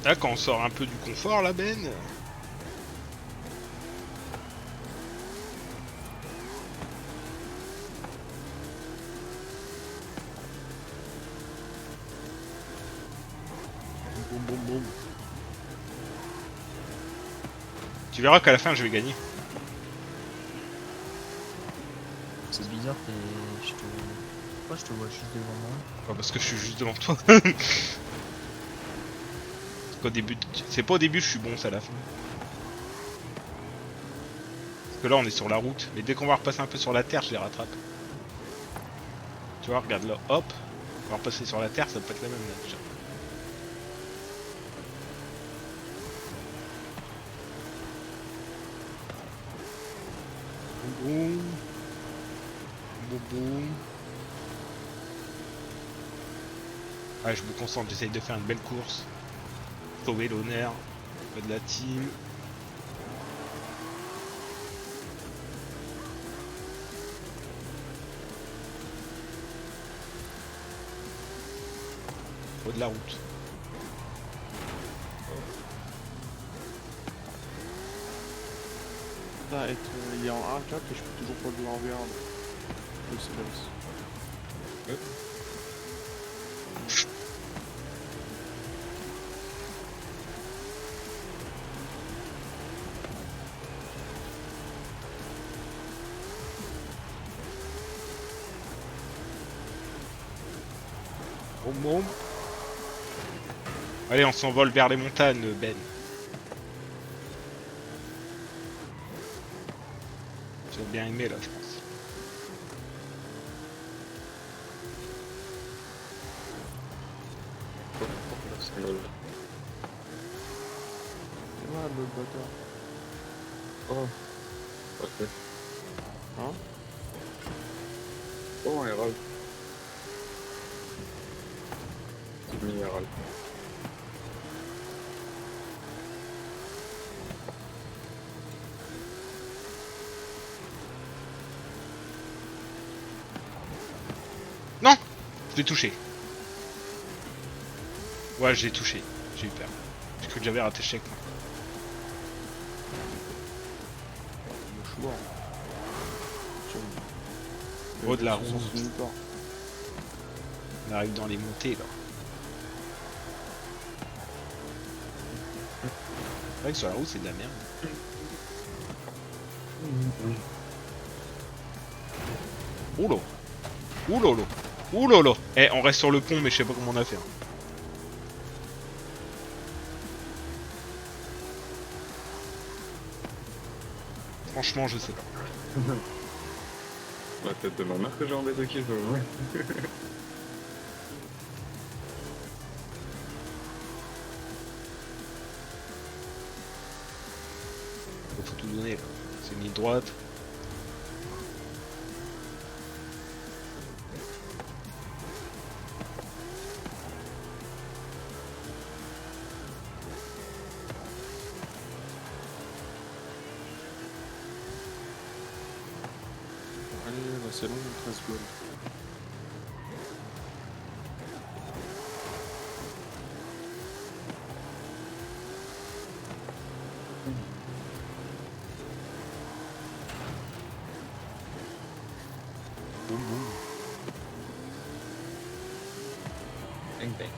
[SPEAKER 7] Là, quand on sort un peu du confort, là, Ben.
[SPEAKER 8] Boum boum boum.
[SPEAKER 7] Tu verras qu'à la fin, je vais gagner.
[SPEAKER 9] C'est bizarre, je te. Pourquoi je te vois juste devant moi?
[SPEAKER 7] Pas parce que je suis juste devant toi. Au début, c'est pas au début, je suis bon, c'est à la fin. Parce que là, on est sur la route, mais dès qu'on va repasser un peu sur la terre, je les rattrape. Tu vois, regarde là, hop, on va repasser sur la terre, ça peut être la même là déjà. Boum, boum, boum. Ah, je me concentre, j'essaye de faire une belle course. Sauver l'honneur de la team. Au de la route.
[SPEAKER 8] Là, il est en 1-4 et je peux toujours pas le jouer en V1. Le silence.
[SPEAKER 7] Boum, boum. Allez, on s'envole vers les montagnes, Ben. Tu vas bien aimer là, je pense.
[SPEAKER 8] C'est mal, le bâtard.
[SPEAKER 6] Oh. Ok.
[SPEAKER 8] Hein?
[SPEAKER 6] Oh, un râle. C'est minéral.
[SPEAKER 7] Non! Je l'ai touché. Ouais, j'ai touché. J'ai eu peur. J'ai cru que j'avais raté chèque.
[SPEAKER 8] Le choix.
[SPEAKER 7] Oh, de la
[SPEAKER 8] route.
[SPEAKER 7] route. On arrive dans les montées là. C'est vrai que sur la route c'est de la merde. Oula. Oulolo. Oulolo. Eh, on reste sur le pont mais je sais pas comment on a fait. Hein. Franchement, je sais pas.
[SPEAKER 6] La tête de ma mère que j'ai en bête qui veut.
[SPEAKER 7] Faut tout donner là. C'est une ligne droite.
[SPEAKER 8] Allez, bah c'est long, 13 goals.
[SPEAKER 7] Boum boum.
[SPEAKER 6] Bang bang.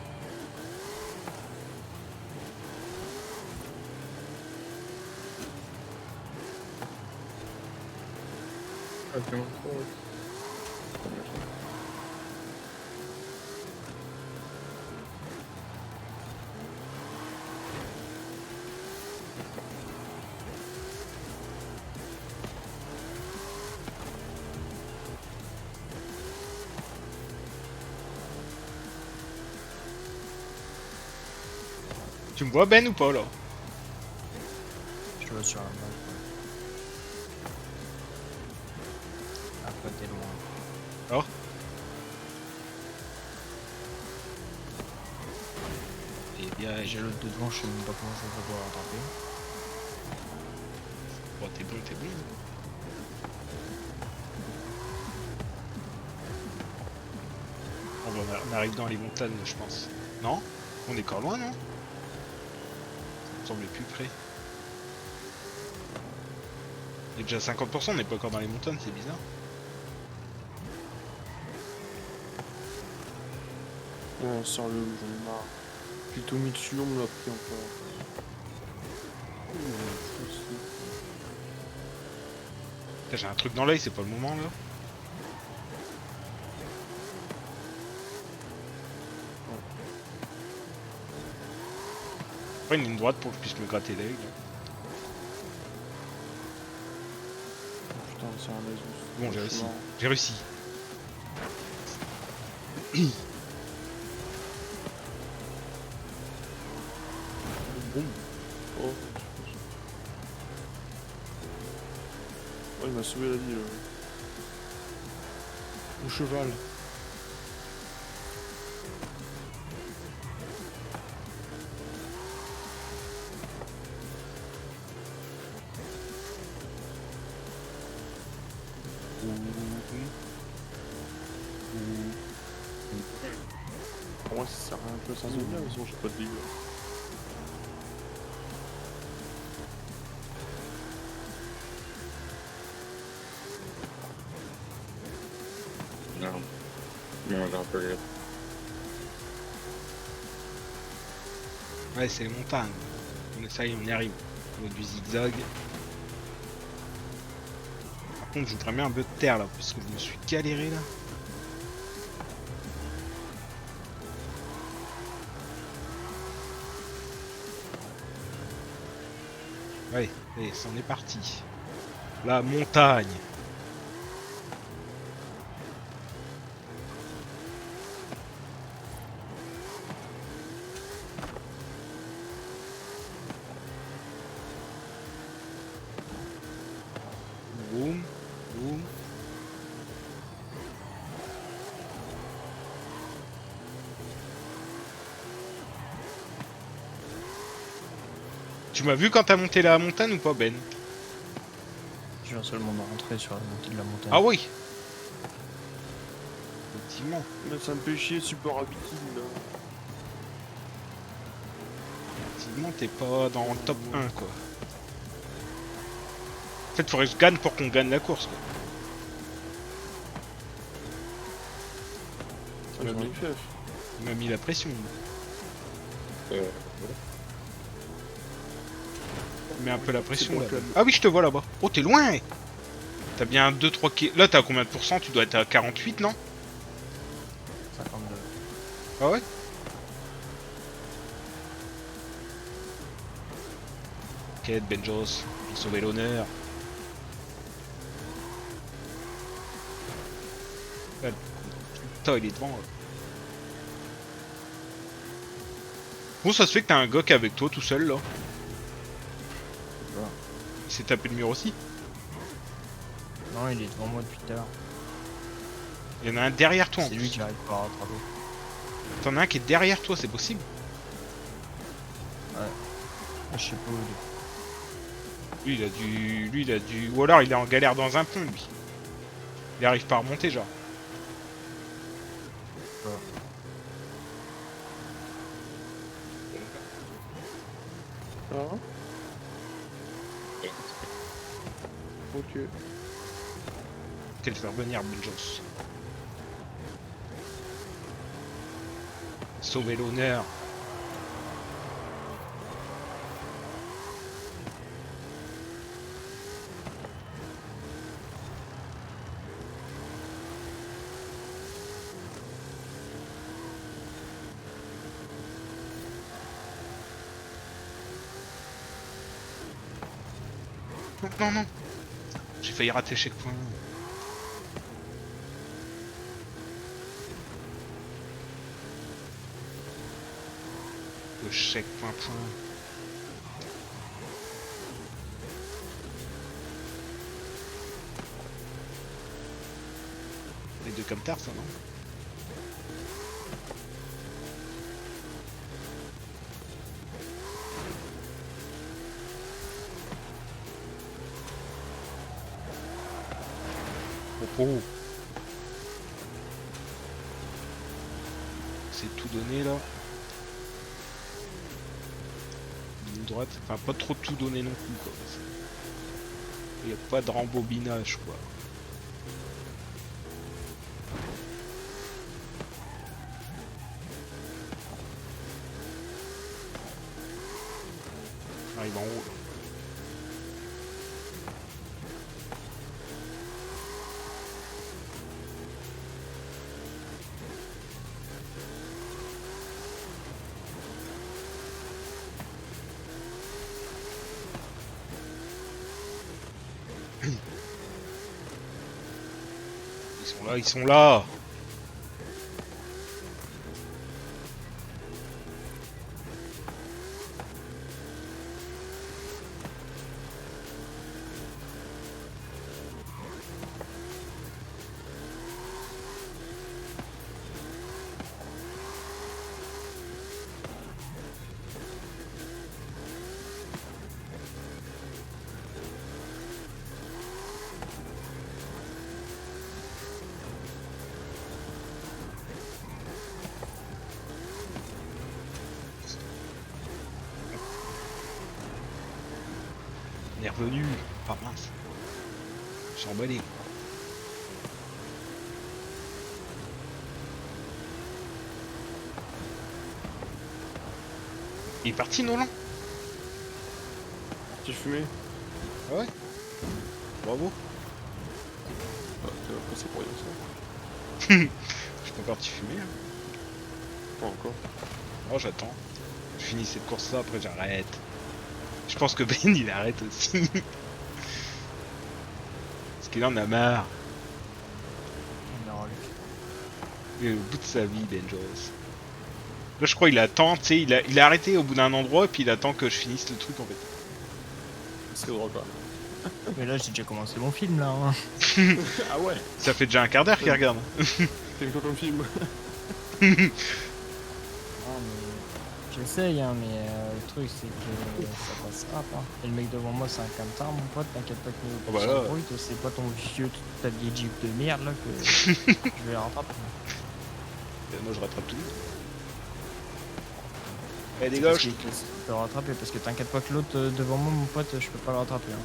[SPEAKER 6] Ah, tiens, ouais.
[SPEAKER 7] Tu me vois Ben ou pas là?
[SPEAKER 9] Je te vois sur la map. Après, t'es loin.
[SPEAKER 7] Alors?
[SPEAKER 9] Et bien, j'ai l'autre de devant, je sais même pas comment je vais pouvoir rattraper.
[SPEAKER 7] Bon, t'es bon, t'es bon. On arrive dans les montagnes, je pense. Non? On est encore loin, non? Ça me semblait plus près. Il y a déjà 50%, on n'est pas encore dans les montagnes, c'est bizarre.
[SPEAKER 8] Non, sérieux, j'en ai marre. J'ai tout mis dessus, on me l'a pris encore.
[SPEAKER 7] Putain, j'ai un truc dans l'œil, c'est pas le moment là. Après une ligne droite pour que je puisse me gratter l'œil.
[SPEAKER 8] Putain, c'est un Asus.
[SPEAKER 7] Bon, j'ai réussi. J'ai réussi.
[SPEAKER 8] Bon. Oh. Oh, il m'a sauvé la vie, le cheval. Pour moi, ça sert à rien que sans zone là, mais sinon j'ai pas de dégâts.
[SPEAKER 6] Non. Non, j'ai un peu regretté.
[SPEAKER 7] Ouais, c'est les montagnes. Ça y est, on y arrive. On du zigzag. Par contre, je voudrais bien un peu de terre là, parce que je me suis galéré là. Ouais, allez, c'en est parti. La montagne. Boum, boum. Tu m'as vu quand t'as monté la montagne ou pas, Ben?
[SPEAKER 9] Je viens seulement de rentrer sur la montée de la montagne.
[SPEAKER 7] Ah oui. Effectivement.
[SPEAKER 8] Mais ça me fait chier, super habitude là.
[SPEAKER 7] Effectivement, t'es pas dans le top 1 quoi. En fait, faudrait que je gagne pour qu'on gagne la course quoi.
[SPEAKER 8] Ça m'a mis fait.
[SPEAKER 7] Il m'a mis la pression.
[SPEAKER 6] Ouais.
[SPEAKER 7] Il met un peu la pression
[SPEAKER 8] bon,
[SPEAKER 7] là.
[SPEAKER 8] quand même.
[SPEAKER 7] Ah oui, je te vois là-bas. Oh, t'es loin. T'as bien 2-3 km. Là, t'as à combien de pourcents? Tu dois être à 48, non?
[SPEAKER 9] 52.
[SPEAKER 7] Ah ouais? Quête, Benjos. Il sauver l'honneur. Putain, il est devant. Là. Bon, ça se fait que t'as un gars qui est avec toi tout seul là. Il s'est tapé le mur aussi.
[SPEAKER 9] Non, il est devant moi depuis tout à l'heure.
[SPEAKER 7] Il y en a un derrière toi en
[SPEAKER 9] C'est
[SPEAKER 7] plus.
[SPEAKER 9] lui qui arrive pas à rattraper.
[SPEAKER 7] T'en as un qui est derrière toi, c'est possible?
[SPEAKER 9] Ouais. Je sais pas où il est.
[SPEAKER 7] Lui il a dû. Ou alors il est en galère dans un pont lui. Il arrive pas à remonter genre.
[SPEAKER 8] Ah. Ok.
[SPEAKER 7] Quel faire venir Benjos. Sauver l'honneur. Non, non. J'ai failli rater le checkpoint. Le checkpoint point. Les deux comme tard, ça, non? Oh. C'est tout donné là. Ligne droite, enfin pas trop tout donné non plus quoi. Il n'y a pas de rembobinage quoi. Arrive en haut là. Ils sont là. On est revenu. Ah mince. Je suis emballé. Il est parti Nolan?
[SPEAKER 8] J'ai fumé.
[SPEAKER 7] Ah ouais? Bravo.
[SPEAKER 8] Ah, tu vas passer pour rien ça.
[SPEAKER 7] Je suis pas parti fumer. Hein.
[SPEAKER 8] Pas encore.
[SPEAKER 7] Oh j'attends. Je finis cette course là, après j'arrête. Je pense que Ben il arrête aussi. Parce qu'il en a marre.
[SPEAKER 9] Non,
[SPEAKER 7] Il est au bout de sa vie, Ben Joss. Là je crois il attend, tu sais, il a arrêté au bout d'un endroit et puis il attend que je finisse le truc en fait.
[SPEAKER 8] C'est drôle quoi.
[SPEAKER 9] mais là, j'ai déjà commencé mon film, là. Hein.
[SPEAKER 8] Ah ouais.
[SPEAKER 7] Ça fait déjà un quart d'heure qu'il regarde.
[SPEAKER 8] C'est quoi comme film?
[SPEAKER 9] Ah, mais... J'essaye, hein, mais le truc, c'est que ça passe rap, hein. Et le mec devant moi, c'est un camtar, mon pote, t'inquiète pas que
[SPEAKER 7] Oh bah là.
[SPEAKER 9] brut, c'est pas ton vieux, ta vieille Jeep de merde, là, que je vais la rattraper.
[SPEAKER 7] Moi je rattrape tout. Eh des
[SPEAKER 9] Parce
[SPEAKER 7] gauches.
[SPEAKER 9] qu'il peut le rattraper, parce que t'inquiète pas que l'autre devant moi, mon pote, je peux pas le rattraper. Hein.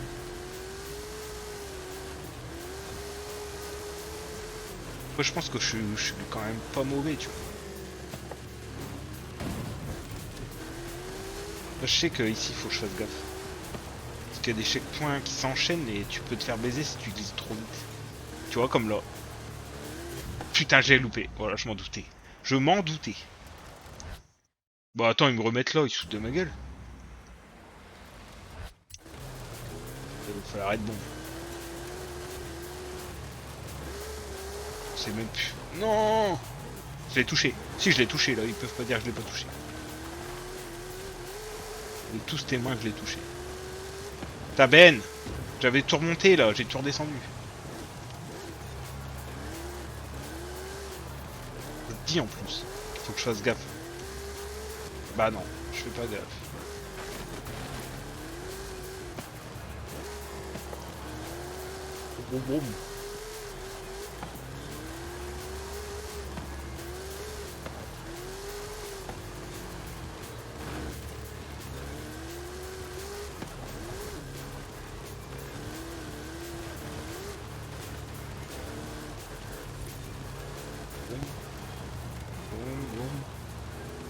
[SPEAKER 7] Moi je pense que je suis quand même pas mauvais, tu vois. Là, je sais que ici il faut que je fasse gaffe. Parce qu'il y a des checkpoints qui s'enchaînent et tu peux te faire baiser si tu glisses trop vite. Tu vois comme là. Putain j'ai loupé. Voilà, je m'en doutais. Je m'en doutais. Bah attends, ils me remettent là, ils se foutent de ma gueule. Il faut l'arrêter bon. C'est même plus... Non. Je l'ai touché. Si je l'ai touché là, ils peuvent pas dire que je l'ai pas touché. Ils sont tous témoins que je l'ai touché. T'as Ben. J'avais tout remonté là, j'ai tout redescendu. Je te dis en plus. Faut que je fasse gaffe. Bah non, je fais pas gaffe. Boum boum.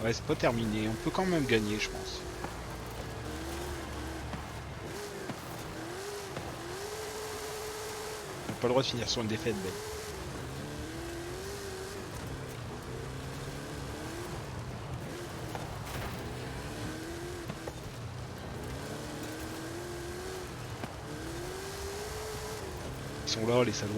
[SPEAKER 7] Ouais, c'est pas terminé, on peut quand même gagner, je pense. On n'a pas le droit de finir sur une défaite, Ben. Ils sont là, les salauds.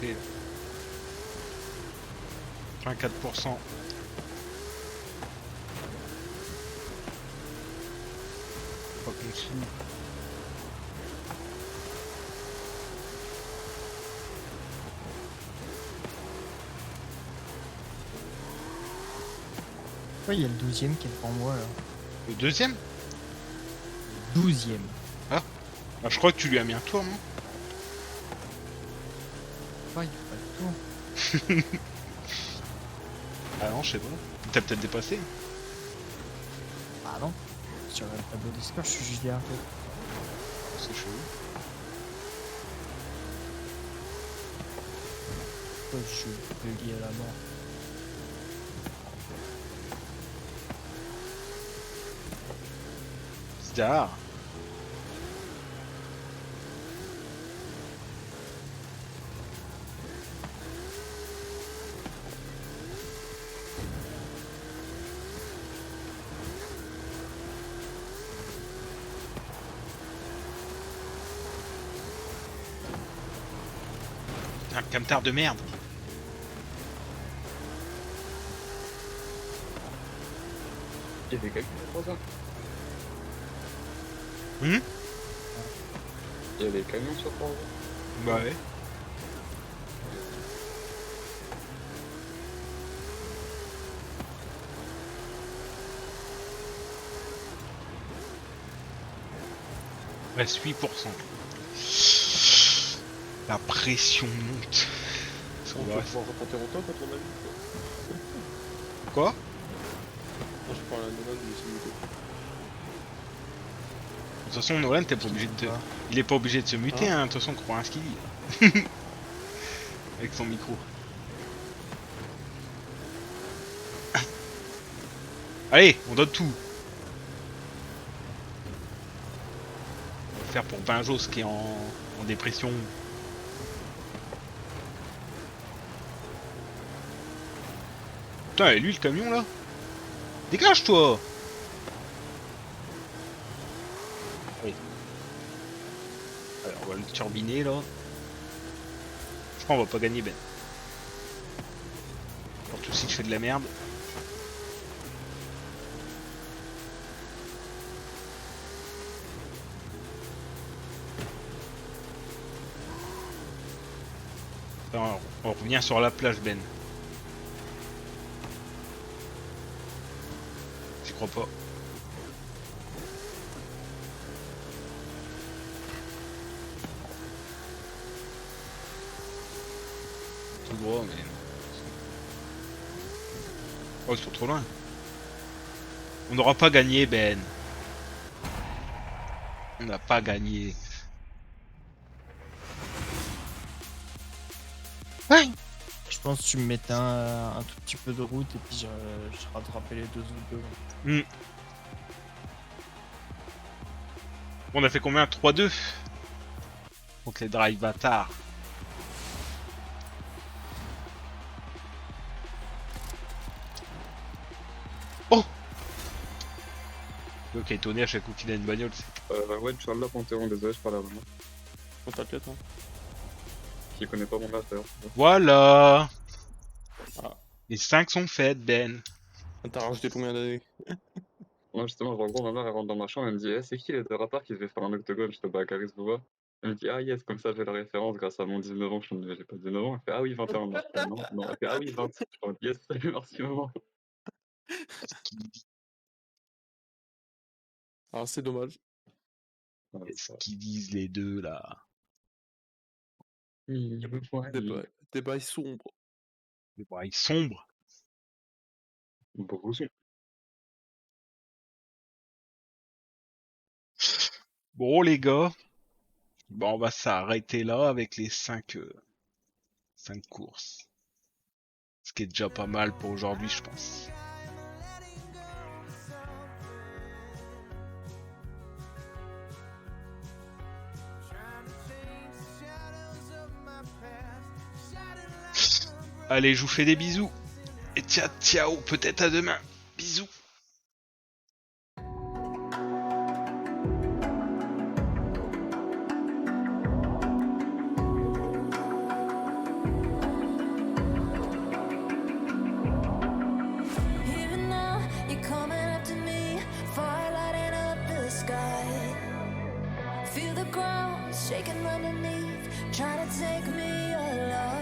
[SPEAKER 7] Et 24%. Pas conçu.
[SPEAKER 9] Ouais, il y a le 12e qui est devant moi là.
[SPEAKER 7] Le deuxième?
[SPEAKER 9] 12e.
[SPEAKER 7] Ah, je crois que tu lui as mis un tour, non?
[SPEAKER 9] Ouais, il fait pas le tour.
[SPEAKER 7] Ah non, je sais pas. T'as peut-être dépassé.
[SPEAKER 9] Ah non. Sur le tableau des scores, je suis juste derrière toi.
[SPEAKER 7] C'est chelou.
[SPEAKER 9] Pourquoi je suis bugué à la mort?
[SPEAKER 7] Star. Un camtar de merde.
[SPEAKER 6] Il y avait quelqu'un pour ça.
[SPEAKER 7] Hum?
[SPEAKER 6] Il y a des camions sur Port.
[SPEAKER 7] Bah ouais. Reste 8%. La pression monte.
[SPEAKER 8] On va pouvoir remonter en temps quand on a vu.
[SPEAKER 7] Quoi?
[SPEAKER 8] Moi je prends la Nolan de Simito.
[SPEAKER 7] De toute façon, Nolan, t'es pas obligé de te... Il est pas obligé de se muter, hein. De toute façon, crois rien ce qu'il dit. Avec son micro. Allez, on donne tout. On va faire pour Benjos qui est en dépression. Putain, et lui le camion là? Dégage-toi! Allez. Alors, on va le turbiner là. Je crois qu'on va pas gagner, Ben. Surtout si je fais de la merde. Alors, on revient sur la plage, Ben. J'y crois pas. Tout droit, mais... Oh, ils sont trop loin. On n'aura pas gagné, Ben. On n'a pas gagné.
[SPEAKER 9] Ouais. Je pense que tu me mettais un tout petit peu de route et puis je rattrapais les deux autres devant.
[SPEAKER 7] On a fait combien? 3-2 contre les drive bâtards. Oh! Ok, étonné à chaque coup qu'il a une bagnole.
[SPEAKER 6] Ouais, Inch'Allah, Panthéon, désolé, je parle à maman.
[SPEAKER 8] On t'inquiète, hein.
[SPEAKER 6] Qui connaît pas mon âge d'ailleurs.
[SPEAKER 7] Voilà!
[SPEAKER 8] Ah.
[SPEAKER 7] Les 5 sont faites, Ben.
[SPEAKER 8] T'as rajouté combien d'années?
[SPEAKER 6] Moi, justement, en gros, ma mère, elle rentre dans ma chambre, elle me dit, eh, c'est qui les deux rappeurs qui devaient faire un octogone? Je te bats à Caris Bouba. Elle me dit, ah yes, comme ça j'ai la référence grâce à mon 19 ans. Je me dis, j'ai pas 19 ans. Elle fait, ah oui, 21 ans. Je fais, non, non. Elle fait, ah oui, 20. Je fais, yes, merci maman.
[SPEAKER 8] Ah, c'est dommage.
[SPEAKER 7] Qu'est-ce qu'ils disent les deux là?
[SPEAKER 8] Des bails sombres.
[SPEAKER 7] Des brailles sombres.
[SPEAKER 6] Beaucoup sont.
[SPEAKER 7] Bon les gars, bon, on va s'arrêter là avec les 5 courses. Ce qui est déjà pas mal pour aujourd'hui, je pense. Allez, je vous fais des bisous. Et ciao, peut-être à demain. Bisous.
[SPEAKER 1] Even now, you're coming up to me, fire lighting up the sky. Feel the ground shaking underneath, trying to take me alive.